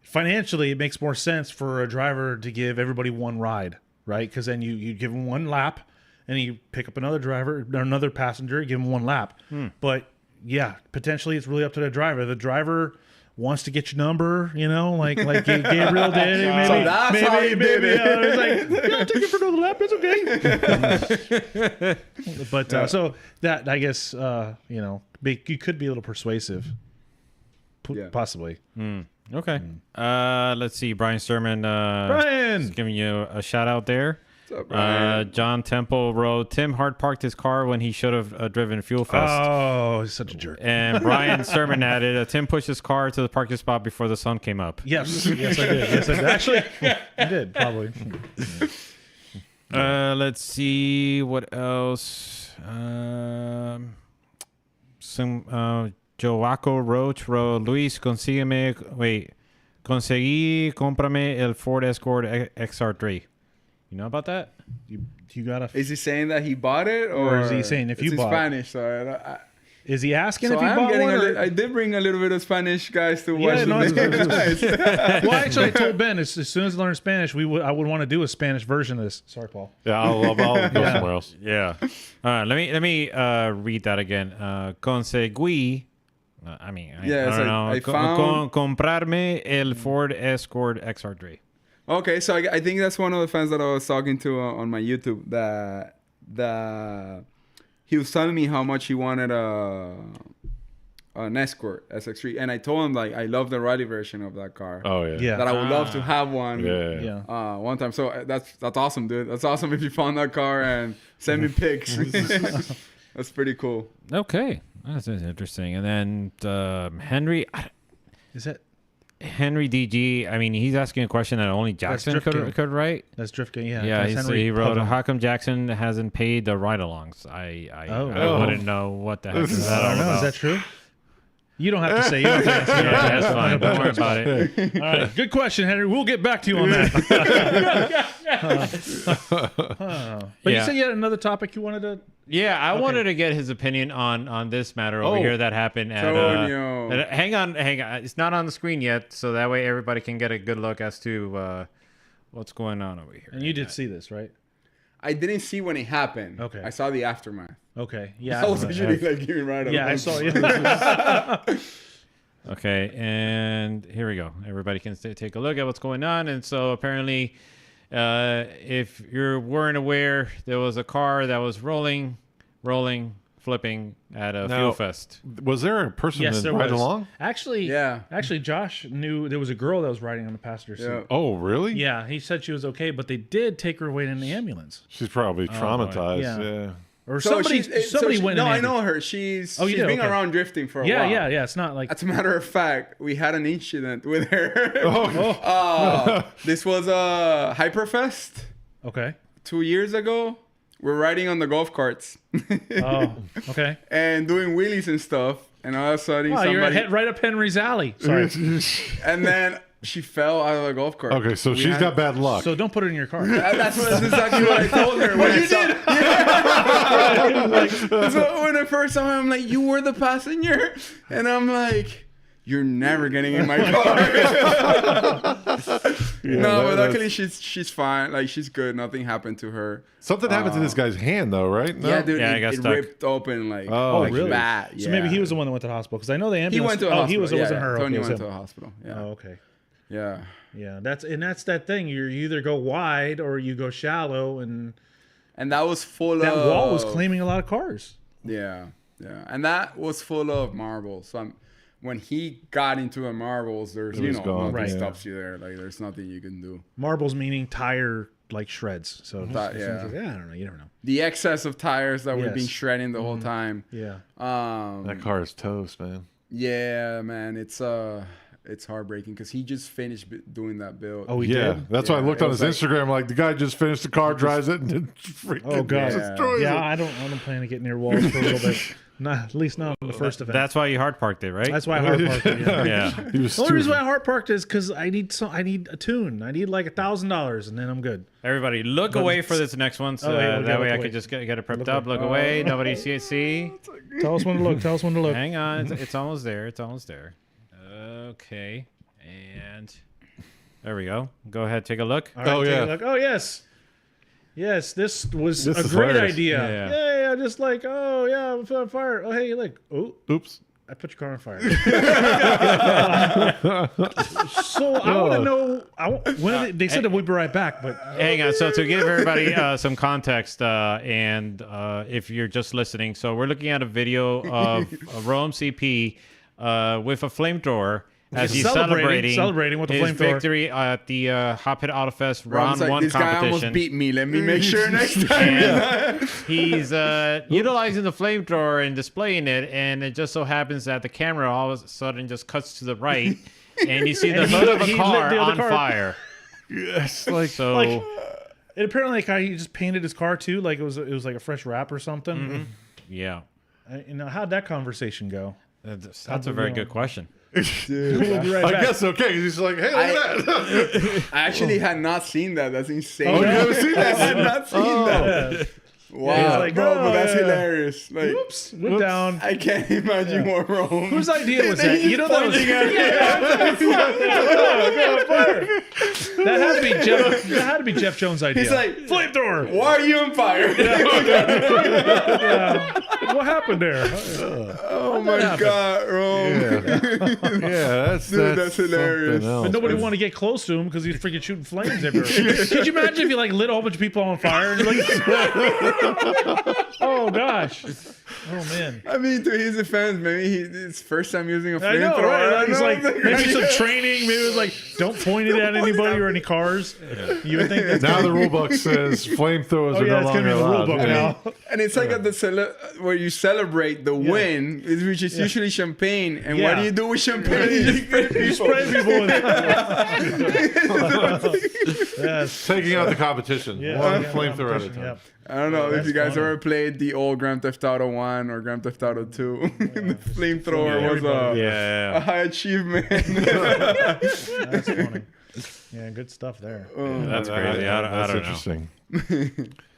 C: financially, it makes more sense for a driver to give everybody one ride, right? Because then you give them one lap, and you pick up another driver, or another passenger, give them one lap. But yeah, potentially it's really up to the driver. The driver wants to get your number, like Gabriel did. Maybe,
E: So that's how he did it.
C: It's like, yeah, I'll take it for another lap. It's okay. But so that, I guess, you could be a little persuasive.
E: Yeah.
C: Possibly.
D: Okay. Let's see. Brian Sturman.
C: Brian!
D: Just giving you a shout out there.
E: What's up, Brian?
D: John Temple wrote, Tim hard parked his car when he should have driven Fuel Fest.
C: Oh, he's such a jerk.
D: And Brian Sturman added, Tim pushed his car to the parking spot before the sun came up.
C: Yes, I did. Actually, I did, probably.
D: Let's see. What else? Joaco Roach wrote, Luis, conseguí, cómprame el Ford Escort XR3. You know about that?
C: You gotta.
E: Is he saying that he bought it, or
C: is he saying if you
E: it's in
C: bought
E: Spanish? So
C: Is he asking
E: so
C: if you
E: I'm
C: bought
E: getting
C: one?
E: I did bring a little bit of Spanish, guys, to watch
C: Yeah, no,
E: the
C: it's
E: video.
C: Well, actually, I told Ben as soon as I learn Spanish, I would want to do a Spanish version of this. Sorry, Paul.
A: Yeah, I'll go somewhere else.
D: Yeah. Let me read that again. Conseguí. I don't know.
E: I found...
D: comprarme el Ford Escort XR3.
E: Okay, so I think that's one of the fans that I was talking to on my YouTube. That he was telling me how much he wanted an Escort SX3, and I told him I love the rally version of that car.
A: Oh yeah.
C: Yeah.
E: That I would love to have one.
A: Yeah.
E: One time. So that's awesome, dude. That's awesome if you found that car and send me pics. That's pretty cool.
D: Okay. That's interesting. And then Henry...
C: Is that...
D: Henry DG, he's asking a question that only Jackson could write.
C: That's Drift Gang, yeah.
D: Yeah,
C: That's
D: he wrote,
C: Pugh.
D: how come Jackson hasn't paid the ride-alongs? I wouldn't know what the heck is that all
C: I don't know.
D: about.
C: Is that true? You don't have to say. You don't have to answer.
D: Yeah, that's fine. Don't worry about it.
C: All right. Good question, Henry. We'll get back to you on that. But you said you had another topic you wanted to...
D: Yeah, I wanted to get his opinion on this matter over here that happened at... hang on. It's not on the screen yet, so that way everybody can get a good look as to what's going on over here.
C: And you did see this, right?
E: I didn't see when it happened.
C: Okay.
E: I saw the aftermath.
C: Okay. Yeah.
E: I was actually giving right up.
C: Yeah, I saw you.
D: Okay, and here we go. Everybody can take a look at what's going on. And so apparently, if you weren't aware, there was a car that was rolling, flipping at a Fuel Fest.
A: Was there a person
C: Yes,
A: that
C: there
A: ride
C: was.
A: along?
C: Actually, Josh knew there was a girl that was riding on the passenger seat.
E: Yeah.
A: Oh, really?
C: Yeah, he said she was okay, but they did take her away in the ambulance.
A: She's probably traumatized.
C: Yeah.
A: Yeah.
C: Or
E: So
C: somebody went in.
E: No, I know her. She's
C: you did?
E: been
C: Okay.
E: around drifting for a while.
C: Yeah. It's not like...
E: As a matter of fact, we had an incident with her.
A: Oh.
E: This was a Hyperfest
C: Okay.
E: 2 years ago. We're riding on the golf carts
C: Oh, okay.
E: and doing wheelies and stuff. And all of a sudden,
C: Oh, you're
E: somebody...
C: right up Henry's alley. Sorry.
E: And then she fell out of the golf cart.
A: Okay, so she's got bad luck.
C: So don't put it in your car.
E: That's exactly what I told her. When I saw, so when I first saw her, I'm like, "You were the passenger," and I'm like, "You're never getting in my car." But luckily she's fine. Like she's good. Nothing happened to her.
A: Something happened to this guy's hand, though, right? No?
E: Yeah, dude.
D: Yeah, I got
E: it
D: stuck.
E: ripped open like
C: really?
E: bad.
C: So maybe he was the one that went to the hospital because I know the ambulance.
E: He went to a hospital.
C: He wasn't her.
E: Tony
C: Okay, it was
E: went to
C: him.
E: a hospital. Yeah.
C: Oh, okay.
E: Yeah.
C: Yeah, that's that thing. You either go wide or you go shallow, and
E: And that was full
C: that
E: of...
C: wall was claiming a lot of cars.
E: Yeah. And that was full of marbles. So when he got into the marbles, there's,
A: was gone,
E: nothing
C: right.
E: stops you there. Like, there's nothing you can do.
C: Marbles meaning tire like shreds. So
E: yeah.
C: I don't know. You never know.
E: The excess of tires that we've been
C: Yes.
E: shredding the whole time.
C: Yeah.
A: That car is toast, man.
E: Yeah, man. It's heartbreaking because he just finished doing that build.
C: Oh, he did.
A: That's why I looked
E: it
A: on his
E: was
A: Instagram. Like the guy just finished the car, drives it, and then freaking
C: Oh god.
A: destroys
C: Yeah,
A: it.
C: I don't plan to get near walls for a little bit. Not at least not on the first event.
D: That's why you hard parked it, right?
C: That's why I hard parked it. Yeah.
D: Yeah.
A: He was
C: The only reason why I
A: stupid.
C: hard parked is because I need a tune. I need like $1,000 and then I'm good.
D: Everybody, look away for this next one, so
C: yeah, we'll
D: that
C: look
D: way I
C: away.
D: could just get it prepped up. Look away. Nobody see.
C: Tell us when to look. Tell us when to look.
D: Hang on, it's almost there. It's almost there. Okay, and there we go. Go ahead, take a look.
C: All right,
A: Oh,
C: take a
A: yeah.
C: look. Oh yes. Yes, this was
A: This
C: a
A: is
C: great
A: hilarious.
C: idea.
D: Yeah.
C: Yeah, just like, oh yeah, I'm on fire. Oh hey, look. Oh,
A: Oops.
C: I put your car on fire. So I want to know. They said that we'd be right back, but
D: Hang on. So to give everybody some context, and if you're just listening, so we're looking at a video of Rome CP with a flamethrower as he's celebrating with the
C: his
D: flamethrower victory at the Hot Pit Auto Fest
E: Ron's
D: round
E: like,
D: 1
E: this guy
D: competition.
E: almost beat me. Let me make sure next time.
D: And he's utilizing the flamethrower and displaying it, and it just so happens that the camera all of a sudden just cuts to the right, and you see the hood of a
C: he
D: car
C: lit the other
D: on
C: car.
D: fire.
A: Yes,
D: So.
C: and apparently, he just painted his car too, like it was like a fresh wrap or something.
D: Mm-hmm. Yeah,
C: How'd that conversation go?
D: that's a very good question.
C: We'll be right
A: I
C: back.
A: guess okay. 'Cause he's like, hey, look at that.
E: I actually had not seen that. That's insane.
A: Oh, you haven't seen
E: I
A: that?
E: had not seen that.
C: Yeah.
E: Wow,
C: Yeah, like,
E: bro, but that's
C: yeah.
E: hilarious. Like,
C: Whoops, went down.
E: I can't imagine what Rome.
C: Whose idea was that? You know that was that had to be Jeff. That had to be Jeff Jones' idea.
E: He's like,
C: flamethrower.
E: why are you on fire?
C: What happened there?
E: Oh my God, Rome.
A: Yeah,
E: Dude, that's hilarious.
A: something else.
C: But nobody wanted to get close to him because he's freaking shooting flames everywhere. Could you imagine if you like lit a whole bunch of people on fire? And you're like, oh gosh. Oh man.
E: I mean, to his defense, maybe it's first time using a
C: I know,
E: flamethrower.
C: right?
E: I
C: Like, it's
E: don't
C: like
E: know.
C: maybe some training. Maybe it was like, don't point it at anybody or any cars. You would think that's
A: Now the rule book says flamethrowers are no
C: it's gonna be
A: longer
C: in the rule
A: allowed.
C: book
A: Yeah.
C: now.
E: And it's like at the where you celebrate the win, which is usually champagne. And what
C: Yeah.
E: do you do with champagne? You just spray people.
C: Spray people with yes.
A: Taking out the competition.
C: Yeah.
A: One
C: Yeah,
A: flamethrower at a
C: competition,
A: time.
E: I don't know if
C: That's
E: you guys
C: funny.
E: ever played the old Grand Theft Auto 1 or Grand Theft Auto 2. The flamethrower was
D: Yeah.
E: a high achievement.
C: That's funny. Yeah, good stuff there.
D: That's crazy. I
A: That's
D: don't know.
A: interesting.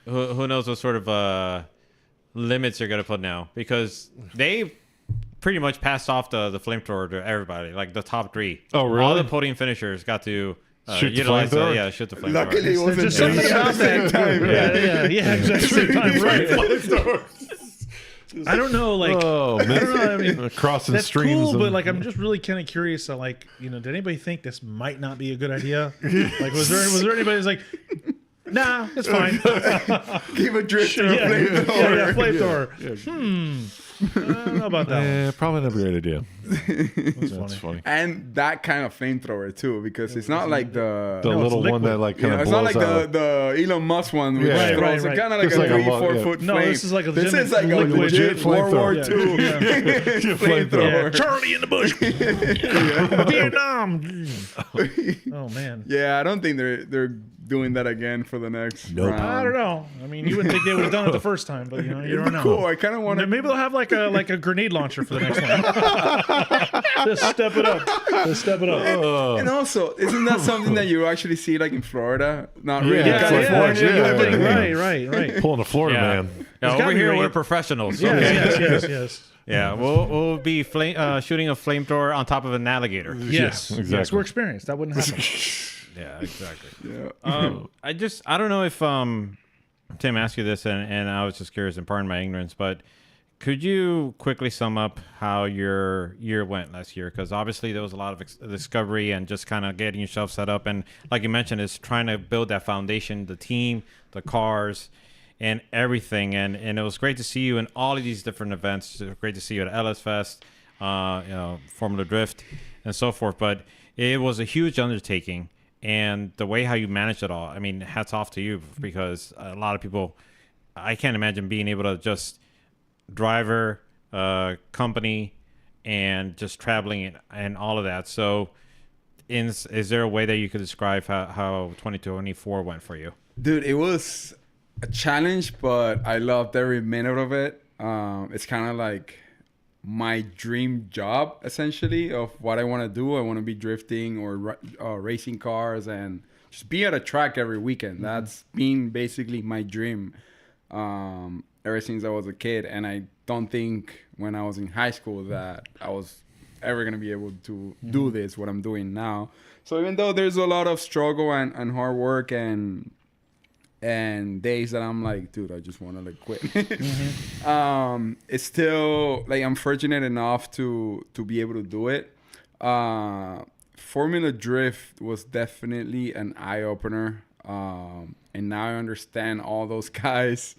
D: Who knows what sort of limits they're going to put now? Because they pretty much passed off the flamethrower to everybody, like the top 3.
A: Oh, really?
D: All the podium finishers got to
A: Shoot the
D: utilize
A: flamethrower?
D: shoot the flamethrower.
E: Luckily, it wasn't
C: Just something
E: at
C: about
E: the same
C: that.
E: time.
C: Yeah, exactly. Same time, right? I don't know, like,
A: Oh,
C: I don't know. I mean,
A: crossing
C: that's
A: streams.
C: cool, but
A: and-
C: like, I'm just really kind of curious. So, like, did anybody think this might not be a good idea? Like, was there anybody who's like, nah, it's fine.
E: Keep a drifter.
C: Yeah,
E: Flamethrower.
C: flamethrower. I don't know about that one.
A: Yeah, probably not a great idea.
C: That's
A: That's
C: funny.
A: funny.
E: And that kind of flamethrower too, because it's not like the
A: The
C: No, it's
A: little one
C: liquid.
A: that like
E: you
A: kind
E: know,
A: of
E: it's
A: blows
E: not like
A: out.
E: the Elon Musk one, which
A: Yeah.
E: throws
C: Right.
E: kind of like
A: Just
E: a
A: like a
E: 3-4
A: long- yeah.
E: foot
C: No,
E: flame.
C: this is like a
E: this is
C: legitimate
E: like a legit World War
A: flamethrower.
E: II
C: Yeah.
E: flamethrower.
C: Yeah, Charlie in the bush. Vietnam. Oh man.
E: Yeah, I don't think they're doing that again for the next round.
C: I don't know. I mean, you wouldn't think they would have done it the first time, but you don't know.
E: Cool. I kind of want to.
C: Maybe they'll have like a grenade launcher for the next one. Just step it up. Just step it up.
E: And also, isn't that something that you actually see like in Florida? Not really.
A: Yeah, it's like Florida, yeah.
C: Right.
A: Pulling a Florida
D: Yeah.
A: man.
D: Yeah,
C: gotta
D: over
C: be
D: here,
C: rain.
D: we're professionals.
C: Yes.
D: Yeah, we'll be shooting a flamethrower on top of an alligator.
C: Yes,
A: exactly.
C: we're experienced. That wouldn't happen.
D: Yeah, exactly.
E: Yeah.
D: I don't know if Tim asked you this, and I was just curious, and pardon my ignorance, but could you quickly sum up how your year went last year? Because obviously there was a lot of discovery and just kind of getting yourself set up, and like you mentioned, it's trying to build that foundation, the team, the cars, and everything. And it was great to see you in all of these different events. It was great to see you at LS Fest, Formula Drift, and so forth. But it was a huge undertaking. And the way how you managed it all, I mean, hats off to you, because a lot of people, I can't imagine being able to just driver, company, and just traveling and all of that. So is there a way that you could describe how 2024 went for you?
E: Dude, it was a challenge, but I loved every minute of it. It's kind of like my dream job, essentially, of what I want to do. I want to be drifting or racing cars and just be at a track every weekend. That's been basically my dream ever since I was a kid. And I don't think when I was in high school that I was ever going to be able to do this, what I'm doing now. So even though there's a lot of struggle and hard work and and days that I'm like, dude, I just want to like quit. It's still like I'm fortunate enough to be able to do it. Formula Drift was definitely an eye opener, and now I understand all those guys.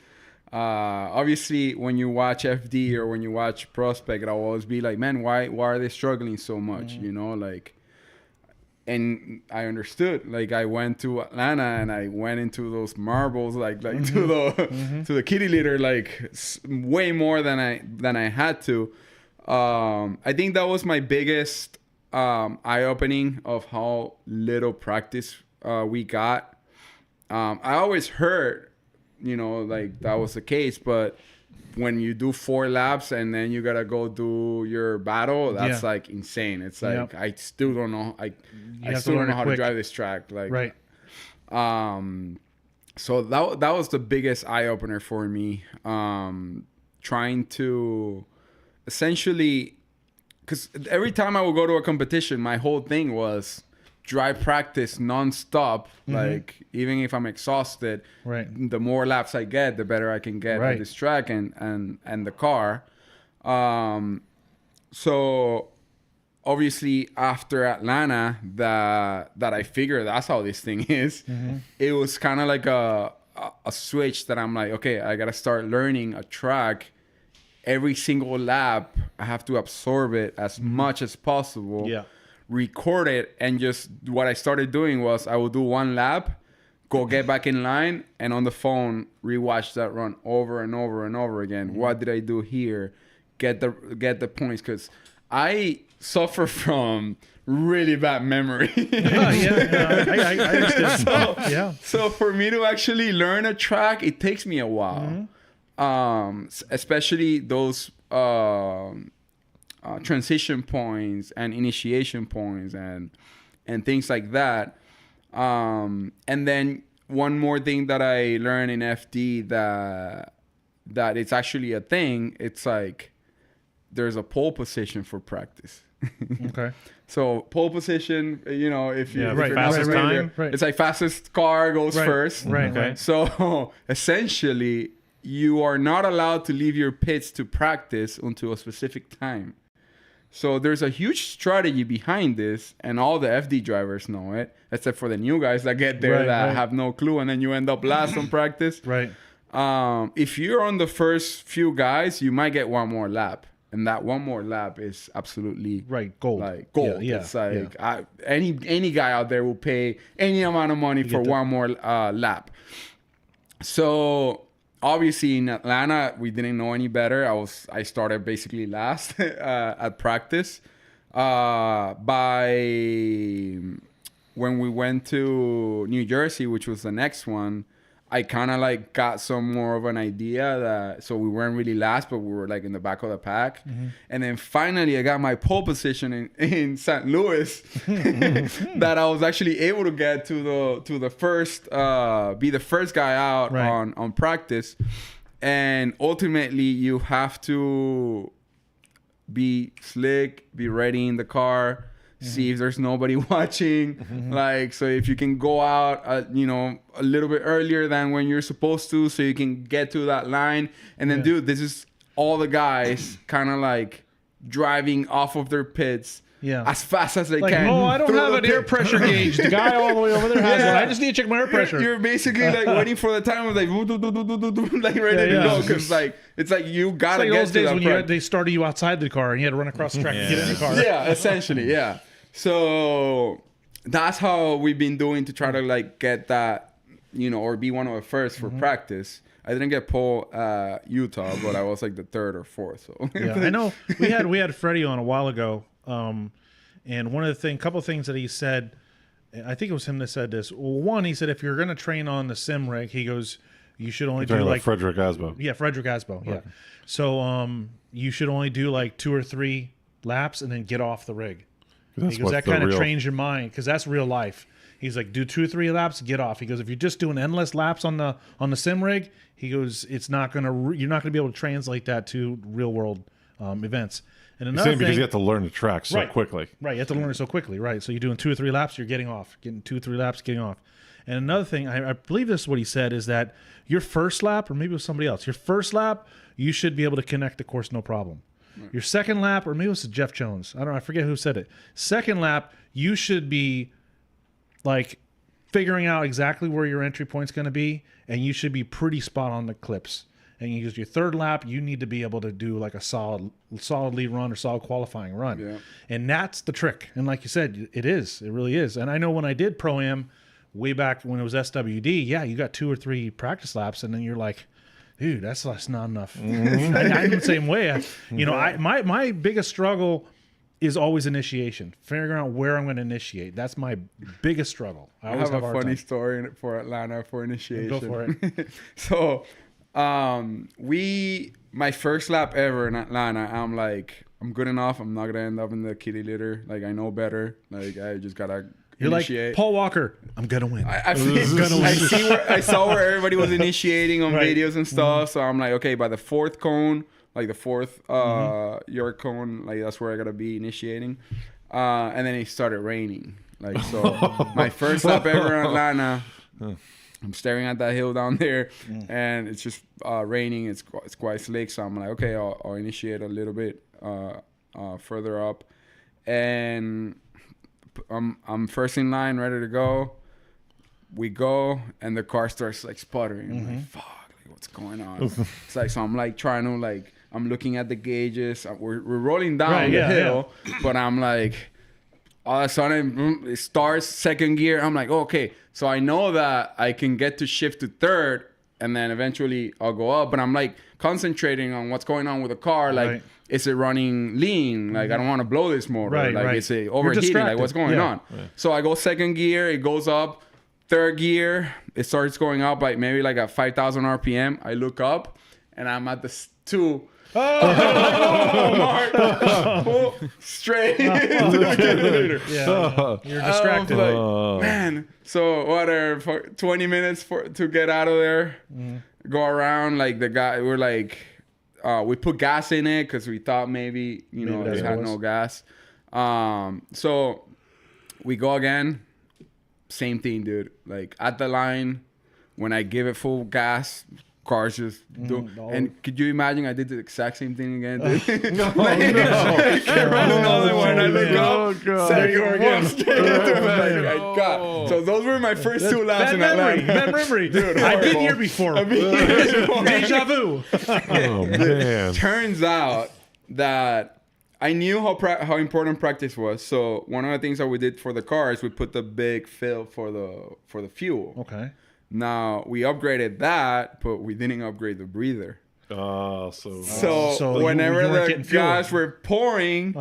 E: Obviously, when you watch FD or when you watch Prospect, I'll always be like, man, why are they struggling so much? You know, like. And I understood. Like I went to Atlanta and I went into those marbles, like to the kitty litter, like way more than I had to. I think that was my biggest eye opening of how little practice we got. I always heard, like that was the case, but when you do 4 laps and then you gotta go do your battle, that's like insane. It's like I still don't know. I still don't know how to drive this track. Like,
C: right.
E: So that was the biggest eye opener for me. Trying to essentially, because every time I would go to a competition, my whole thing was drive practice nonstop. Like even if I'm exhausted, the more laps I get, the better I can get at this track and the car. So obviously after Atlanta, that I figured that's how this thing is. It was kind of like a switch that I'm like, okay, I gotta start learning a track. Every single lap, I have to absorb it as much as possible. Record it, and just what I started doing was I would do 1 lap, go get back in line, and on the phone rewatch that run over and over and over again. What did I do here? Get the points, because I suffer from really bad memory.
C: I understand.
E: So for me to actually learn a track, it takes me a while. Especially those transition points and initiation points and things like that. And then one more thing that I learned in FD that it's actually a thing. It's like there's a pole position for practice.
C: Okay.
E: So pole position, if you're
D: fastest time,
E: it's like fastest car goes first.
C: Right.
D: Okay.
E: So essentially, you are not allowed to leave your pits to practice until a specific time. So there's a huge strategy behind this, and all the FD drivers know it, except for the new guys that get there have no clue, and then you end up last on practice.
C: Right.
E: If you're on the first few guys, you might get 1 more lap, and that 1 more lap is absolutely
C: gold.
E: Like gold.
C: Yeah,
E: it's like any guy out there will pay any amount of money for 1 more lap. So obviously in Atlanta, we didn't know any better. I started basically last at practice. By when we went to New Jersey, which was the next one, I kind of like got some more of an idea so we weren't really last, but we were like in the back of the pack. And then finally I got my pole position in St. Louis that I was actually able to get to the first, be the first guy out on practice. And ultimately you have to be slick, be ready in the car, see if there's nobody watching. Like, so if you can go out, a little bit earlier than when you're supposed to, so you can get to that line. And then, dude, this is all the guys kind of like driving off of their pits as fast as they can.
C: Oh, I don't have an air pressure gauge. The guy all the way over there has one. I just need to check my air pressure.
E: You're basically like waiting for the time of like, like ready to go, because like it's like you gotta
C: like
E: get
C: those
E: to
C: days
E: that
C: when they started you outside the car and you had to run across the track to get in the car.
E: Yeah, essentially, yeah. So that's how we've been doing to try to like get that, or be one of the first for practice. I didn't get pole Utah, but I was like the 3rd or 4th. So
C: I know we had Freddie on a while ago, and one of the couple of things that he said, I think it was him that said this. Well, one, he said if you're going to train on the sim rig, he goes, you should only do like
A: Frederick Asbo.
C: Yeah, Frederick Asbo. Yeah. So you should only do like 2 or 3 laps and then get off the rig. Because that kind of trains your mind, because that's real life. He's like, do 2 or 3 laps, get off. He goes, if you're just doing endless laps on the sim rig, he goes, you're not gonna be able to translate that to real world events. And another thing,
A: because you have to learn the track so quickly.
C: Right, you have to learn it so quickly. Right, so you're doing 2 or 3 laps, you're getting off, getting 2 or 3 laps, getting off. And another thing, I believe this is what he said, is that your first lap, or maybe it was somebody else, your first lap, you should be able to connect the course no problem. Your second lap, or maybe it was Jeff Jones. I don't know. I forget who said it. Second lap, you should be like figuring out exactly where your entry point's going to be, and you should be pretty spot on the clips. And you use your third lap, you need to be able to do like a solid lead run or solid qualifying run.
E: Yeah.
C: And that's the trick. And like you said, it is. It really is. And I know when I did Pro-Am way back when it was SWD, yeah, you got 2 or 3 practice laps, and then you're like, dude, that's not enough. I'm the same way. My biggest struggle is always initiation. Figuring out where I'm going to initiate. That's my biggest struggle. I always
E: have a
C: hard
E: funny
C: time.
E: story for Atlanta for initiation.
C: Go for it.
E: So, my first lap ever in Atlanta, I'm like, I'm good enough. I'm not gonna end up in the kitty litter. Like, I know better. Like, I just gotta
C: You're
E: initiate.
C: like Paul Walker. I'm gonna win.
E: I saw where everybody was initiating on
C: Right.
E: videos and stuff. So I'm like, okay, by the 4th cone, like the 4th York cone, like that's where I gotta be initiating. And then it started raining. Like, so my first lap ever in Atlanta. I'm staring at that hill down there, and it's just raining. It's quite slick, so I'm like, okay, I'll initiate a little bit further up, and I'm first in line, ready to go. We go, and the car starts like sputtering. I'm like, fuck, like, what's going on? It's like, so I'm like trying to like, I'm looking at the gauges. We're rolling down the hill, but I'm like, all of a sudden it starts second gear. I'm like, okay. So I know that I can get to shift to third, and then eventually I'll go up. But I'm like concentrating on what's going on with the car. Like, is it running lean? Like, I don't want to blow this motor. Is it overheating? Like, what's going on? Right. So I go second gear. It goes up. Third gear, it starts going up like maybe like at 5,000 RPM. I look up, and I'm at the 2. Straight into the generator.
C: Yeah, you're distracted.
E: Like, man. So whatever, for 20 minutes to get out of there, go around. Like, the guy, we're like, we put gas in it because we thought maybe it had no gas. So we go again. Same thing, dude. Like, at the line, when I give it full gas, cars just do. And could you imagine I did the exact same thing again, dude? I ran another one. I look up, there you are again. So those were my first 2 laps in Atlanta.
C: Bad memory.
E: Dude,
C: I've been here before. Deja vu.
A: Oh, man.
E: Turns out that I knew how important practice was. So one of the things that we did for the cars, we put the big fill for the fuel.
C: Okay.
E: Now we upgraded that, but we didn't upgrade the breather.
C: So
E: whenever
C: you weren't
E: the
C: getting fuel.
E: guys were pouring,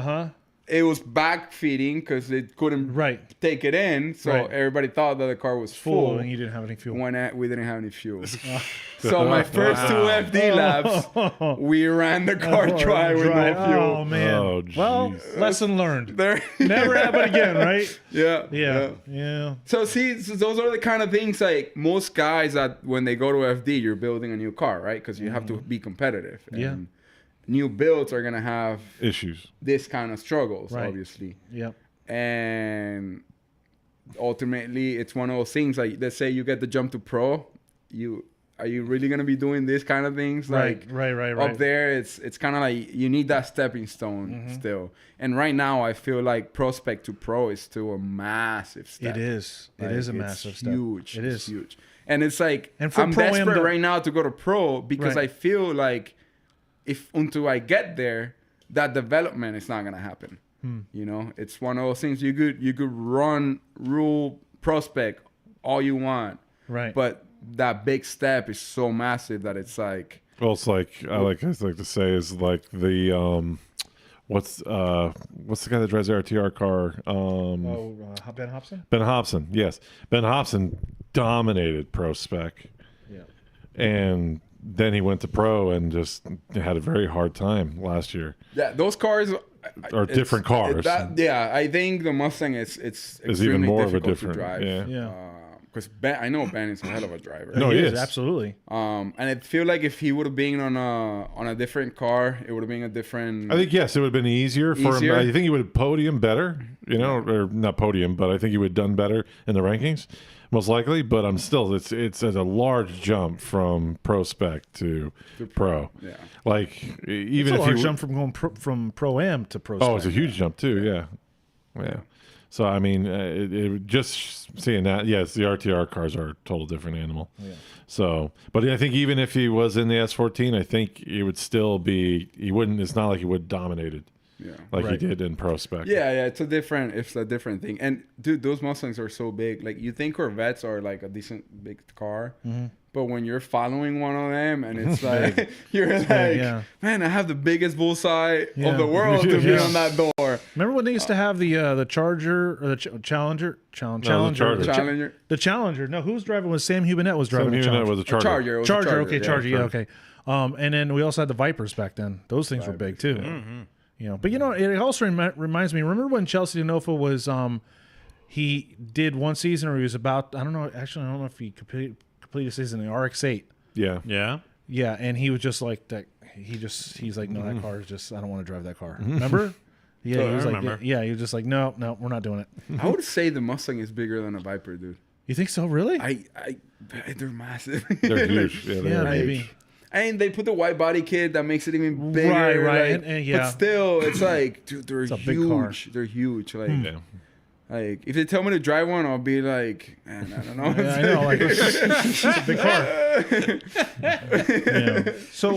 E: it was back feeding because it couldn't take it in. So everybody thought that the car was full.
C: And you didn't have any fuel.
E: When we didn't have any fuel. So my first 2 FD laps, we ran the car dry with no fuel.
C: Oh, man.
A: Oh,
C: well, lesson learned.
E: There.
C: Never happen again, right?
E: Yeah. So see, so those are the kind of things, like, most guys that when they go to FD, you're building a new car, right? Because you have to be competitive. And new builds are going to have
A: issues.
E: This kind of struggles, obviously.
C: Yeah.
E: And ultimately, it's one of those things, like, let's say you get the jump to pro, are you really going to be doing this kind of things? Like, up there, it's kind of like you need that stepping stone still. And right now, I feel like prospect to pro is still a massive step.
C: It is. It is a massive step.
E: Huge.
C: It is
E: huge. And it's like,
C: and for
E: I'm desperate right now to go to pro because I feel like until I get there, that development is not going to happen. You know, it's one of those things you could run rule prospect all you want.
C: Right.
E: But that big step is so massive that it's like,
A: well, it's like I like to say is like the what's the guy that drives the RTR car?
C: Ben Hobson.
A: Ben Hobson, yes. Ben Hobson dominated pro spec.
C: Yeah.
A: And then he went to pro and just had a very hard time last year.
E: Yeah, those cars
A: are different cars.
E: I think the Mustang is
A: even more of a
E: difficult
A: different
E: to drive.
C: Yeah.
E: Because I know Ben is a hell of a driver.
A: No, he is
C: absolutely.
E: And I feel like if he would have been on a different car, it would have been a different.
A: I think yes, it would have been easier for him. I think he would have podiumed better, or not podium, but I think he would have done better in the rankings. most likely. But I'm still, it's a large jump from pro spec to pro.
E: Yeah.
A: Like even
C: It's a
A: if
C: large
A: you
C: jump from going from pro am to pro.
A: oh, it's a
C: spec.
A: huge jump too. Yeah. So I mean, it just seeing that, yes, the RTR cars are a total different animal.
C: Yeah.
A: So, but I think even if he was in the S14, I think he would still be. He wouldn't. It's not like he would dominated like he
C: Right.
A: did in pro spec.
E: Yeah, it's a different thing. And dude, those Mustangs are so big. Like you think Corvettes are like a decent big car, but when you're following one of them, and it's like you're like,
C: yeah.
E: man, I have the biggest bullseye
C: Yeah.
E: of the world to be
C: Yeah.
E: on that door.
C: Remember when they used to have the Charger or the Challenger? Challenger.
E: Challenger.
C: The Challenger. No, who was driving? Was Sam Hubinette was driving
A: Sam
C: the
A: Hughes
C: Challenger?
A: was a Charger.
E: Charger. It was a
C: Charger. Okay, Charger. Yeah,
A: Charger.
C: okay. And then we also had the Vipers back then. Those things were big too. You know, but you know, it also reminds me. Remember when Chelsea Denofa was? He did one season, or he was about. I don't know. Actually, I don't know if he completed a season in the RX-8.
A: Yeah.
D: Yeah.
C: Yeah, and he was just like that. He's like, no, that car is just. I don't want to drive that car. Remember? Yeah, he was
D: I
C: like,
D: remember.
C: yeah, he was just like, no, we're not doing it.
E: I would say the Mustang is bigger than a Viper, dude.
C: You think so? Really?
E: They're massive.
A: They're huge. Yeah,
C: yeah,
A: they're
C: maybe.
E: And they put the white body kit that makes it even bigger.
C: Right,
E: like,
C: and yeah.
E: But still, it's like, dude, they're
C: a big car.
E: huge. They're huge. Like,
A: Yeah.
E: like if they tell me to drive one, I'll be like, man, I don't know.
C: Yeah, I know. Like, it's a big car. Yeah. So,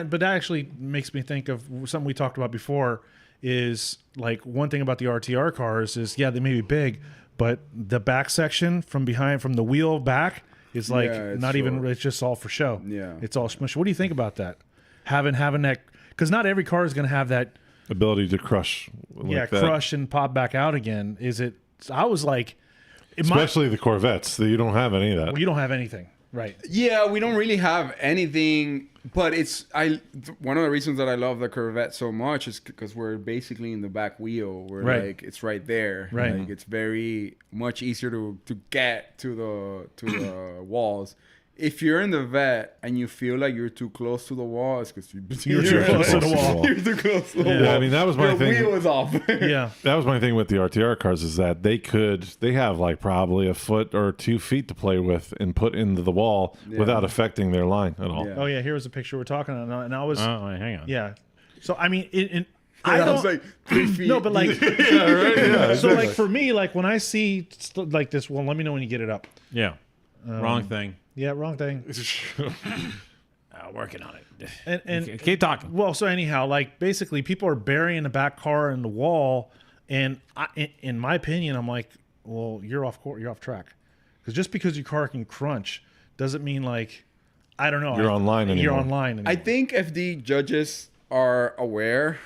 C: but that actually makes me think of something we talked about before. Is like one thing about the RTR cars is they may be big, but the back section from behind, from the wheel back, is like
E: Yeah, it's
C: not even.
E: short.
C: It's just all for show.
E: Yeah.
C: It's all smushed. What do you think about that? Having that, because not every car is going to have that.
A: Ability to crush. Like that.
C: Crush and pop back out again. Is it? I was like,
A: Especially the Corvettes. You don't have any of that.
C: well, you don't have anything, right?
E: Yeah, we don't really have anything, but one of the reasons that I love the Corvette so much is because we're basically in the back wheel. We're
C: Right.
E: like it's right there.
C: Right.
E: Like it's very much easier to get to the walls. If you're in the vet and you feel like you're too close to the wall, it's because
C: You're too close to the wall.
E: You're too close to the
A: Yeah,
E: wall.
A: I mean, that was my
E: Your
A: thing.
E: wheel is off.
C: Yeah.
A: That was my thing with the RTR cars is that they have like probably a foot or 2 feet to play with and put into the wall without affecting their line at all.
E: Yeah.
C: Oh yeah, here was a picture we're talking about, and I was
D: Oh, hang on.
C: yeah. So I mean,
E: I
C: I
E: was
C: don't.
E: like 3 feet.
C: No, but like,
A: Yeah,
C: so like for me, like when I see like this one, let me know when you get it up.
D: Yeah. Wrong thing.
C: Yeah, wrong thing.
D: Working on it.
C: And
D: Keep talking.
C: well, so anyhow, like basically, people are burying the back car in the wall, and in my opinion, I'm like, well, you're off track, because just because your car can crunch doesn't mean like, I don't know,
A: You're online
C: You're
A: anymore.
C: online. Anymore.
E: I think if the judges are aware,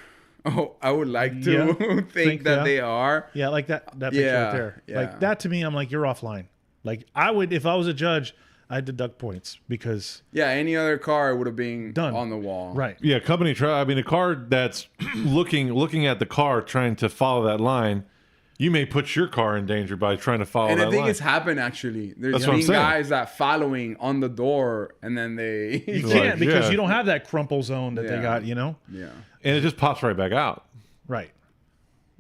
E: I would like to
C: Yeah.
E: think that
C: yeah.
E: they are.
C: Yeah, like that picture
E: Yeah,
C: right there.
E: yeah.
C: Like that to me, I'm like, you're offline. Like I would, if I was a judge, I'd deduct points because
E: Yeah, any other car would have been
C: Done.
E: on the wall.
C: right.
A: Yeah, I mean, a car that's looking at the car trying to follow that line, you may put your car in danger by trying to follow
E: And
A: that
E: I think
A: line.
E: it's happened actually. There's
A: That's what I'm
E: been
A: saying.
E: guys that following on the door and then they
C: You
A: Like,
C: can't because
A: yeah.
C: you don't have that crumple zone that they
E: Yeah.
C: got. You know.
E: Yeah.
A: And it just pops right back out.
C: Right.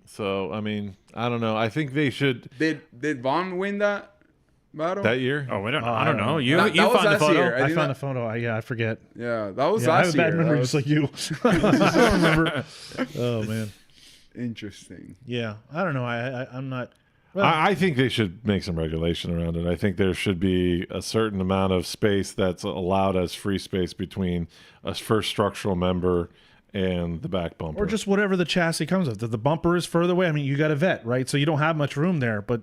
A: So, I mean, I don't know. I think they should
E: Did Vaughn win that battle?
A: that year.
D: Oh, we don't. I don't know. You
E: That was
D: found the
E: last
D: photo.
E: year.
C: I
E: think
C: found a
E: that-
C: photo. I forget.
E: Yeah, that was
C: Yeah, I have
E: last
C: a bad
E: year.
C: memory
E: That
C: just
E: was
C: like you. I don't remember. Oh man.
E: interesting.
C: Yeah. I don't know. I'm not. Well,
A: I think they should make some regulation around it. I think there should be a certain amount of space that's allowed as free space between a first structural member and the back bumper.
C: or just whatever the chassis comes with. The bumper is further away. I mean, you got a vet, right? So you don't have much room there, but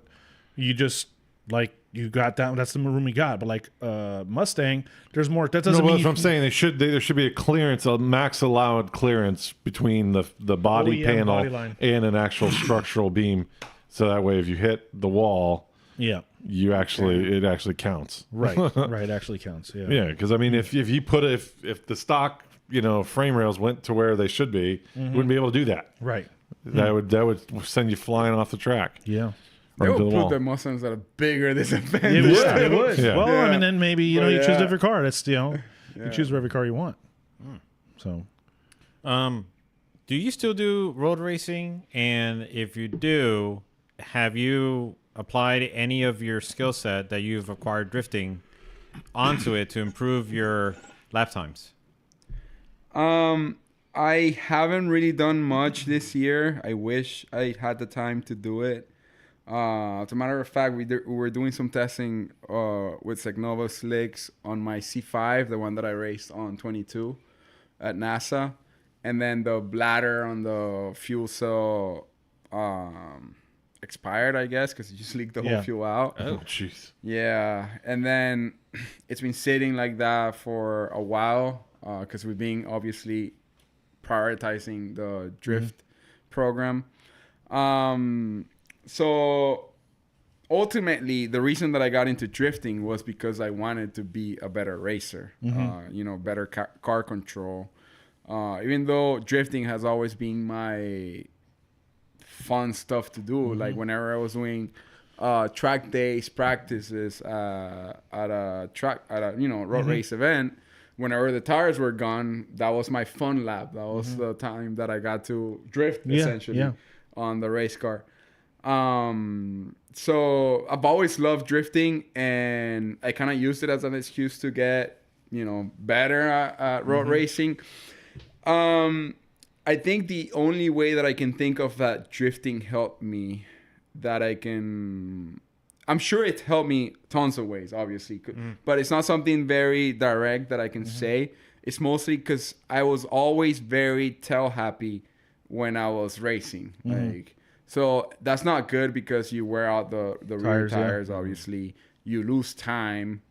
C: you just like you got that. That's the room you got. But like Mustang, there's more. That doesn't
A: No,
C: mean
A: that's what I'm saying. There should be a clearance, a max allowed clearance between the body
C: OEM
A: panel
C: body line.
A: and an actual structural beam. So that way, if you hit the wall,
C: Yeah.
A: it actually counts.
C: Right. Right. Actually counts. Yeah.
A: Yeah, because I mean, if the stock frame rails went to where they should be, you wouldn't be able to do that.
C: Right.
A: That would send you flying off the track.
C: Yeah.
E: They
A: Or into
E: would
A: the
E: put
A: wall.
E: the Mustangs that are bigger this event.
C: It would. It would.
A: Yeah.
C: Well, I mean, then maybe you choose a
E: yeah.
C: different car. That's you choose whatever car you want. So
D: Do you still do road racing? And if you do, have you applied any of your skill set that you've acquired drifting onto it to improve your lap times?
E: I haven't really done much this year. I wish I had the time to do it. As a matter of fact, we were doing some testing with Zeknova slicks on my C5, the one that I raced on 22 at NASA. And then the bladder on the fuel cell expired, I guess, because it just leaked the whole fuel out.
A: Oh, jeez.
E: Yeah. And then it's been sitting like that for a while because we've been obviously prioritizing the drift program. So ultimately, the reason that I got into drifting was because I wanted to be a better racer, better car control. Even though drifting has always been my fun stuff to do, like whenever I was doing track days, practices at a road race event, whenever the tires were gone, that was my fun lap. That was the time that I got to drift essentially on the race car. So I've always loved drifting, and I kind of used it as an excuse to get, better at road racing. I think the only way that I can think of that drifting helped me, I'm sure it helped me tons of ways, obviously, but it's not something very direct that I can say. It's mostly because I was always very tail happy when I was racing. So that's not good because you wear out the rear tires, obviously. You lose time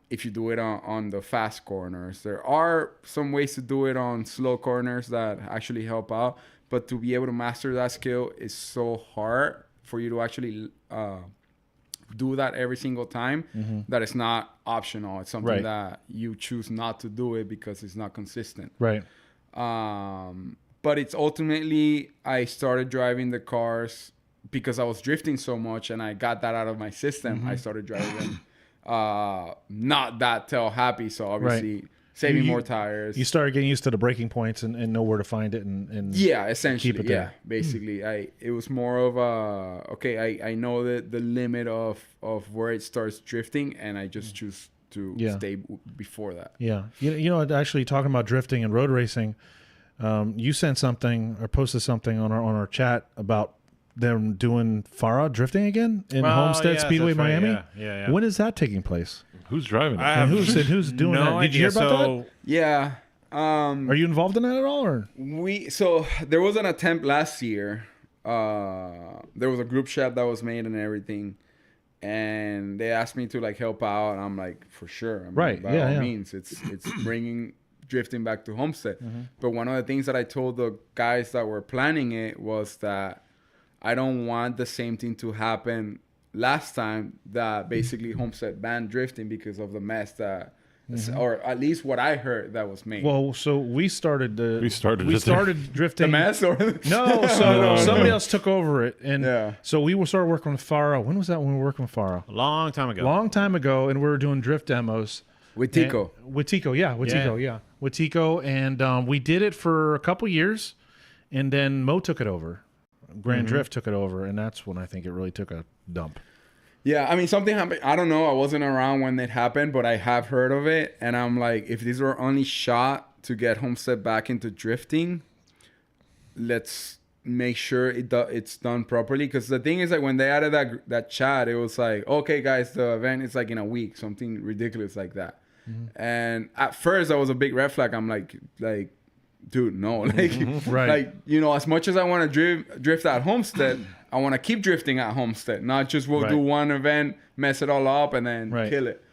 E: if you do it on the fast corners. There are some ways to do it on slow corners that actually help out, but to be able to master that skill is so hard for you to actually do that every single time that it's not optional. It's something that you choose not to do it because it's not consistent.
C: Right.
E: But it's ultimately, I started driving the cars because I was drifting so much and I got that out of my system. I started driving not that tail happy. So obviously saving more tires.
C: You started getting used to the braking points and know where to find it and
E: essentially.
C: keep it there.
E: Basically. It was more of I know the limit of where it starts drifting, and I just choose to stay before that.
C: Yeah. Actually talking about drifting and road racing, you sent something or posted something on our chat about them doing Farah drifting again in Homestead Speedway, Miami.
D: Yeah.
C: When is that taking place?
A: Who's driving it?
C: And who's doing that? Did you hear about that?
E: Yeah.
C: Are you involved in that at all? Or
E: So there was an attempt last year. There was a group chat that was made and everything, and they asked me to help out, and I'm like, for sure. By all means, it's bringing drifting back to Homestead. But one of the things that I told the guys that were planning it was that I don't want the same thing to happen last time, that basically Homestead banned drifting because of the mess that, or at least what I heard that was made.
C: Well, so we started drifting.
E: The mess, or
C: no, somebody else took over it, and so we started working with Farah. When was that? When we were working with Farah?
D: A long time ago,
C: and we were doing drift demos
E: with Tico.
C: With Tico, and we did it for a couple years, and then Mo took it over. Grand Drift took it over, and that's when I think it really took a dump.
E: Yeah, I mean, something happened. I don't know. I wasn't around when it happened, but I have heard of it. And I'm like, if these were only shot to get Homestead back into drifting, let's make sure it's done properly. Because the thing is, when they added that chat, it was like, okay, guys, the event is in a week, something ridiculous like that. And at first, that was a big red flag. I'm like, dude, no, as much as I want to drift at Homestead, I want to keep drifting at Homestead, not just do one event, mess it all up, and then kill it.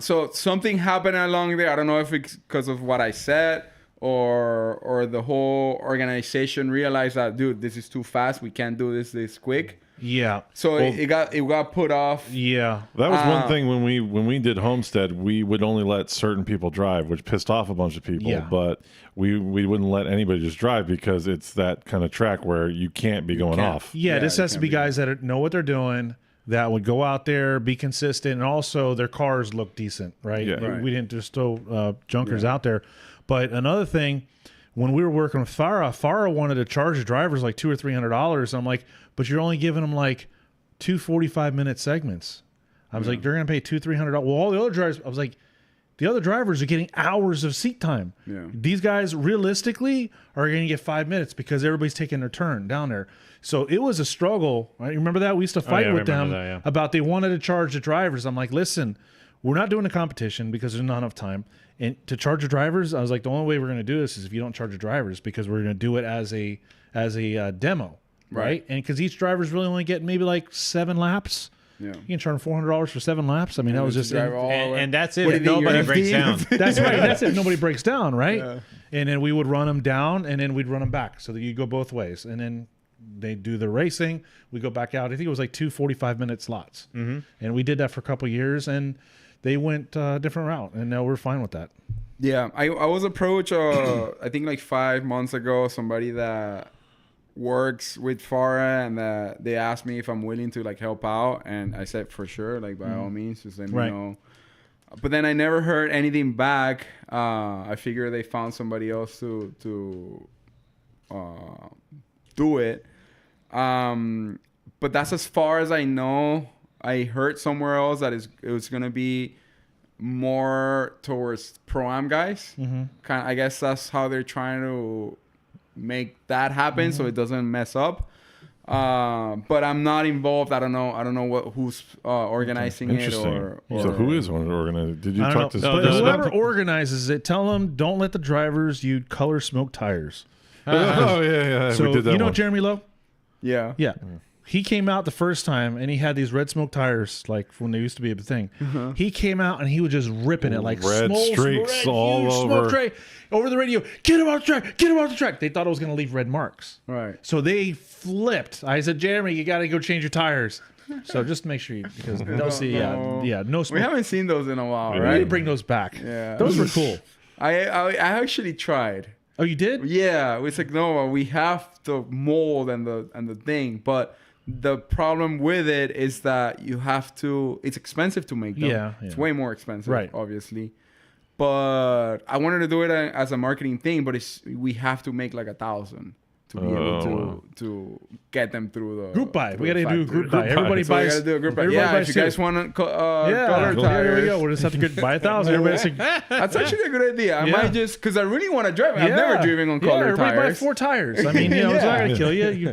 E: So something happened along there. I don't know if it's because of what I said or the whole organization realized that, dude, this is too fast. We can't do this quick.
C: Yeah.
E: So it got put off.
C: Yeah.
A: That was one thing when we did Homestead, we would only let certain people drive, which pissed off a bunch of people. Yeah. But we wouldn't let anybody just drive because it's that kind of track where you can't be going off.
C: Yeah, this has to be guys that know what they're doing, that would go out there, be consistent, and also their cars look decent, right?
A: Yeah.
C: We didn't just throw junkers out there. But another thing, when we were working with Farah wanted to charge the drivers like $200 or $300. I'm like, but you're only giving them like 2 45-minute segments. I was like, you're going to pay $200-$300. Well, all the other drivers, I was like, the other drivers are getting hours of seat time.
E: Yeah.
C: These guys realistically are going to get 5 minutes because everybody's taking their turn down there. So it was a struggle. Right? You remember that? We used to fight with them about they wanted to charge the drivers. I'm like, listen, we're not doing a competition because there's not enough time. And to charge the drivers, I was like, the only way we're going to do this is if you don't charge the drivers, because we're going to do it as a demo, right? And because each driver's really only getting maybe like 7 laps. Yeah. You can charge them $400 for 7 laps. I mean, that was just
D: and that's it. If nobody breaks down.
C: That's right. That's it. Nobody breaks down, right? Yeah. And then we would run them down, and then we'd run them back, so that you go both ways. And then they do the racing. We go back out. I think it was like 2 45-minute slots, and we did that for a couple of years, and they went a different route, and now we're fine with that.
E: Yeah, I was approached, I think like 5 months ago, somebody that works with Farah, and they asked me if I'm willing to like help out, and I said for sure, like by all means, just let me know. But then I never heard anything back. I figured they found somebody else to do it. But that's as far as I know. I heard somewhere else that it was gonna be more towards pro-am guys. I guess that's how they're trying to make that happen, so it doesn't mess up. But I'm not involved. I don't know who's organizing it or
A: so who is organizing? Did you talk to?
C: But whoever organizes it, tell them don't let the drivers use color smoke tires.
A: Oh yeah.
C: So
A: we did that
C: you know
A: one.
C: Jeremy Lowe?
E: Yeah.
C: He came out the first time, and he had these red smoke tires, like when they used to be a thing. He came out, and he was just ripping it, like
A: red streaks all over.
C: Smoke tray, over the radio. Get him off the track! Get him off the track! They thought it was going to leave red marks.
E: Right.
C: So they flipped. I said, Jeremy, you got to go change your tires. So just make sure because they'll see. Yeah, no smoke.
E: We haven't seen those in a while,
C: We
E: right?
C: need to bring those back.
E: Yeah.
C: Those were cool.
E: I actually tried.
C: Oh, you did?
E: Yeah, with Zeknova, we have the mold and the thing, but the problem with it is that it's expensive to make them.
C: Yeah.
E: It's way more expensive,
C: Right.
E: obviously. But I wanted to do it as a marketing thing, but we have to make like 1,000 to be able to get them through the
C: Group buy.
E: through
C: We got
E: the
C: to do
E: factory.
C: group buy. Everybody
E: So we
C: buys.
E: gotta do a group buy.
C: everybody
E: Yeah,
C: buys
E: if you guys
C: two.
E: want color
C: There
E: tires,
C: we go. We'll just have to buy 1,000. Everybody
E: that's actually a good idea. I might just, because I really want to drive it. I've never driven on color
C: everybody
E: tires.
C: buy 4 tires. I mean, it's not going to kill you.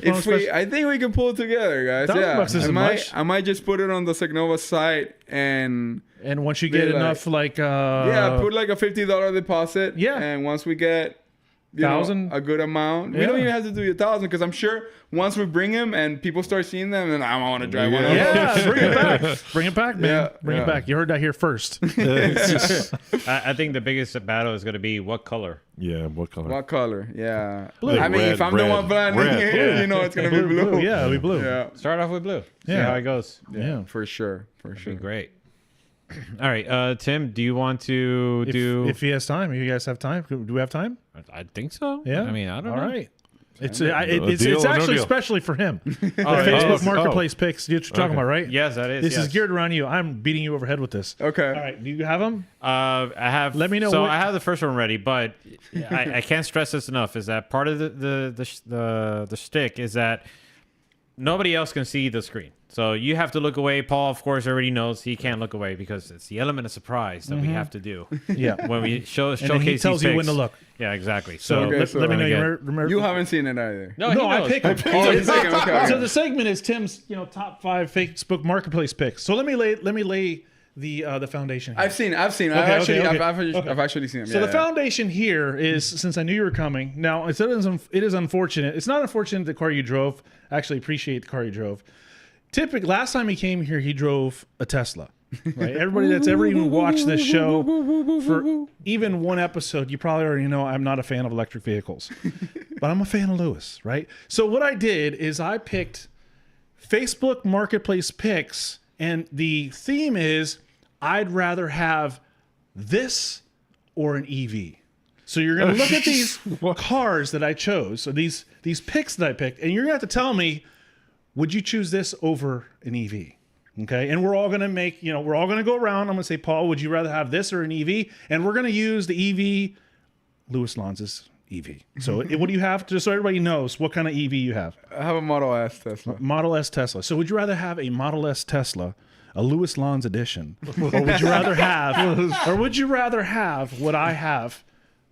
E: I think we can pull it together, guys.
C: $1,000 isn't much.
E: I might just put it on the Zeknova site and
C: once you get enough,
E: put like a $50 deposit.
C: Yeah.
E: And once we get a good amount, we don't even have to do 1,000, because I'm sure once we bring them and people start seeing them, then I want to drive one.
C: Yeah, bring it back. Bring it back, man.
E: Yeah,
C: bring it back. You heard that here first.
D: I think the biggest battle is going to be what color.
A: Yeah, what color?
E: What color? Yeah.
C: Blue.
E: I mean,
A: Red,
E: if I'm the one blinding it, you know it's gonna be blue.
C: Yeah, it'll be blue.
E: Yeah.
D: Start off with blue. See
C: Yeah.
D: how it goes.
C: Yeah.
E: For sure.
D: Be great. All right, Tim, do you want to do?
C: If he has time, you guys have time. Do we have time?
D: I think so.
C: Yeah.
D: I mean, I don't know.
C: All right. It's
A: deal
C: it's
A: or no
C: actually
A: deal?
C: especially for him. Facebook
A: oh.
C: Marketplace picks. You're talking about, right?
D: Yes, that is.
C: This is
D: yes.
C: geared around you. I'm beating you over head with this.
E: Okay.
C: All right. Do you have them?
D: I have.
C: Let me know
D: So
C: what-
D: I have the first one ready, but I can't stress this enough. Is that part of the shtick is that nobody else can see the screen, so you have to look away. Paul, of course, already knows he can't look away because it's the element of surprise that we have to do.
C: Yeah.
D: When we showcase,
C: And then he tells
D: these
C: you when
D: picks.
C: to look.
D: Yeah, exactly.
C: So,
E: Okay,
C: let me know.
D: again.
C: You remember?
E: You haven't seen it either.
D: No,
C: No,
D: he
C: I
D: knows.
C: pick them.
E: Oh, you pick 'em, okay.
C: So the segment is Tim's, top 5 Facebook Marketplace picks. So let me lay the foundation here.
E: I've seen. I've
C: okay.
E: actually seen them.
C: So the foundation here is, since I knew you were coming. Now it is unfortunate. It's not unfortunate the car you drove. I actually appreciate the car you drove. Typically, last time he came here, he drove a Tesla. Right? Everybody that's ever even watched this show for even one episode, you probably already know I'm not a fan of electric vehicles, but I'm a fan of Lewis. Right? So what I did is I picked Facebook Marketplace picks, and the theme is I'd rather have this or an EV. So you're going to look at these cars that I chose, so these picks that I picked, and you're going to have to tell me, would you choose this over an EV? Okay, and we're all going to we're all going to go around. I'm going to say, Paul, would you rather have this or an EV? And we're going to use the EV, Louis Lanz's EV. So what do you have? Just so everybody knows what kind of EV you have.
E: I have a Model S Tesla.
C: Model S Tesla. So would you rather have a Model S Tesla, a Louis Lanz edition, or would you rather have what I have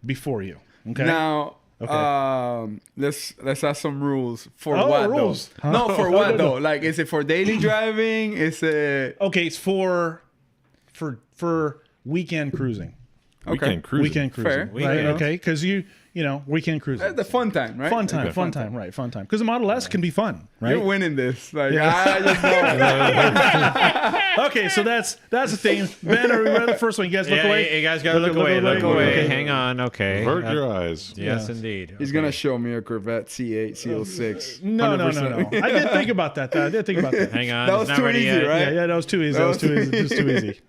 C: before you? Okay.
E: Now, let's have some rules for what
C: rules.
E: though? No, for what though? Like, is it for daily driving? Is it
C: Okay, it's for weekend cruising.
A: Weekend cruising.
C: Weekend cruising.
E: Fair.
C: Right?
D: Weekend.
C: Okay, because weekend cruising.
E: the fun time, right?
C: Fun time,
E: The
C: fun time, right? Fun time. Because the Model S can be fun, right?
E: You're winning this. Like, I just know.
C: Okay, so that's the thing. Ben, are we ready? The first one. You guys look away.
D: You guys gotta look away. Look away. Hang on. Okay.
A: Avert your eyes.
D: Yes, indeed.
E: He's gonna show me a Corvette C8 C06.
C: No.
E: 100%.
C: I did think about that.
D: Hang on.
E: That
D: it's
E: was
D: not
E: too
D: ready
E: easy,
D: yet.
E: right?
C: Yeah, that was too easy. That was too easy. Just too easy.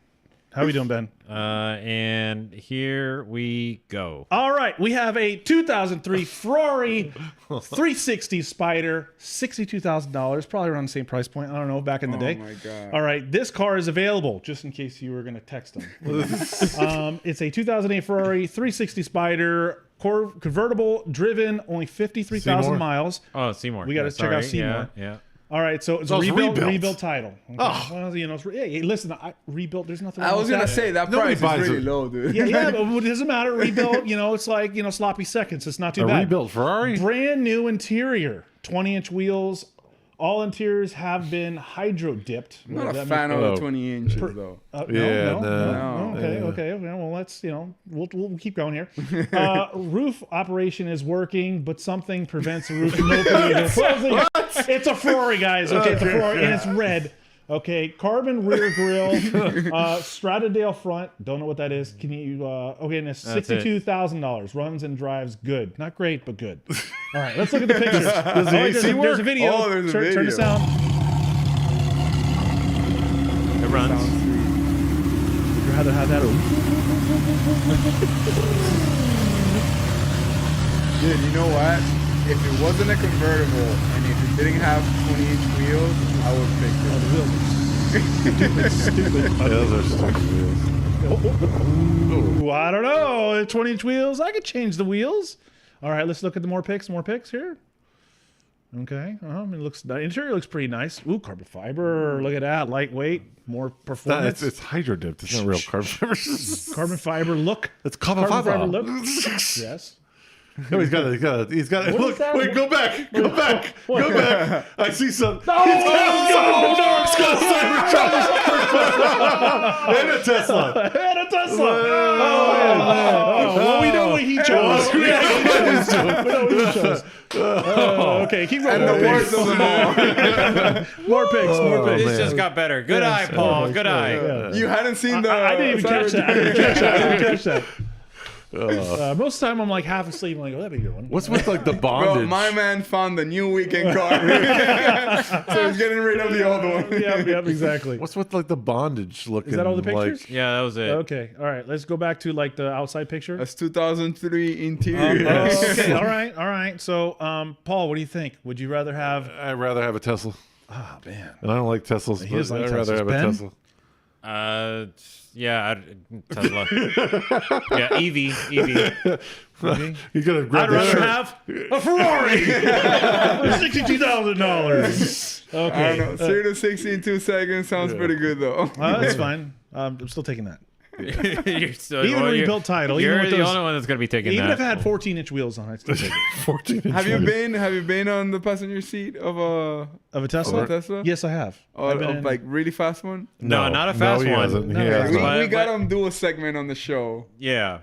C: How we doing, Ben?
D: And here we go.
C: All right, we have a 2003 Ferrari 360 Spider, $62,000, probably around the same price point. I don't know, back in the day.
E: Oh my God.
C: All right, this car is available, just in case you were going to text them. It's a 2008 Ferrari 360 Spider, convertible, driven, only 53,000
A: Seymour?
C: miles.
D: Oh, Seymour.
C: We gotta check out
D: Sorry.
C: Seymour.
D: Yeah.
C: All right, so it's
A: So
C: a
A: it's
C: rebuilt
A: rebuilt.
C: title. Okay.
A: Oh.
C: Well, hey, listen, rebuilt. There's nothing wrong
E: I was
C: with
E: gonna
C: that.
E: say that
A: Nobody
E: price is
A: buys
E: really
A: it.
E: low, dude.
C: Yeah, but it doesn't matter. Rebuilt, it's like, sloppy seconds. It's not too
A: A
C: bad.
A: rebuilt Ferrari?
C: Brand new interior, 20-inch wheels. All interiors have been hydro dipped.
E: I'm not a fan of the 20 inches though.
A: Yeah,
C: No. Okay. Well, let's we'll keep going here. Roof operation is working, but something prevents the roof from opening. It's a Ferrari, guys. Okay, it's a Ferrari, and it's red. Okay, carbon rear grille, Stradadale front. Don't know what that is. Can you? Okay, and it's $62,000. Runs and drives good. Not great, but good. All right, let's look at the pictures. There's a video.
E: Oh, there's a video.
C: Turn the sound.
D: It runs.
C: Would you rather have that or?
E: Dude, you know what? If it wasn't a convertible and if it didn't have 20-inch wheels, I would pick it.
C: The wheels are stupid.
A: Yeah, those are stupid wheels.
C: Ooh, I don't know. 20-inch wheels. I could change the wheels. All right, let's look at the more pics here. Okay. The interior looks pretty nice. Ooh, carbon fiber. Look at that. Lightweight. More performance.
A: It's hydro dipped. It's not real carbon fiber.
C: Carbon fiber look.
A: It's carbon fiber.
C: look. Yes.
A: No, he's got it.
C: What
A: Look,
C: is that?
A: wait, go back. Go back. I see some.
C: No,
A: It's got a And a Tesla.
C: and a Tesla. Well, we know what he chose. We know what he chose. Okay, keep going.
E: And the worst of them all.
C: More pics.
D: This
A: man.
D: just got better. Good eye, Paul. Good eye.
C: Yeah.
E: You hadn't seen the.
C: I didn't even catch that. I didn't catch that. Most of the time I'm like half asleep. I'm like, oh, that'd be a good one.
A: What's with like the
E: Bro,
A: bondage?
E: my man found the new weekend car. So he's getting rid of the old one.
C: Yep, exactly.
A: What's with like the bondage looking?
C: Is that all the pictures?
A: Like,
D: Yeah, that was it.
C: Okay, all right. Let's go back to like the outside picture.
E: That's 2003 interior.
C: Okay, all right. So, Paul, what do you think? Would you rather have?
A: I'd rather have a Tesla.
C: Oh man,
A: And I don't like Teslas,
C: He
A: but
C: doesn't like
A: I'd rather
C: Teslas.
A: have
C: Ben?
A: a Tesla.
D: Yeah, Tesla. Yeah, EV.
A: You gotta
C: I'd
A: grab the
C: rather
A: shirt.
C: have a Ferrari for $62,000.
E: I
C: Okay,
E: don't know. 0 to 60 in 2 seconds sounds pretty good though.
C: that's fine. I'm still taking that.
D: You're so,
C: Even rebuilt title.
D: You're
C: Even with
D: the
C: those,
D: only one that's gonna be taking
C: even
D: that.
C: if it had 14-inch wheels on it, I'd still take it.
A: 14 inch
E: Have you
A: wheels.
E: been on the passenger seat of a
C: Of a Tesla?
E: Tesla?
C: Yes, I have. I've been in-
E: like really fast one?
D: No, not a fast
A: he
D: one.
A: hasn't.
C: No,
A: He
C: he
A: hasn't.
C: hasn't.
E: We
D: But-
E: got him do a segment on the show
D: Yeah,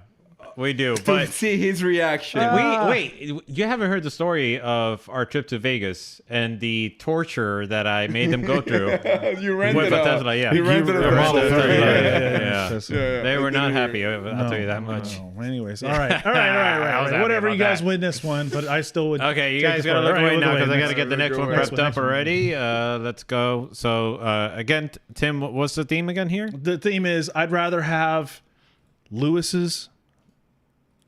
D: we do.
E: to
D: But
E: see his reaction.
D: wait, you haven't heard the story of our trip to Vegas and the torture that I made them go through
E: You rented
D: with a
E: a
D: Tesla. Yeah,
E: You rented a
A: Model
E: Tesla.
A: 3.
D: Yeah.
C: Tesla.
D: They were not happy. I'll
C: No,
D: tell you that much.
C: no. Anyways, all right.
D: I was happy
C: Whatever,
D: about
C: you guys
D: that.
C: win this one, but I still would.
D: Okay, you
C: take
D: guys
C: the
D: gotta
C: part.
D: look
C: All right,
D: away now because I
C: next
D: gotta get the next one
E: Next
D: prepped up
C: one.
D: already. Let's go. So again, Tim, what's the theme again here?
C: The theme is I'd rather have Lewis's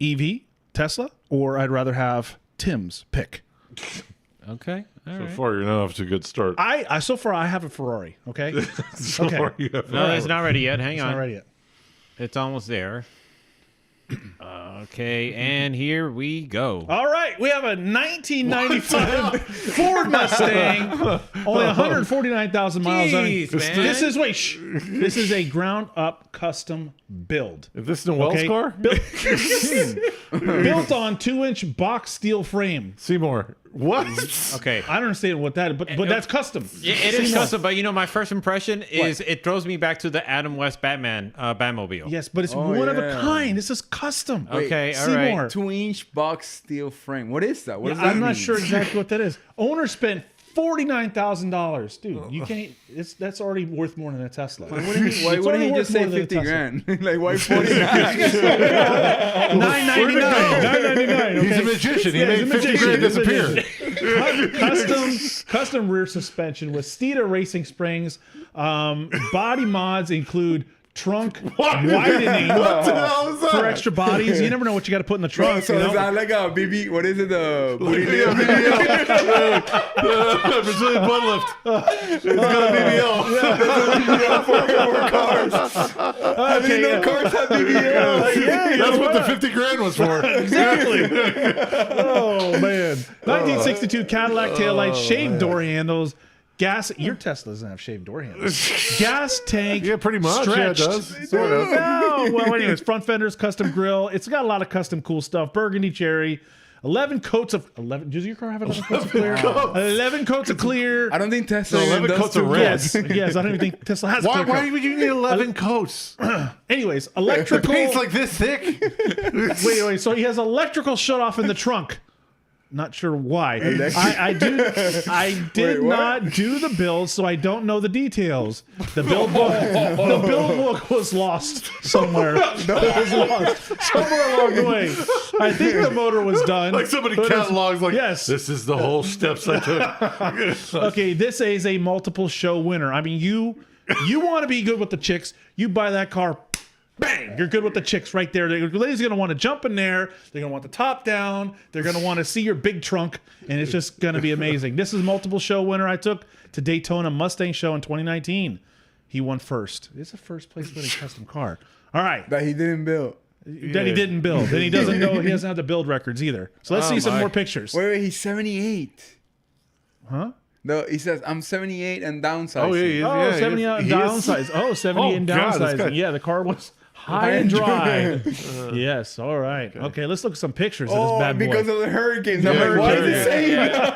C: EV Tesla, or I'd rather have Tim's pick.
D: Okay. All
A: So
D: right.
A: far, you're not off to a good start.
C: I so far I have a Ferrari. Okay,
A: So
C: okay.
A: far, you have
D: No, it's not ready yet. Hang
C: it's
D: on.
C: not ready yet.
D: It's almost there. Okay, and here we go.
C: All right, we have a 1995 Ford Mustang, only 149,000 miles on it.
D: Jeez, man.
C: This is a ground up custom build.
A: Is this the Wells car?
C: Built on 2-inch box steel frame.
A: Seymour. What?
D: Okay.
C: I don't understand what that is, but that's custom.
D: It is custom, but my first impression is it throws me back to the Adam West Batman Batmobile.
C: Yes, but it's one of a kind. This is custom.
D: Okay, all
C: Seymour.
D: right.
E: 2-inch box steel frame. What is that? What does that
C: I'm
E: mean?
C: not sure exactly what that is. Owner spent $49,000, dude. You can't. That's already worth more than a Tesla.
E: What do you mean? Why wouldn't he just say 50 grand? Like, why 49?
C: $999.
A: He's a magician. He made 50 grand disappear.
C: Custom rear suspension with Steeda racing springs. Body mods include trunk widening
A: What the hell is that?
C: for extra bodies. You never know what you got to put in the trunk.
E: So
C: you know?
E: is that like a BB? What is it? The booty
A: BBL. Brazilian butt lift. It's got a BBL.
E: I didn't know cars had BBL.
C: Yeah,
A: That's what the 50 grand was for.
C: Exactly. Oh man. 1962 Cadillac taillights, shaved door handles. Gas. Your Tesla doesn't have shaved door handles. Gas tank.
A: Yeah, pretty much.
C: Stretched.
A: Yeah, it does. Sort of.
C: Oh, well, anyways, front fenders, custom grill. It's got a lot of custom cool stuff. Burgundy cherry. 11 coats of 11. Does your car have 11 coats of clear? 11 coats of clear.
E: I don't think Tesla
A: So 11
E: does
A: coats of
E: too
A: red.
E: much.
C: Yes, I don't even think Tesla has.
A: Why
C: clear coat.
A: would you need 11 coats?
C: Anyways,
A: The
C: electrical.
A: paint's like this thick.
C: Wait. So he has electrical shut off in the trunk. Not sure why. I did
E: Wait, what?
C: not do the build, so I don't know the details. The build book was lost somewhere. It was lost somewhere along the way. I think the motor was done.
A: Like somebody
C: but it's-
A: catalogs like,
C: yes.
A: this is the whole steps I took.
C: Okay, this is a multiple show winner. I mean, you want to be good with the chicks. You buy that car. Bang! You're good with the chicks right there. The ladies are going to want to jump in there. They're going to want the top down. They're going to want to see your big trunk, and it's just going to be amazing. This is multiple show winner I took to Daytona Mustang Show in 2019. He won first. It's a first place winning custom car. All right.
E: That he didn't build.
C: That he didn't build. And he doesn't know. He doesn't have the build records either. So let's see some more pictures.
E: Wait, he's 78.
C: Huh?
E: No, he says, I'm 78 and downsizing.
A: Oh, yeah,
C: Oh,
A: yeah,
C: 70
A: he is.
C: downsize. Oh, 70
A: Oh,
C: and
A: God, this
C: downsizing.
A: guy-
C: Yeah, the car was high and dry. Yes, all right. Okay, let's look at some pictures of this
E: Oh,
C: bad boy.
E: because of the hurricanes. I'm
A: Yeah,
E: like, why is
A: yeah.
E: it saying that?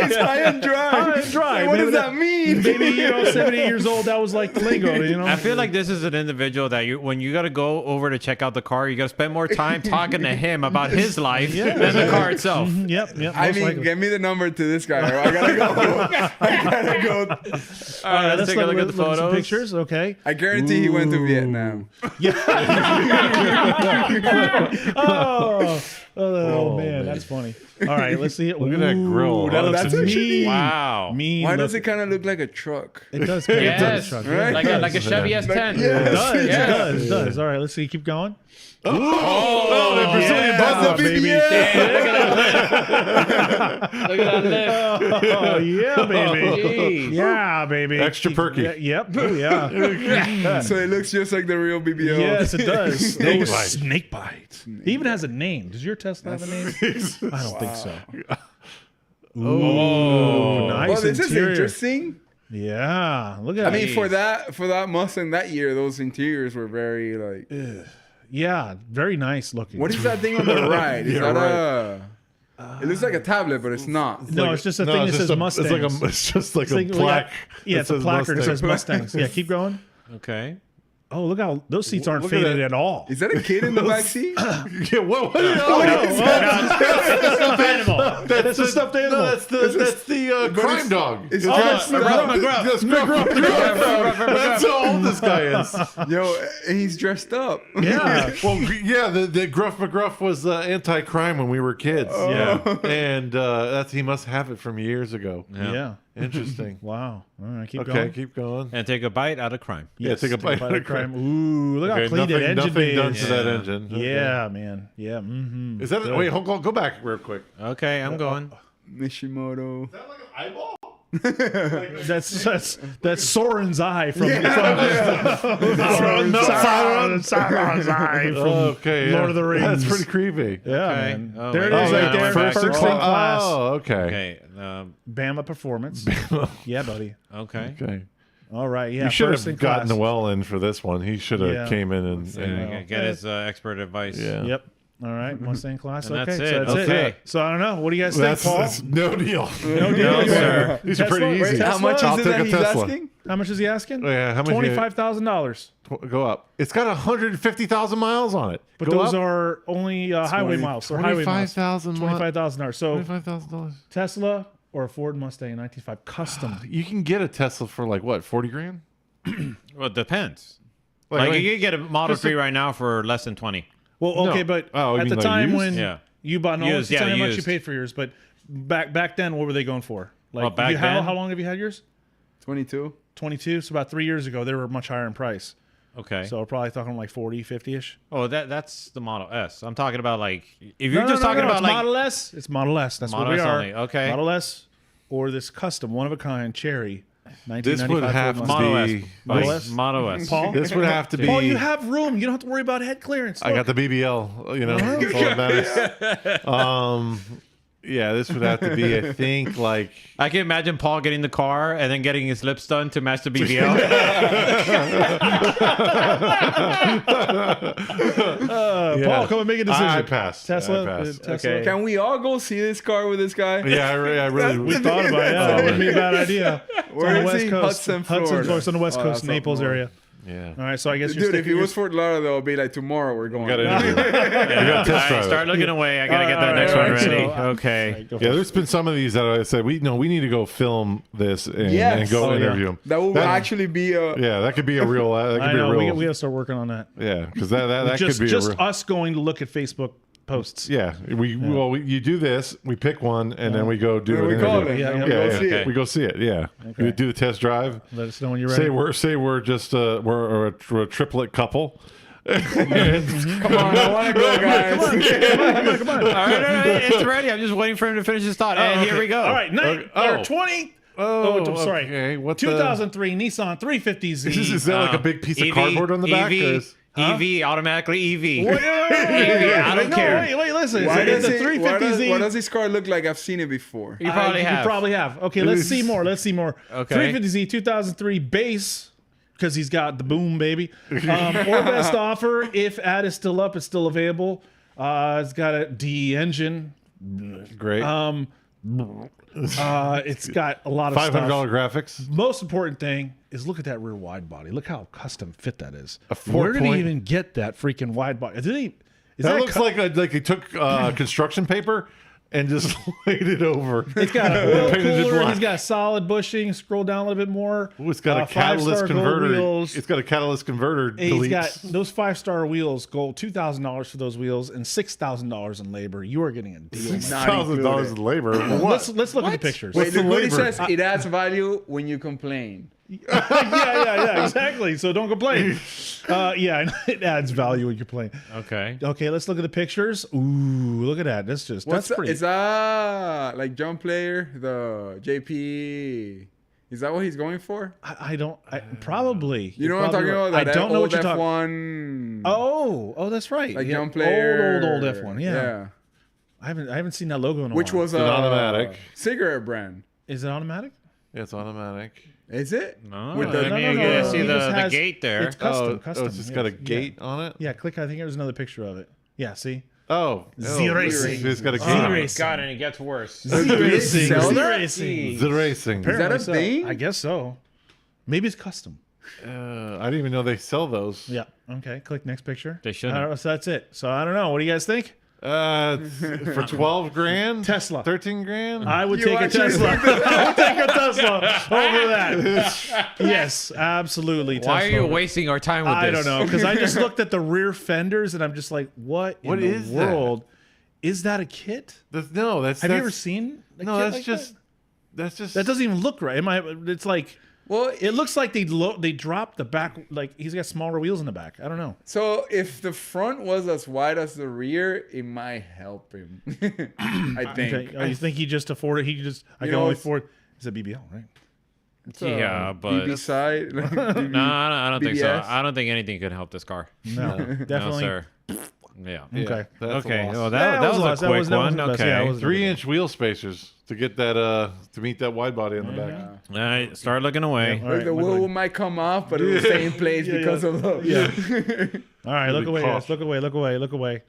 E: It's high and dry.
C: High and dry.
E: Like, what
C: Maybe
E: does that mean?
C: Maybe, 78 years old, that was like the lingo, you know?
D: I feel like this is an individual that when you got to go over to check out the car, you got to spend more time talking to him about his life than the car itself.
C: Yep.
E: I
C: most
E: mean,
C: likely.
E: get me the number to this guy. Or I gotta go. I gotta go.
D: All right, let's take a look at the
C: some
D: photos.
C: pictures, okay?
E: I guarantee he went to Vietnam.
C: Oh, man, that's funny. All right, let's see it.
A: Look at that grill.
C: That
A: Oh,
C: looks
E: that's actually-
C: mean.
D: Wow.
C: Mean.
E: Why does
C: look.
E: it kind of look like a truck?
C: It does. It
D: Yes.
C: does, Chuck.
E: Right?
D: Like a Chevy S10.
E: Yeah.
C: It does.
D: Yeah.
C: It does. All right, let's see. Keep going.
A: Oh, the Brazilian butt lift.
C: baby.
D: Look at that lip.
C: Oh, yeah, baby.
D: Jeez.
C: Yeah, baby.
A: Extra perky.
C: Yep. Oh, yeah.
E: So it looks just like the real BBL.
C: Yes, it does.
A: Snake bite.
C: Snake bite. It even has a name. Does your Tesla have a name? I don't think so. Ooh, nice
E: Well, this is
C: interior.
E: interesting.
C: Yeah, look at
E: I
C: that.
E: mean, for that Mustang that year, those interiors were very like.
C: Yeah, very nice looking.
E: What is that thing on the right? Is
A: Yeah,
E: that it looks like a tablet, but it's not.
C: No, it's just a thing that
A: it's
C: says
A: just
C: Mustangs.
A: It's just like a
C: It's like-
A: plaque.
C: Yeah,
A: that
C: it's a
A: says
C: placard that
A: Mustang.
C: says Mustangs. Yeah, keep going.
D: Okay.
C: Oh, look how those seats aren't
A: Look at
C: faded
A: that.
C: at all.
E: Is that a kid in the back seat?
A: Yeah, what?
C: Stuffed animal. That's a stuffed animal.
A: No, that's the crime dog.
E: It's
A: That's
E: Gruff
A: McGruff. That's Gruff. That's how old this guy is.
E: Yo, and he's dressed up.
C: Yeah.
A: Well, yeah, the Gruff McGruff was anti-crime when we were kids.
C: Yeah.
A: And he must have it from years ago.
C: Yeah.
A: Interesting.
C: Wow. All right, keep
A: Okay,
C: going.
A: keep going.
D: And take a bite out of crime.
A: Yeah, take a bite
C: of crime. Ooh, look how
A: Okay,
C: clean that engine
A: nothing
C: bay
A: done
C: is.
A: to that engine. Okay.
C: Yeah, man. Yeah. Mm-hmm.
A: Is that wait? Hold on, go back real quick.
D: Okay, I'm going.
E: Mishimoto.
A: Is that like an eyeball?
C: That's Soren's eye from Sauron's eye from
A: Okay,
C: Lord of the Rings.
A: That's pretty creepy.
C: Yeah,
D: Okay.
C: man.
D: Oh,
C: There it
D: my
C: is,
D: God.
C: right there.
D: First
C: First in
D: class.
C: class.
A: Oh, okay.
D: Okay.
C: Bama Performance. Yeah, buddy.
D: Okay.
A: Okay.
C: All right. Yeah.
A: You should
C: first
A: have
C: in
A: gotten
C: class.
A: the well in for this one. He should have
C: Yeah.
A: came in and
D: Get his expert advice.
A: yeah.
C: Yep. All right. Mustang class.
D: And
C: okay.
D: that's
C: So
D: it.
C: that's
D: Okay.
C: it. So I don't know. What do you guys
A: That's,
C: think, Paul?
A: that's no deal.
C: No deal,
D: No, sir.
A: These are
C: Tesla?
A: pretty easy.
C: Tesla?
E: How much
A: I'll
E: is it
A: take
E: that
A: a
E: he's
A: Tesla.
E: asking?
C: How much is he asking?
A: Oh, yeah, how much?
C: $25,000.
A: Go up. It's got 150,000 miles on it.
C: But
A: Go
C: those
A: up.
C: are only highway miles. Or highway miles.
A: $25,000.
C: $25,000. So
A: $25,000.
C: Tesla or a Ford Mustang 1995 custom.
A: You can get a Tesla for like what, 40 grand?
D: Well, it depends.
A: Like,
D: Like,
A: I mean,
D: you can get a Model
A: just
D: 3 right now for less than 20.
C: Well, okay,
A: No.
C: but
A: Oh, you
C: at the
A: mean like
C: time
A: used?
C: when
D: Yeah.
C: you bought, no,
D: Used,
C: tell me
D: yeah,
C: how much you
D: used.
C: paid for yours. But back then, what were they going for? Like,
D: Well, back
C: how
D: then-
C: long have you had yours?
E: 22.
C: 22. So about 3 years ago, they were much higher in price.
D: Okay.
C: So we're probably talking like 40, 50-ish.
D: Oh, that's the Model S. I'm talking about like if you're just talking about
C: it's
D: like
C: Model S. It's Model S. That's
D: Model
C: what we
D: S
C: are.
D: only, okay.
C: Model S or this custom, one of a kind, cherry.
A: This would
C: 1995
A: have
C: Ford
A: to
C: Mustang.
D: Model S.
A: be.
C: Model
D: Like,
C: S?
D: Model S.
C: Paul?
A: This would have to be.
C: Paul, you have room. You don't have to worry about head clearance.
A: I got the BBL. You know, that's all that matters. Yeah, this would have to be. I think like.
D: I can imagine Paul getting the car and then getting his lips done to match the BBL.
C: Paul, come and make a decision.
A: I pass.
C: Tesla.
A: I pass.
C: Tesla.
D: Okay.
E: Can we all go see this car with this guy?
A: Yeah, I really.
C: We thought about it. Yeah, that wouldn't be a bad idea. It's
E: Where
C: on the
E: is
C: West
E: he?
C: Coast.
E: Hudson, Florida.
C: It's on the West
E: Oh,
C: Coast,
E: that's up
C: Naples
E: north.
C: area.
A: Yeah.
C: All right, so I guess
E: Dude, if he was Fort Lauderdale, it'll be like tomorrow we're going.
A: Got to interview.
D: Yeah,
A: test drive it.
D: start looking away. I gotta get that
C: All
D: next
C: right,
D: one
C: all right,
D: ready.
C: so,
D: Okay.
A: Yeah, there's been some of these that I said we need to go film this and,
E: Yes.
A: and go
C: Oh, yeah.
A: interview them.
E: That will actually be a.
A: Yeah, that could be a real. That could
C: I
A: be
C: know.
A: a real.
C: We got to start working on that.
A: Yeah, because that
C: just
A: could be
C: just
A: a real.
C: us going to look at Facebook posts.
A: Yeah, you do this. We pick one and then we go do
E: We
A: an
E: call
A: interview.
E: it.
C: Yeah,
E: and
C: yeah.
E: we go
A: Yeah,
E: see
A: yeah.
E: it.
A: We go see it. Yeah,
C: Okay.
A: you do the test drive.
C: Let us know when you're ready.
A: Say we're just we're a triplet couple.
E: Come on, I want to go, guys.
C: Come on.
D: All right, it's ready. I'm just waiting for him to finish his thought. And here we go.
C: All right,
A: Oh.
C: 20.
A: Oh,
C: I'm sorry.
A: Okay, what
C: 2003 Nissan 350Z.
A: Is that like a big piece of cardboard on the back? Or is,
D: EV, automatically EV.
C: Wait,
D: I don't care.
C: Wait, listen.
E: Why
C: It's
E: does
C: a
E: it-
C: 350Z.
E: What does this car look like? I've seen it before.
D: You probably
C: You
D: have.
C: probably have. Okay, let's see more.
D: Okay.
C: 350Z 2003 base, because he's got the boom, baby. Or best offer. If ad is still up, it's still available. It's got a D engine.
A: great.
C: It's got a lot of
A: $500
C: stuff.
A: graphics.
C: Most important thing is look at that rear wide body. Look how custom fit that is.
A: A
C: Where did he
A: 4-point
C: even get that freaking wide body? Did he? Is
A: That
C: that
A: looks like he took construction paper and just laid it over.
C: It's got an oil
A: Painted it
C: cooler.
A: black.
C: He's got solid bushing. Scroll down a little bit more.
A: Ooh, it's got a
C: 5-star
A: catalyst
C: gold
A: converter.
C: wheels.
A: It's got a catalyst converter.
C: He's
A: deletes.
C: got those 5-star wheels. Gold, $2,000 for those wheels, and $6,000 in labor. You are getting a deal. man.
A: $6,000 in labor.
C: Let's look at the pictures.
E: Wait,
A: the
E: look what it
A: labor?
E: says. It adds value when you complain.
C: yeah, exactly. So don't complain. Yeah, it adds value when you complain.
D: Okay.
C: Okay, let's look at the pictures. Ooh, look at that. That's pretty.
E: Is that like John Player, the JP? Is that what he's going for?
C: I don't. Probably.
E: You know what I'm talking about?
C: I
E: That
C: don't know
E: old
C: what you're talking.
E: F1.
C: Oh, that's right.
E: like
C: Yeah,
E: John Player.
C: Old F1. Yeah. I haven't seen that logo in a
E: Which
C: while.
E: was
A: an
E: a
A: automatic.
E: cigarette brand.
C: Is it automatic?
A: Yeah, it's automatic.
E: Is it?
D: No,
E: With
D: I
E: the-
D: mean,
C: no,
D: you
C: no,
D: gotta
C: no,
D: see
C: it just
D: the
C: has-
D: gate there.
C: It's custom.
A: it's just got a
C: yes.
A: gate on it.
C: Yeah, click. I think there's another picture of it. Yeah, see.
A: Z-Racing. It's got a
C: Z
A: gate.
C: Racing.
D: God, and it gets worse.
C: Z-Racing.
E: sell that?
C: Z-Racing.
A: Z-Racing.
E: Is that a thing?
C: I guess so. Maybe it's custom.
A: I didn't even know they sell those.
C: Yeah. Okay. Click next picture.
D: They shouldn't.
C: So that's it. So I don't know. What do you guys think?
A: For 12 grand?
C: Tesla.
A: 13 grand?
C: I would
E: You
C: take a
E: actually-
C: Tesla. I would take a Tesla over that. Yes, absolutely. Tesla.
D: Why are you wasting our time with
C: I
D: this?
C: don't know, because I just looked at the rear fenders and I'm just like, what in the
A: is that?
C: world? Is that a kit?
A: No,
C: Have you ever seen a
A: No,
C: kit
A: that's
C: like
A: just. That's just.
C: that? That doesn't even look right. It's like,
E: Well,
C: it looks like they dropped the back, like he's got smaller wheels in the back. I don't know.
E: so if the front was as wide as the rear, it might help him. I think.
C: Okay. Oh, you think he just afforded? He just I
E: You
C: can
E: know,
C: only
E: it's-
C: afford. It's a BBL, right?
D: Yeah, but
E: BB side. Like, BB,
D: no, I don't think so.
E: BBS?
D: I don't think anything could help this car.
C: No,
D: No,
C: definitely.
D: sir. Yeah.
C: Okay.
A: That's
D: Okay.
A: a loss.
D: Well,
C: Yeah,
D: that
C: was a loss.
D: was a quick
C: that
D: one.
C: wasn't the best.
D: Okay.
C: Yeah, it was-
A: 3-inch wheel spacers to get that to meet that wide body on the back.
D: All right. Start looking away.
C: All
E: Like
C: right,
E: the
C: look away.
E: wheel might come off, but it will stay in place
C: Yeah,
E: because
C: yeah.
E: of the.
C: Yeah. All right, look
A: Really
C: away,
A: cough.
C: guys. Look away. Look away. Look away.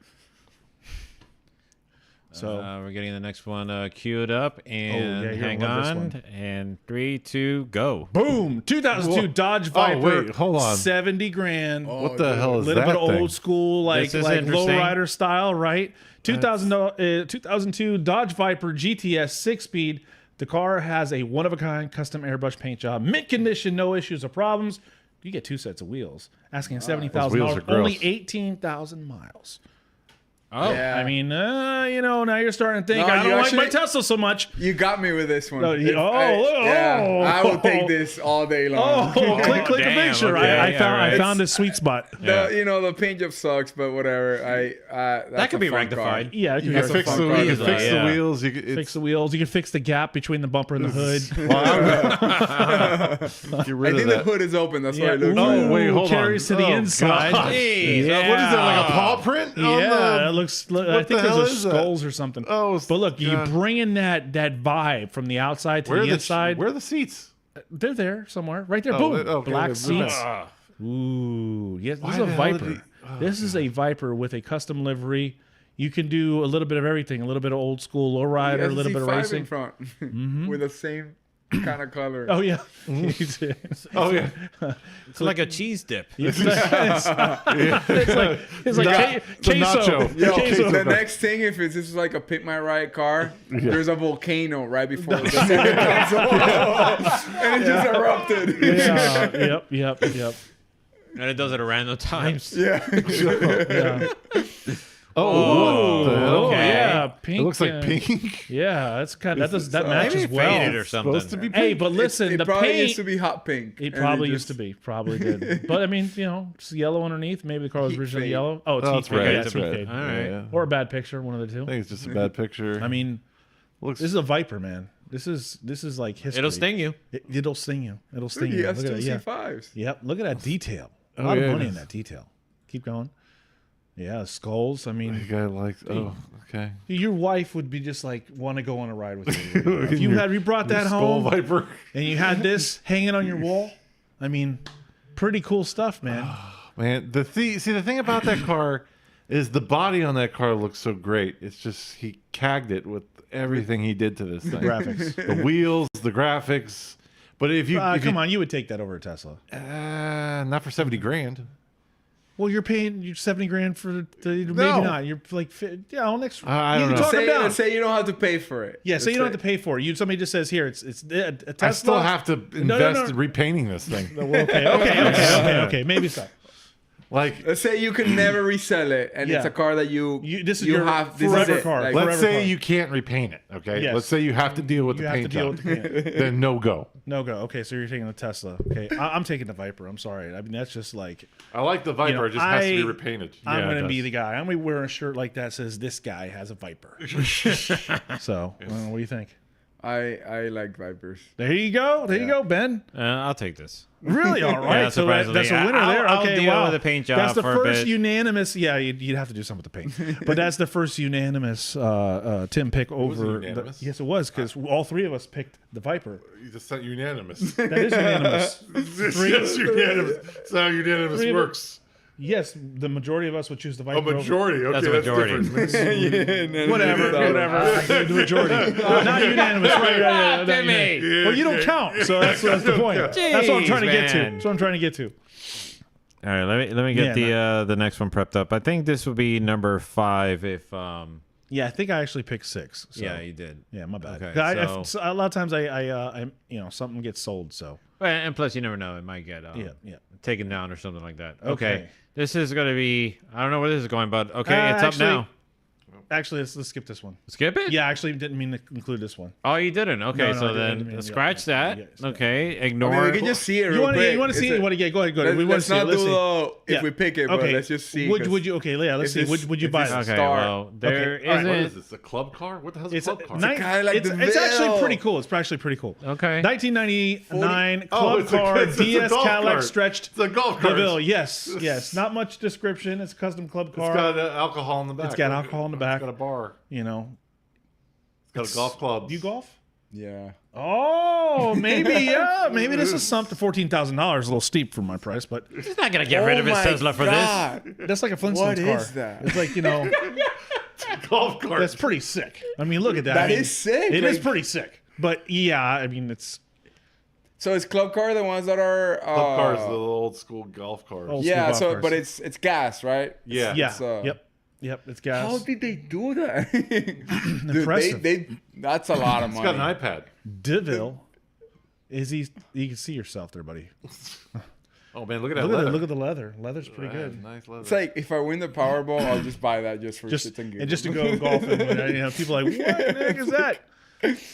C: So
D: We're getting the next one queued up, and
C: yeah, you're
D: hang
C: gonna love
D: on.
C: this
D: And 3, 2, go.
C: boom, 2002
A: Whoa.
C: Dodge
A: Oh,
C: Viper.
A: wait, hold on.
C: 70 grand.
A: What the hell
C: A
A: is
C: little
A: that
C: bit of
A: thing?
C: old school, like
D: This is
C: like
D: interesting.
C: lowrider style, right? 2002 Dodge Viper GTS 6-speed. The car has a one-of-a-kind custom airbrush paint job, mint condition, no issues or problems. You get 2 sets of wheels. Asking
A: Those wheels
C: $70,000,
A: are
C: only
A: gross.
C: 18,000 miles.
D: Oh.
E: Yeah.
C: I mean, now you're starting to think
E: No,
C: I
E: you
C: don't like
E: actually-
C: my Tesla so much.
E: You got me with this one.
C: No,
E: If
C: I
E: I will take this all day long.
C: Oh, click the
D: damn,
C: picture.
D: okay,
C: I
D: yeah,
C: found
D: right.
C: I found a sweet spot.
D: Yeah.
E: The paint job sucks, but whatever. That's
D: That could
E: a
D: be
E: fun
D: rectified.
E: car.
C: Yeah, it could
A: You
C: be
A: can
E: a
A: fix
E: fun
A: the
E: car
A: you can
E: design.
A: fix
D: Yeah.
A: the wheels. You can,
C: fix the wheels. You can fix the gap between the bumper and the hood.
A: get rid
E: I
A: of
E: think
A: that.
E: the hood is open. That's
C: Yeah.
E: what it looks
A: Oh,
E: like.
A: wait, hold on.
C: carries to the
A: Oh,
C: inside.
A: God.
D: Jeez.
C: Yeah.
A: What is that, like a paw print? on
C: Yeah,
A: the-
C: it looks. I
A: what
C: think
A: the hell
C: those are
A: is that?
C: skulls or something.
A: Oh,
C: but look, you
A: God.
C: bring in that vibe from the outside to
A: Where
C: the
A: are
C: inside.
A: Where are the seats?
C: They're there somewhere, right there.
A: Oh,
C: Boom,
A: okay,
C: black
A: they're
C: seats.
D: Ah.
C: Ooh, yes, this
A: Why
C: is a
A: the hell did
C: Viper.
A: he- oh,
C: This is a Viper with a custom livery. You can do a little bit of everything, a little bit of old school lowrider, a little bit of
E: C5
C: racing.
E: in front with the same kind of color.
C: Oh yeah,
A: Oh yeah,
D: It's like a cheese dip.
C: it's like
A: The
C: queso.
A: nacho.
E: Yo,
C: Queso.
E: the next thing, if it's just like a pick my ride car, there's a volcano right before the second console, and it just erupted.
C: Yeah, yep.
D: And it does it at random times.
E: Yeah.
C: Yeah.
A: Oh, what the hell?
C: Oh
D: Okay.
C: yeah, pink.
A: It looks like pink.
C: Yeah, that's kind of that
D: Maybe
C: matches
D: it
C: well.
D: faded or something.
A: Supposed to be pink.
C: Hey, but listen,
E: It
C: the
E: probably
C: paint.
E: used to be hot pink.
C: It
E: and
C: probably
E: just-
C: used to be. Probably did. But I mean, it's yellow underneath. Maybe the car was
E: Heat
C: originally
E: fade.
C: yellow. Oh, it's
A: Oh,
C: heat
A: it's
C: fade.
A: red.
C: Yeah,
A: It's
C: it's heat
A: red.
C: fade.
D: All right.
A: Yeah.
C: Or a bad picture, one of the
A: I
C: two.
A: think it's just a bad picture.
C: I mean,
A: looks.
C: this is a Viper, man. This is like history.
D: It'll sting you.
C: It'll sting you. It'll sting
E: He
C: you.
E: has
C: Look at
E: two
C: that. Yeah.
E: C5s.
C: Yep. Look at that detail. A
A: Oh,
C: lot
A: yeah,
C: of
A: it
C: money in
A: is.
C: that detail. Keep going. Yeah, skulls. I
A: The
C: mean,
A: guy likes. Oh, okay.
C: your wife would be just like want to go on a ride with you. If you brought that
A: Skull
C: home
A: Viper.
C: and you had this hanging on your wall, I mean, pretty cool stuff, man.
A: Man, the thing about that car is the body on that car looks so great. It's just he cagged it with everything he did to this thing.
C: Graphics.
A: The wheels, the graphics. But if you
C: Come on, you would take that over a Tesla.
A: not for 70 grand.
C: Well, you're paying you 70 grand for maybe
A: No.
C: not. You're like, next.
A: I
C: you
A: don't
C: can
A: know.
C: talk them down.
E: Let's say you don't have to pay for it.
C: Yeah, so you don't have to pay for it. Somebody just says here, it's a Tesla.
A: I still have to invest
C: no.
A: in repainting this thing.
C: Okay. Maybe so.
A: Like,
E: Let's say you can never resell it, and it's
C: Yeah.
E: a car that
C: this is your
E: have
C: forever
E: it.
C: car.
E: Like,
C: Forever
A: let's say
C: car.
A: you can't repaint it. Okay.
C: Yes.
A: Let's say you have to deal with
C: You
A: the
C: have to
A: paint
C: deal
A: job.
C: with the paint.
A: Then no go.
C: No go. Okay, so you're taking the Tesla. Okay, I'm taking the Viper. I'm sorry. I mean, that's just like
A: I like the Viper.
C: You know,
A: it just has to be
C: I-
A: repainted.
C: I'm
A: Yeah, it
C: gonna be
A: does.
C: the guy. I'm gonna wear a shirt like that says this guy has a Viper. So, what do you think?
E: I like Vipers.
C: There you go. There you go, Ben.
D: I'll take this.
C: Really? All right.
D: Yeah,
C: so that's a
D: surprisingly.
C: winner there.
D: I'll
C: Okay,
D: deal
C: wow.
D: with the paint job
C: That's the
D: for a
C: first
D: bit.
C: unanimous. Yeah, you'd have to do something with the paint. But that's the first unanimous Tim pick over.
A: unanimous?
C: Yes, it was because all three of us picked the Viper.
A: You just said unanimous.
C: That is unanimous.
A: It's unanimous. That's how unanimous
C: Three of
A: works.
C: Yes, the majority of us would choose the Viper.
A: A majority. Okay,
D: That's a majority.
A: different.
C: Whatever. The majority. Not unanimous. Right. Not
D: Timmy.
C: unanimous. Well, you don't count. So that's the point. That's what I'm trying to get to.
D: man.
C: That's what I'm trying to get to.
D: All right, let me get the next one prepped up. I think this would be number 5 if
C: Yeah, I think I actually picked 6. So.
D: yeah, you did.
C: Yeah, my bad.
D: Okay,
C: So a lot of times I something gets sold. So
D: And plus, you never know; it might get
C: yeah.
D: taken down or something like that.
C: Okay.
D: This is going to be. I don't know where this is going, but okay, it's
C: Actually,
D: up now.
C: Actually, let's skip this one.
D: Skip it?
C: Yeah, actually, didn't mean to include this one.
D: Oh, you didn't? Okay,
C: No,
D: so
C: I didn't
D: then
C: mean-
D: scratch
C: yeah,
D: that.
C: yeah.
D: Okay, ignore.
E: I mean, we can just see it real
C: You want
E: quick.
C: to see it? Go ahead. Go ahead. We want to
E: Let's
C: see it.
E: not
C: Let's see.
E: do if
C: Yeah.
E: we pick it, but
C: Okay.
E: let's just see.
C: Would you? Okay, yeah. Let's
E: if
C: see.
E: this-
C: Would you
E: if
C: buy
E: this
C: it?
E: is
D: Okay,
E: Star.
D: well, there
C: Okay, all right,
A: What
D: isn't.
A: is this? A club car? What the hell's a
C: It's
A: club car?
E: kinda like
C: it's
E: DeVille.
C: actually pretty cool. It's actually pretty cool.
D: Okay.
C: 1999
A: Oh,
C: club
A: it's a-
C: car
A: it's a
C: DS
A: golf
C: Cadillac
A: cart.
C: stretched
A: It's a golf cart.
C: DeVille. Yes. Not much description. It's a custom club car.
A: It's got alcohol in the back.
C: It's got alcohol in the back.
A: It's got a bar.
C: You know.
A: It's got a golf club.
C: You golf?
E: Yeah.
C: Oh, maybe yeah. Maybe this is something. $14,000, a little steep for my price, but
D: He's not gonna get rid of his Tesla for this.
C: that's like a Flintstones
E: What
C: car.
E: is that?
C: It's like
A: golf cart.
C: that's pretty sick. I mean, look at that.
E: That
C: I mean,
E: is sick.
C: It is
E: Like-
C: pretty sick. But yeah, I mean, it's
E: So is club car the ones that are?
A: Club cars, the old school golf cars.
C: Old
E: Yeah.
C: school
E: So,
C: golf
E: but
C: cars.
E: it's gas, right?
A: Yeah.
C: yeah.
E: it's,
C: Yep. It's gas.
E: How did they do that? Dude,
C: Impressive.
E: They that's a lot of
A: It's
E: money.
A: got an iPad.
C: DeVille. Is he? You can see yourself there, buddy.
A: Oh man, look at that
C: Look at
A: leather.
C: that. Look at the leather. Leather's pretty
A: Yeah,
C: good.
A: Nice leather.
E: It's like if I win the Powerball, I'll just buy that just for
C: Just
E: shits and giggles.
C: and just to go golfing. You know, people are like, what the heck is that?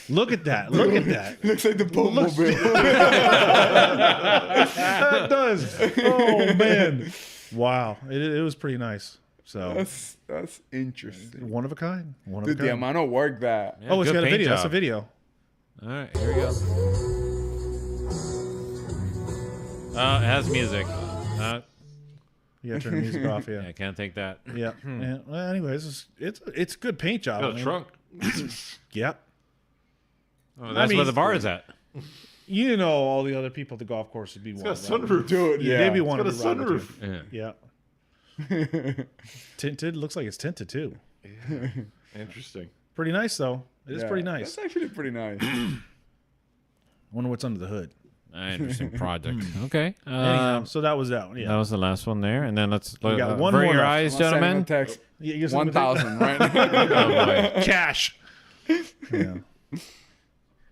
C: Look at that. Look at that.
E: looks like the Pokemobile.
C: That does. Oh man. Wow. It was pretty nice. So
E: That's interesting.
C: one of a kind. One of
E: Dude,
C: a kind.
E: the amount of work that.
D: Yeah,
C: Oh, it's
D: good
C: got a
D: paint
C: video. That's a
D: job.
C: video.
D: All right, here we go. It has music.
C: You gotta turn the music off.
D: I
C: Yeah.
D: can't take that.
C: Yeah. Yeah. Well, anyways, it's good paint job.
A: got
C: I
A: a
C: mean,
A: trunk.
C: Yeah.
D: Oh, that's
C: mean,
D: where the bar is at.
C: You know, all the other people at the golf course would be
A: It's got a
C: wanting
A: sunroof.
E: Dude,
C: Yeah,
E: yeah.
C: they'd be
A: It's
C: wanting
A: got a
C: to ride with
A: sunroof.
C: you.
D: Yeah.
C: Yeah. Tinted. Looks like it's tinted too.
A: Interesting.
C: Pretty nice though. It is
E: Yeah,
C: pretty nice.
E: That's actually pretty nice.
C: Wonder what's under the hood.
D: Interesting project. Okay.
C: Anyhow, so that was that one.
D: That
C: Yeah.
D: was the last one there, and then let's
C: got one
D: avert
C: more
D: your
C: left.
D: eyes,
E: I'm gonna send him a
D: gentlemen.
E: text.
C: You get something to do?
E: 1,000 right now.
D: Oh boy.
C: Cash. Yeah.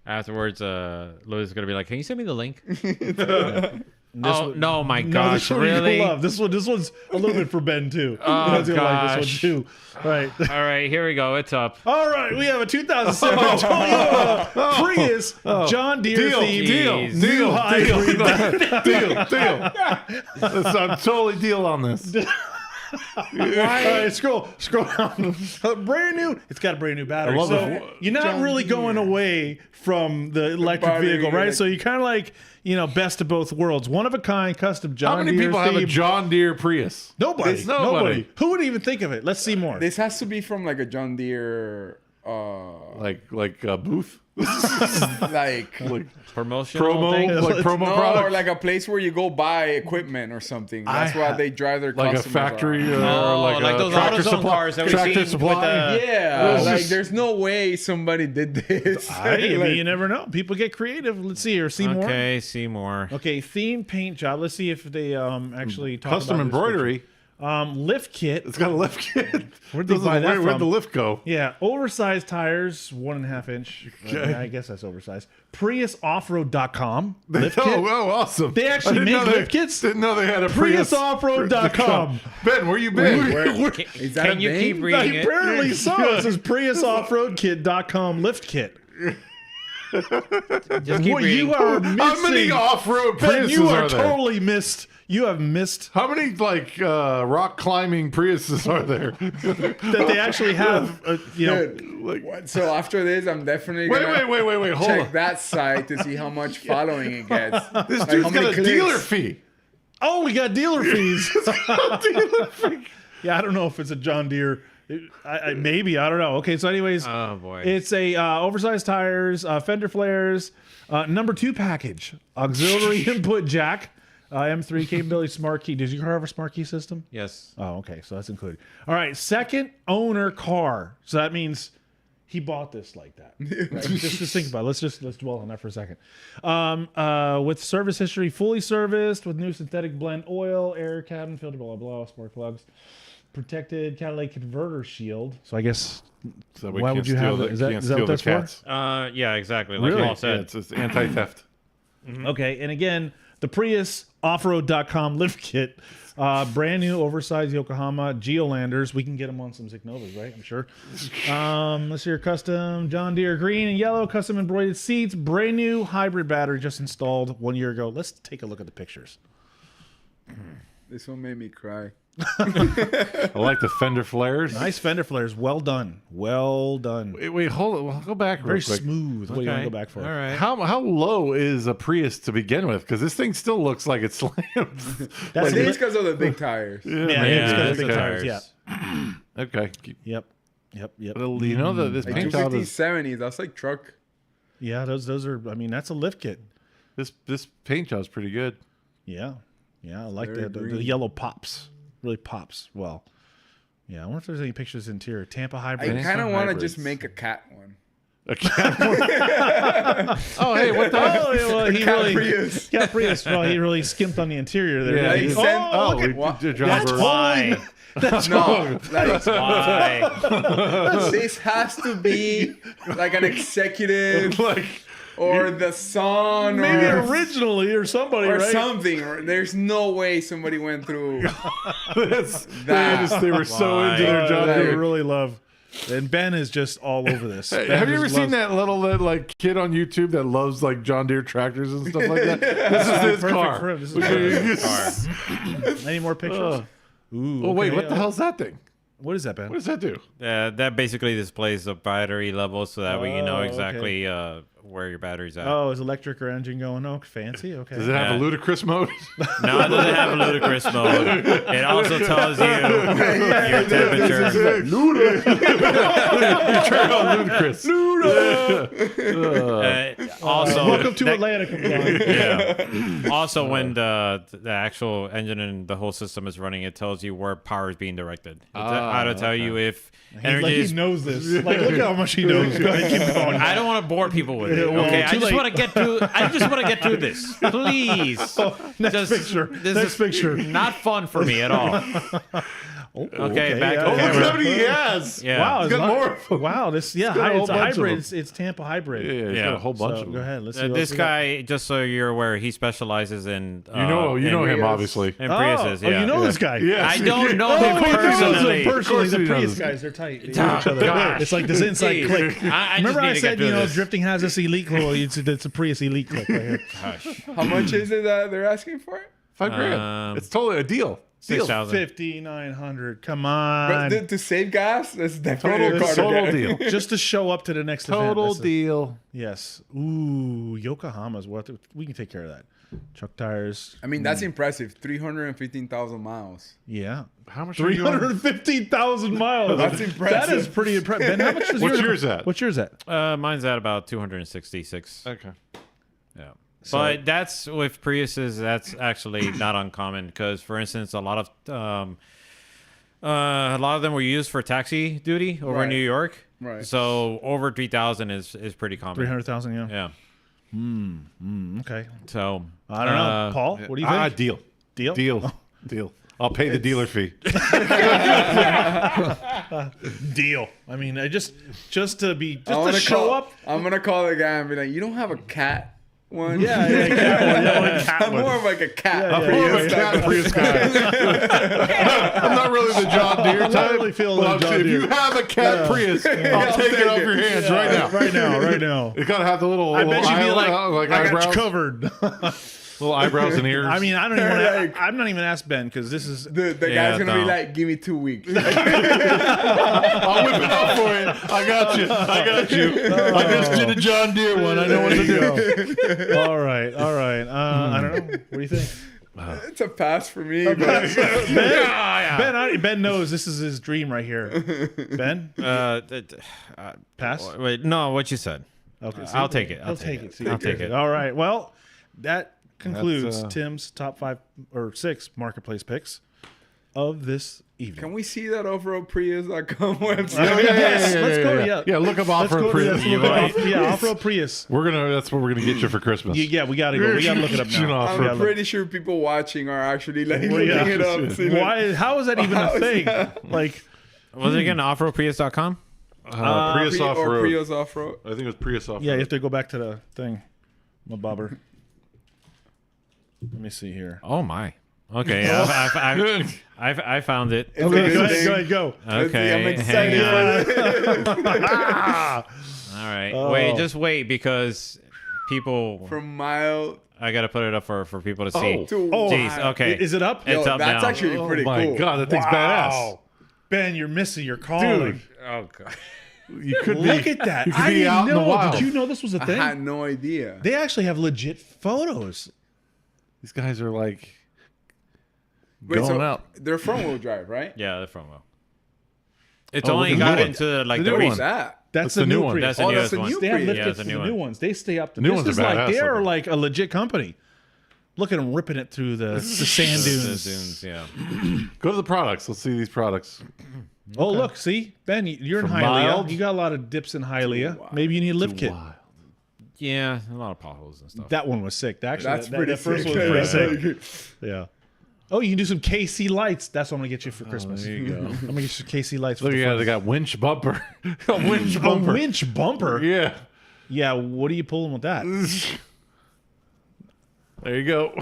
D: Afterwards, Louis is gonna be like, "Can you send me the link?"
C: This
D: Oh
C: one-
D: no, my
C: No,
D: gosh,
C: this one you're gonna
D: really?
C: love. This one's a little bit for Ben too.
D: Oh,
C: Ben's gonna like this
D: gosh.
C: one too. Right.
D: All right, here we go. It's up.
C: All right, we have a 2007 Toyota Prius John Deere
A: Deal,
C: themed
A: deal,
D: Jeez.
C: new
A: deal,
C: hybrid.
A: deal. I'm totally deal on this.
C: All right, scroll down. Brand new. It's got a brand new battery.
A: I love
C: So
A: it.
C: you're not really going away from the electric
E: battery,
C: vehicle, right?
E: like-
C: So you kind of like, best of both worlds. One of a kind, custom John
A: How many
C: Deere
A: people have a
C: themed.
A: John Deere Prius?
C: Nobody.
A: There's nobody.
C: Who would even think of it? Let's see more.
E: This has to be from like a John Deere,
A: Like a booth?
E: like
D: Promotion.
A: Promo?
D: Thing?
A: Like promo
E: no,
A: product?
E: or like a place where you go buy equipment or something. That's why they drive their
A: Like a
E: customers
A: factory
E: around.
A: or
D: Oh,
A: like
D: like
A: a
D: those
A: tractor
D: AutoZone
A: supply,
D: cars that we've
A: tractor
D: seen with
A: supply.
D: the-
E: Yeah,
A: This
E: like
A: is-
E: there's no way somebody did this.
C: Hey,
E: Like,
C: you never know. People get creative. Let's see here. See more.
D: Okay, see more.
C: Okay, theme paint job. Let's see if they actually talk
A: Custom
C: about this
A: embroidery.
C: lift kit.
A: It's got a lift kit.
C: Where'd they buy that
A: Where'd
C: from?
A: the lift go?
C: Yeah, oversized tires, 1.5 inch.
A: Okay.
C: I guess that's oversized. PriusOffroad.com lift kit.
A: Oh, awesome.
C: They actually
A: I didn't
C: make
A: know
C: lift kits?
A: Didn't know they had a Prius.
C: PriusOffroad.com.
A: Ben, where you been?
E: is that
D: Can
E: a
D: you
E: thing?
D: keep reading it?
C: Apparently so. It says PriusOffroadKit.com lift kit.
D: Just keep
C: What
D: reading.
C: you are
A: How many
C: missing.
A: off-road
C: Ben,
A: Priuses
C: you are
A: are there?
C: totally missed. You have missed
A: How many rock climbing Priuses are there?
C: that they actually have.
E: Dude, what? So after this, I'm definitely
A: Wait,
E: gonna
A: wait. Hold
E: check
A: on.
E: that site to see how much following it gets.
A: This
E: Like,
A: dude's
E: how
A: got
E: many
A: a
E: clicks?
A: dealer fee.
C: Oh, we got dealer fees. Yeah, I don't know if it's a John Deere. Maybe, I don't know. Okay, so anyways,
D: Oh boy.
C: it's a oversized tires, fender flares, number 2 package, auxiliary input jack, M3 capability smart key. Does your car have a smart key system?
D: Yes.
C: Oh, okay, so that's included. All right, second owner car. So that means he bought this like that. Right? just think about it. Let's dwell on that for a second. With service history, fully serviced with new synthetic blend oil, air cabin filter, blah blah blah, spark plugs, protected catalytic converter shield. So I guess
A: So we
C: why
A: can't
C: would you
A: steal
C: have
A: the-
C: that? Is that
A: can't
C: is that
A: steal
C: what
A: the
C: that's for?
A: cats.
D: Yeah, exactly. Like
C: Really?
D: Paul
A: Yeah,
D: said.
A: it's anti-theft.
C: Okay, and again, the Prius Offroad.com lift kit. Brand new oversized Yokohama Geolanders. We can get them on some Zeknovas, right? I'm sure. Let's see your custom John Deere green and yellow custom embroidered seats. Brand new hybrid battery just installed 1 year ago. Let's take a look at the pictures.
E: This one made me cry.
A: I like the fender flares.
C: Nice fender flares. Well done. Well done.
A: Wait, hold it. Well, go back
C: Very
A: real quick.
C: smooth. What do you want to go back for?
D: All right.
A: How low is a Prius to begin with? Because this thing still looks like it slams.
E: I
C: That's
E: think it's because of the big tires.
C: Yeah,
A: maybe.
C: it's got the
A: Okay.
C: big tires. Yeah.
A: Okay.
C: Yep.
A: You know that this
E: Like
A: paint job
E: 250s,
A: is
E: 70s. That's like truck.
C: Yeah, those are. I mean, that's a lift kit.
A: this paint job's pretty good.
C: Yeah, I like
E: Very
C: the
E: green.
C: yellow pops. Really pops well. Yeah, I wonder if there's any pictures interior. Tampa
E: I
C: hybrid.
E: kind of want to
A: hybrids.
E: just make a cat one.
A: A cat. Oh, hey, what the?
C: Oh, yeah, well, he
E: Cat
C: really.
E: Prius.
C: Yeah, Prius. Well, he really skimped on the interior there.
A: Yeah,
C: didn't he?
E: he sent-
A: Oh,
C: look at
A: we
E: what?
A: did driver.
D: Why?
E: No, like,
D: Why?
E: this has to be like an executive
A: Like,
E: or the son
C: maybe
E: or,
C: originally or somebody,
E: or
C: right?
E: something. There's no way somebody went through
A: this,
E: that.
A: they were so
D: Why?
A: into their job.
C: I
E: Dude.
C: really love. And Ben is just all over this.
A: Hey,
C: Ben
A: have you ever
C: just
A: seen
C: loves-
A: that like kid on YouTube that loves like John Deere tractors and stuff like that? This is his
C: Perfect
A: car.
C: for him. This is Any more pictures? Ooh,
A: Oh wait,
C: okay,
A: what the hell's that thing?
C: What is that, Ben?
A: What does that do?
D: That basically displays the battery level so that way you know
C: Oh,
D: exactly where your battery's at.
C: Oh, is electric or engine going? Oh, fancy. Okay.
A: Does it have a
D: Yeah.
A: ludicrous mode?
D: No, it doesn't have a ludicrous mode. It also tells you your temperature.
A: ludicrous.
D: Also,
C: Welcome to
D: that-
C: Atlanta. Come on.
D: Yeah. Also, when the actual engine and the whole system is running, it tells you where power is being directed. How to tell you if energy
C: Like
D: is.
C: he knows this. Like, look how much he knows. Go ahead, keep going.
D: I don't want to bore people with it.
C: well,
D: Okay, I
C: too
D: just
C: late.
D: want to get through. I just want to get through this, please.
C: Next picture.
D: This
C: Next
D: is
C: picture.
D: not fun for me at all. Okay, back
C: yeah.
A: Oh,
D: to
A: look
D: camera.
A: how many he has.
D: Yeah.
C: Wow,
A: He's got more of them.
C: Wow, this
A: got a whole
C: it's a
A: bunch of
C: hybrid.
A: them.
C: It's Tampa hybrid.
A: Yeah, he's
D: Yeah.
A: got a whole bunch
C: So,
A: of them.
C: go ahead. Let's see what
D: This
C: else we got.
D: guy, just so you're aware, he specializes in.
A: You know
D: in
A: him
E: Prius.
A: obviously.
D: In Priuses, yeah.
C: Oh, you know this guy.
A: Yes.
D: I don't know
C: Oh,
D: him
C: wait, he knows
D: personally.
C: him personally.
A: Of
C: The
A: course he
C: Prius
A: knows.
C: guys, they're tight. They know each other.
D: gosh.
C: It's like this inside
D: Jeez.
C: click.
D: I
C: Remember
D: just
C: I
D: need to
C: said,
D: get through this.
C: drifting has this elite click. It's a Prius elite click right here.
E: How much is it that they're asking for it?
A: $5,000. It's totally a deal.
D: 6,000.
C: 5,900. Come
E: But
C: on.
E: to save gas, that's definitely a car to
A: Total
E: get.
A: deal.
C: Just to show up to the next event.
A: Total
C: That's
A: deal.
C: Yes. Ooh, Yokohama's worth it. We can take care of that. Truck tires.
E: I mean, that's impressive. 315,000 miles.
C: Yeah.
A: How much are you on?
C: 315,000 miles.
E: That's impressive.
C: That is pretty impressive. Ben, how much was
A: What's
C: yours?
A: yours at?
C: What's yours at?
D: Mine's at about 266.
A: Okay.
D: Yeah. But that's with Priuses. That's actually not uncommon because, for instance, a lot of them were used for taxi duty over in
E: Right.
D: New York.
E: Right.
D: So over 3,000 is pretty common.
C: 300,000, yeah.
D: Yeah.
C: Okay.
D: So
C: I don't know. Paul, what do you think?
A: Deal.
C: Deal?
A: Deal. I'll pay the dealer fee.
C: Deal. I mean, just to
E: I wanna
C: show
E: call-
C: up.
E: I'm going to call the guy and be like, you don't have a cat one?
C: Yeah, cat one. Yeah, like cat
E: I'm
C: one.
E: more of like a cat.
C: Yeah,
E: Prius
A: I'm a
E: type
A: cat
E: of-
A: Prius guy. I'm not really the John Deere
C: I'm
A: type.
C: not really feeling
A: but
C: the
A: I'm
C: John
A: saying,
C: Deere.
A: if you have a cat Prius, I'll take it
E: take
A: off
E: it.
A: your hands right now.
C: Right now.
A: It gotta have the little,
C: I bet you'd be like, I got
A: eyebrows,
C: you covered.
A: little eyebrows and ears.
C: I mean, I don't even want to. I'm not even ask Ben because this is.
E: The
D: Yeah,
E: guy's going to
D: no.
E: be like, give me 2 weeks.
A: I'll whip it out for you. I got you. I just did a John Deere one. I know what to do.
C: All right. I don't know. What do you think?
E: It's a pass for me. But
C: Ben knows this is his dream right here. Ben, pass.
D: wait, no, what you said.
C: Okay,
D: I'll take it.
C: I'll take it.
D: I'll take it.
C: All right. Well, that concludes
A: That's,
C: Tim's top 5 or 6 marketplace picks of this evening.
E: can we see that off-roadprius.com website?
C: Yes, let's go. Yeah,
A: Yeah, look up
C: Let's
A: off-road
C: go.
A: Prius.
C: Let's look
D: right.
C: up off-road Prius.
A: That's what we're gonna get you for Christmas.
C: Yeah, we gotta go. We gotta look it up now.
A: Off-road.
C: We gotta
E: I'm
C: look-
E: pretty sure people watching are actually like
C: Well,
E: looking
C: yeah.
E: it up. See, like,
C: Why? How is that even a
E: How is
C: thing?
E: that?
C: Like,
D: Was it again offroadprius.com?
A: Prius
E: Pri- or
A: off-road.
E: Prius off-road.
A: I think it was Prius off-road.
C: yeah, you have to go back to the thing. My bobber. Let me see here.
D: Oh my. Okay, yeah, I found it.
E: It's a
C: Okay,
E: good
C: go
E: thing.
C: ahead, go.
D: Okay,
E: I'm
D: hang
E: excited
D: on.
E: for this.
D: All right,
C: Oh.
D: wait, just wait because people.
E: From mild
D: I gotta put it up for people to see.
E: to
D: Jeez,
E: wild.
D: okay.
C: Is it up?
D: It's
E: Yo,
D: up
E: that's
D: now.
E: actually pretty
A: my
E: cool.
A: God, that thing's badass.
C: Ben, you're missing your calling.
A: Dude,
D: Oh god.
A: you could
C: Look
A: be.
C: at that.
A: You could
C: I
A: be
C: didn't
A: out in
C: know.
A: the wild.
C: Did you know this was a
E: I
C: thing?
E: had no idea.
C: They actually have legit photos.
A: These guys are like
E: Wait,
A: going
E: so
A: out.
E: they're front wheel drive, right?
D: Yeah, the front wheel. It's
A: Oh,
D: only
A: look at
D: got
A: the new
D: into like
A: The
D: the
A: new
E: What's
A: one.
D: recent.
E: that?
C: That's
A: the new one.
C: Prius.
D: That's the
E: Oh,
D: newest
E: that's a
D: one.
E: new
C: They have
E: Prius.
C: lift
D: Yeah,
C: kits
D: it's a
C: for
D: new
C: the
D: one.
C: new ones. They stay up to
A: New
C: this.
A: ones are
C: Is like
A: badass
C: they're
A: looking.
C: like a legit company. Look at them ripping it through the sand
D: The
C: dunes.
D: dunes, yeah.
A: Go to the products. Let's see these products.
C: Oh, look, see, Ben, you're in
A: From
C: Hialeah.
A: mild
C: You got a lot of dips in Hialeah.
E: wild.
C: Maybe you need a lift kit.
A: Wild.
D: Yeah, a lot of potholes and stuff.
C: That one was sick. Actually,
E: That's
C: that,
E: pretty
C: that first
E: sick.
C: one was pretty
E: Yeah.
C: sick. Yeah. Oh, you can do some KC lights. That's what I'm gonna get you for Christmas.
A: There you go.
C: I'm gonna get you some KC lights.
A: Look,
C: for the
A: yeah,
C: front.
A: they got winch bumper. A winch
C: a
A: bumper.
C: winch bumper.
A: Yeah.
C: Yeah. What are you pulling with that?
A: There you go.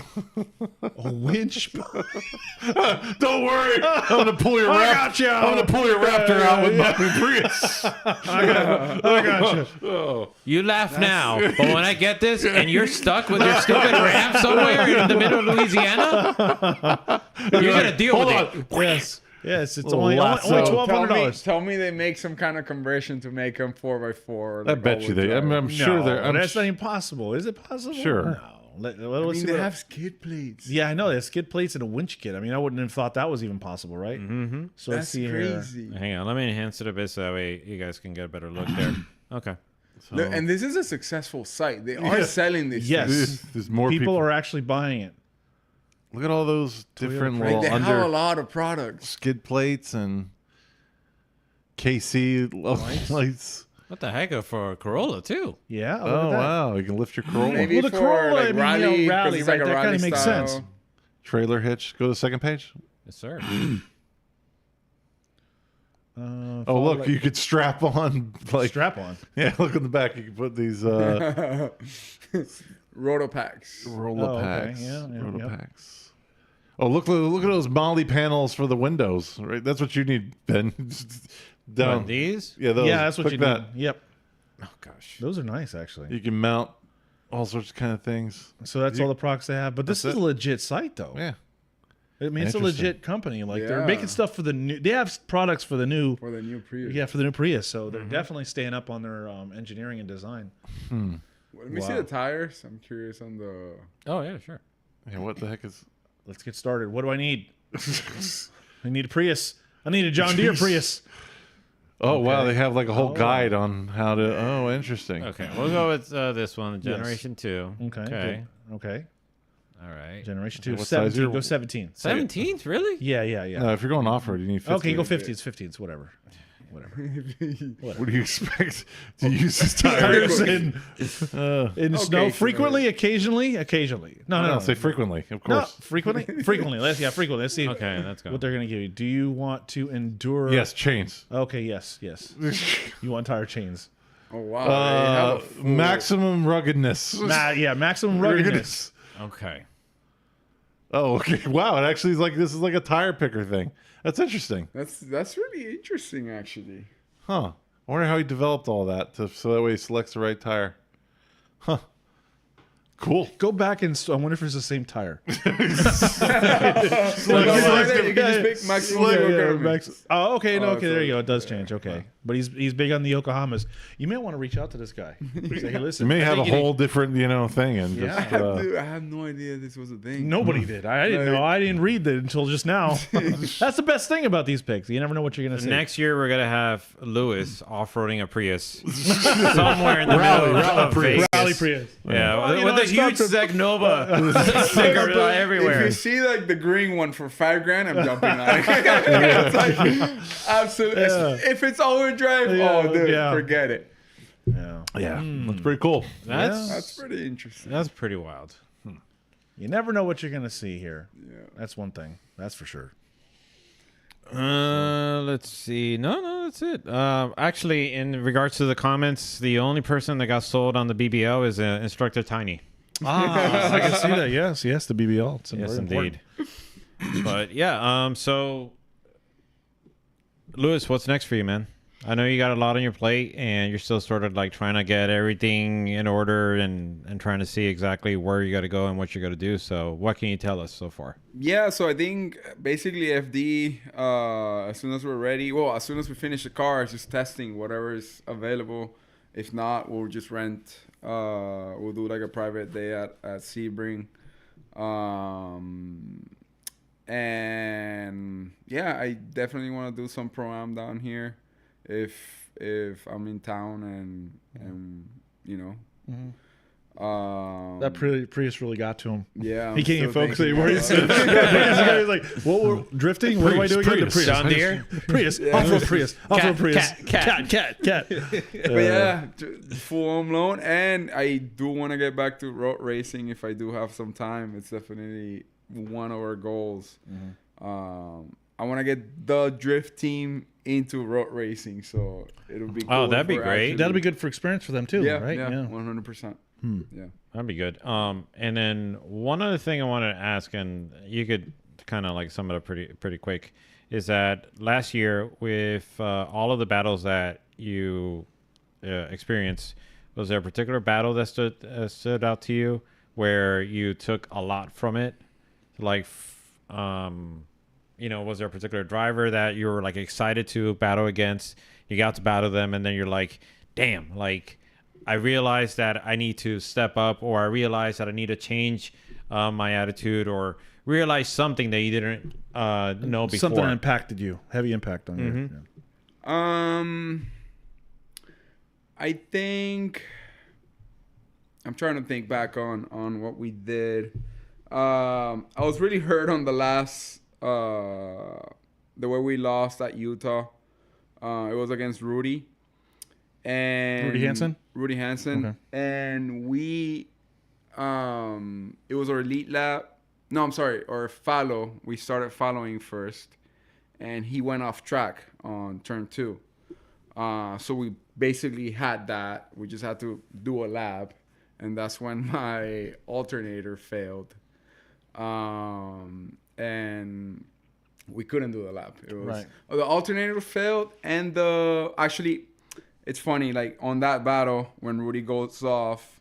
C: A winch.
A: Don't worry. I'm gonna pull your
C: I
A: Raptor.
C: got you.
A: I'm gonna pull your Raptor out with my Prius.
C: I got you.
A: Oh.
D: You laugh now, but when I get this and you're stuck with your stupid ramp somewhere in the middle of Louisiana, you're gonna deal
A: Hold
D: with
A: on.
D: it.
C: Yes. Yes. It's
A: Little
C: only
A: lasso.
C: $1,200.
E: Tell me they make some kind of conversion to make them 4x4.
A: I bet you they. I'm sure they're. I'm
C: that's not impossible. Is it possible?
A: Sure.
C: No. Let's
E: I mean,
C: see
E: they
C: what-
E: have skid plates.
C: Yeah, I know. They have skid plates and a winch kit. I mean, I wouldn't have thought that was even possible, right? Mm-hmm. So let's
E: That's
C: see here.
E: crazy.
D: Hang on, let me enhance it a bit so that way you guys can get a better look there. Okay.
E: Look, and this is a successful site. They are selling this.
C: Yes.
A: There's more
C: People
A: people.
C: are actually buying it.
A: Look at all those different
E: Like,
A: little
E: they have a
A: under
E: lot of products.
A: skid plates and KC lights.
D: What the heck for a Corolla too?
C: Yeah. Look
A: Oh
C: at that.
A: wow! You can lift your Corolla.
E: Maybe
C: Well, the
E: for
C: Corolla,
E: like
C: I mean,
E: rally,
C: you know,
E: 'cause
C: rally,
E: it's
C: right,
E: like a
C: that kinda
E: rally
C: makes
E: style.
C: sense.
A: Trailer hitch. Go to the second page.
D: Yes, sir.
A: Oh look, you could strap on like
C: Strap on.
A: yeah. Look in the back. You can put these
E: Rotopacks.
A: roller
C: Oh, okay.
A: packs.
C: Yeah, yeah,
A: roller
C: yep.
A: packs. Oh look at those Molly panels for the windows. Right, that's what you need, Ben. Down.
D: What, these?
A: Yeah, those.
C: Yeah, that's what
A: Click
C: you
A: that.
C: need. Yep.
D: Oh gosh.
C: Those are nice, actually.
A: You can mount all sorts of kind of things.
C: So that's all the products they have. But this
A: That's
C: is
A: it.
C: a legit site, though.
A: Yeah.
C: I mean, it's a
A: Interesting.
C: legit company. Like they're
E: Yeah.
C: making stuff for the new. They have products for the new.
E: For the new Prius.
C: Yeah, for the new Prius. So they're definitely staying up on their engineering and design.
E: Well, let me see
C: Wow.
E: the tires. I'm curious on the.
D: Oh yeah, sure.
A: Yeah. What the heck is?
C: Let's get started. What do I need? I need a Prius. I need a John Deere Prius.
A: Oh wow! They have like a whole guide on how to. Oh, interesting.
D: Okay, we'll go with this one, Generation 2.
C: Okay.
D: Okay.
C: good. Okay.
D: All right.
C: Generation 2.
A: what size
C: 17.
A: your-
C: Go 17.
D: 17th, really?
C: Yeah, yeah, yeah.
A: No, if you're going off road, you need 50.
C: Okay, go 50s, 15s, whatever.
A: What do you expect to use this tire?
C: Tires in snow frequently, occasionally. No, no,
A: No,
C: no.
A: say frequently, of
C: No,
A: course.
C: frequently. Frequently. Frequently. Let's see
D: Okay, let's go.
C: what they're going to give you. Do you want to endure?
A: Yes, chains.
C: Okay, yes. You want tire chains.
E: Oh wow! they have a full-
A: Maximum ruggedness.
C: Yeah, maximum ruggedness.
D: Okay.
A: Oh, okay. Wow, it actually is like this is like a tire picker thing. That's interesting.
E: That's really interesting, actually.
A: Huh. I wonder how he developed all that so that way he selects the right tire. Huh. Cool.
C: Go back and I wonder if it's the same tire.
E: You can just pick maximum requirements.
C: Oh, okay. No,
E: Oh,
C: okay. There you
E: so-
C: go. It does change. Okay, but he's big on the Yokohamas. You may want to reach out to this guy. Say, hey, listen.
A: You may
C: I
A: have a
C: think you
A: whole different, thing and
C: Yeah.
A: just
E: Dude, I had no idea this was a thing.
C: Nobody did. I didn't know. I didn't read that until just now. That's the best thing about these picks. You never know what you're gonna see.
D: Next year we're gonna have Lewis off-roading a Prius somewhere in the middle of Vegas.
C: Rally Prius.
D: Yeah,
C: Well, you
D: with
C: know,
D: a
C: it's
D: huge
C: not
D: Zeknova sticker
E: If
D: everywhere.
E: you see like the green one for $5,000, I'm jumping on it. It's like, absolutely. If it's all-wheel drive, oh dude,
C: yeah.
E: forget it.
C: Yeah.
A: yeah, that's pretty cool.
E: That's pretty interesting.
D: That's pretty wild.
C: You never know what you're gonna see here.
E: Yeah.
C: That's one thing. That's for sure.
D: Let's see. No, that's it. Actually, in regards to the comments, the only person that got sold on the BBL is Instructor Tiny.
C: I can see that. Yes, the BBL. It's
D: Yes,
C: very
D: indeed.
C: important.
D: But yeah, so Lewis, what's next for you, man? I know you got a lot on your plate, and you're still sort of like trying to get everything in order and trying to see exactly where you got to go and what you're going to do. So, what can you tell us so far?
E: Yeah, so I think basically FD, as soon as we're ready, well, as soon as we finish the car, it's just testing whatever is available. If not, we'll just rent. We'll do like a private day at Sebring. And yeah, I definitely want to do some pro-am down here if I'm in town and you know.
C: That Prius really got to him.
E: Yeah,
C: He can't even
E: still
C: focus
E: thinking
C: anymore.
E: about
C: He's like, "What? We're drifting? What am I doing again? The Prius,
D: John Deere?
C: Prius, off-road Prius, off-road Prius, cat."
E: But yeah, full home loan, and I do want to get back to road racing if I do have some time. It's definitely one of our goals. I want to get the drift team into road racing, so it'll be.
D: Oh,
E: cool
D: that'd be
E: for
D: great.
C: That'll be good for experience for them too,
E: Yeah,
C: right?
E: yeah, 100%. Yeah.
D: That'd be good. And then one other thing I wanted to ask, and you could kind of like sum it up pretty quick, is that last year with all of the battles that you experienced, was there a particular battle that stood out to you where you took a lot from it? Like, was there a particular driver that you were like excited to battle against? You got to battle them, and then you're like, damn, like I realized that I need to step up, or I realized that I need to change my attitude, or realize something that you didn't know before.
C: Something that impacted you, heavy impact on you. Yeah.
E: I think I'm trying to think back on what we did. I was really hurt on the last the way we lost at Utah. It was against Rudy. And Rudy Hansen.
C: Okay.
E: And we it was our elite lap. No, I'm sorry, our follow. We started following first, and he went off track on turn 2. So we basically had that. We just had to do a lap, and that's when my alternator failed. And we couldn't do the lap. It was the alternator failed, and it's funny, like on that battle when Rudy goes off,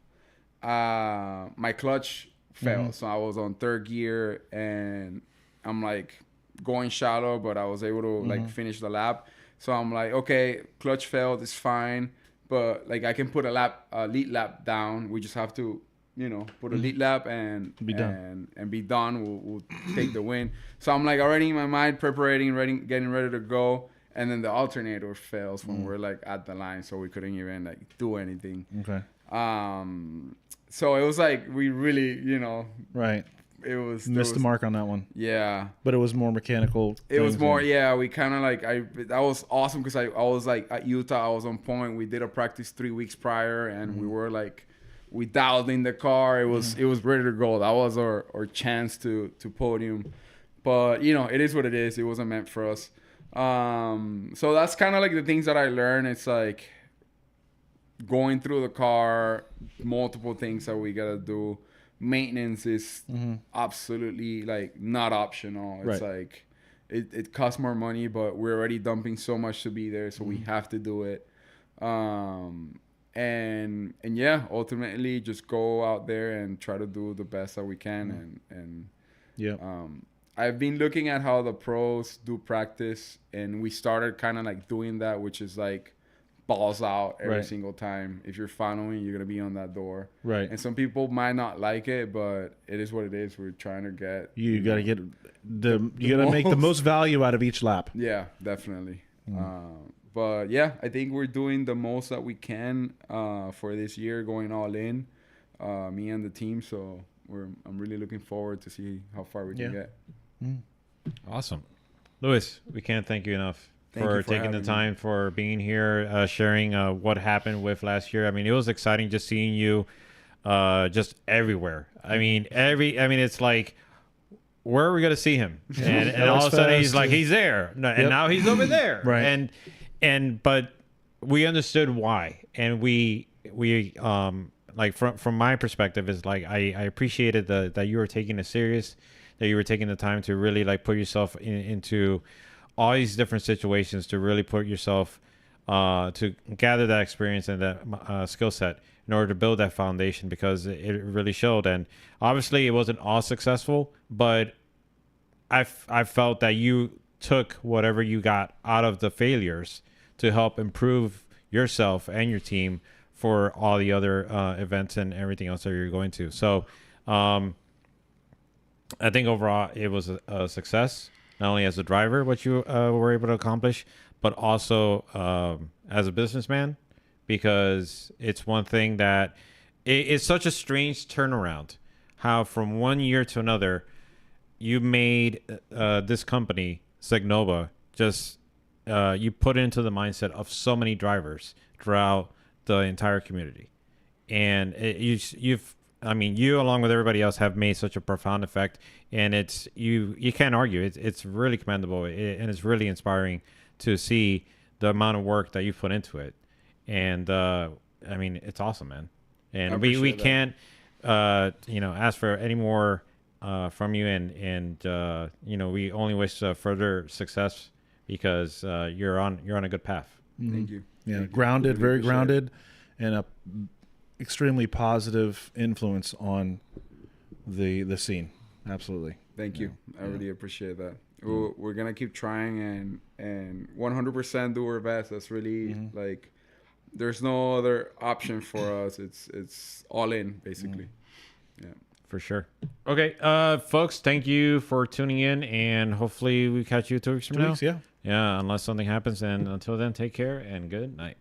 E: my clutch failed. So I was on 3rd gear, and I'm like going shallow, but I was able to like finish the lap. So I'm like, okay, clutch failed, it's fine, but like I can put a lead lap down. We just have to, put a lead lap and be done. And be done. We'll take the win. So I'm like already in my mind preparing, getting ready to go. And then the alternator fails when we're like at the line, so we couldn't even like do anything.
C: Okay.
E: So it was like we really,
C: right.
E: It was
C: missed the mark on that one.
E: Yeah.
C: But it was more mechanical.
E: It was more, yeah. We kind of like that was awesome because I was like at Utah, I was on point. We did a practice 3 weeks prior, and we were like, we dialed in the car. It was ready to go. That was our chance to podium. But it is what it is. It wasn't meant for us. So that's kind of like the things that I learned. It's like going through the car, multiple things that we gotta do. Maintenance is absolutely like not optional. It's like it costs more money, but we're already dumping so much to be there, so we have to do it. And yeah, ultimately just go out there and try to do the best that we can. I've been looking at how the pros do practice, and we started kind of like doing that, which is like balls out every single time. If you're following, you're gonna be on that door. Right. And some people might not like it, but it is what it is. We're trying to get.
C: You gotta get you gotta make the most value out of each lap.
E: Yeah, definitely. But yeah, I think we're doing the most that we can for this year, going all in. Me and the team. So I'm really looking forward to see how far we can get.
D: Awesome. Louis, we can't thank you enough for taking the time, for being here, sharing what happened with last year. I mean, it was exciting just seeing you just everywhere. I mean, it's like, where are we going to see him? And all of a sudden he's like, he's there. And now he's over there.
C: Right.
D: But we understood why. And we like from my perspective is like, I appreciated that you were taking it serious, that you were taking the time to really like put yourself into all these different situations to really put yourself to gather that experience and that skill set in order to build that foundation, because it really showed. And obviously it wasn't all successful, but I felt that you took whatever you got out of the failures to help improve yourself and your team for all the other events and everything else that you're going to. So I think overall it was a success, not only as a driver, what you were able to accomplish, but also as a businessman, because it's one thing that it's such a strange turnaround, how from one year to another, you made this company, Zeknova, just you put it into the mindset of so many drivers throughout the entire community. And you along with everybody else have made such a profound effect, and it's you can't argue. It's really commendable, and it's really inspiring to see the amount of work that you put into it. And it's awesome, man. And we can't ask for any more from you, and we only wish further success, because you're on a good path.
E: Thank you.
C: Yeah,
E: Thank you.
C: grounded,
E: Really
C: very
E: appreciate
C: grounded, and a extremely positive influence on the scene. Absolutely.
E: Thank you. I really appreciate that. We're gonna keep trying and 100% do our best. That's really like, there's no other option for us. It's all in, basically. Yeah.
D: For sure. Okay, folks, thank you for tuning in, and hopefully we catch you 2 weeks from now.
C: Yeah.
D: Yeah, unless something happens. And until then, take care and good night.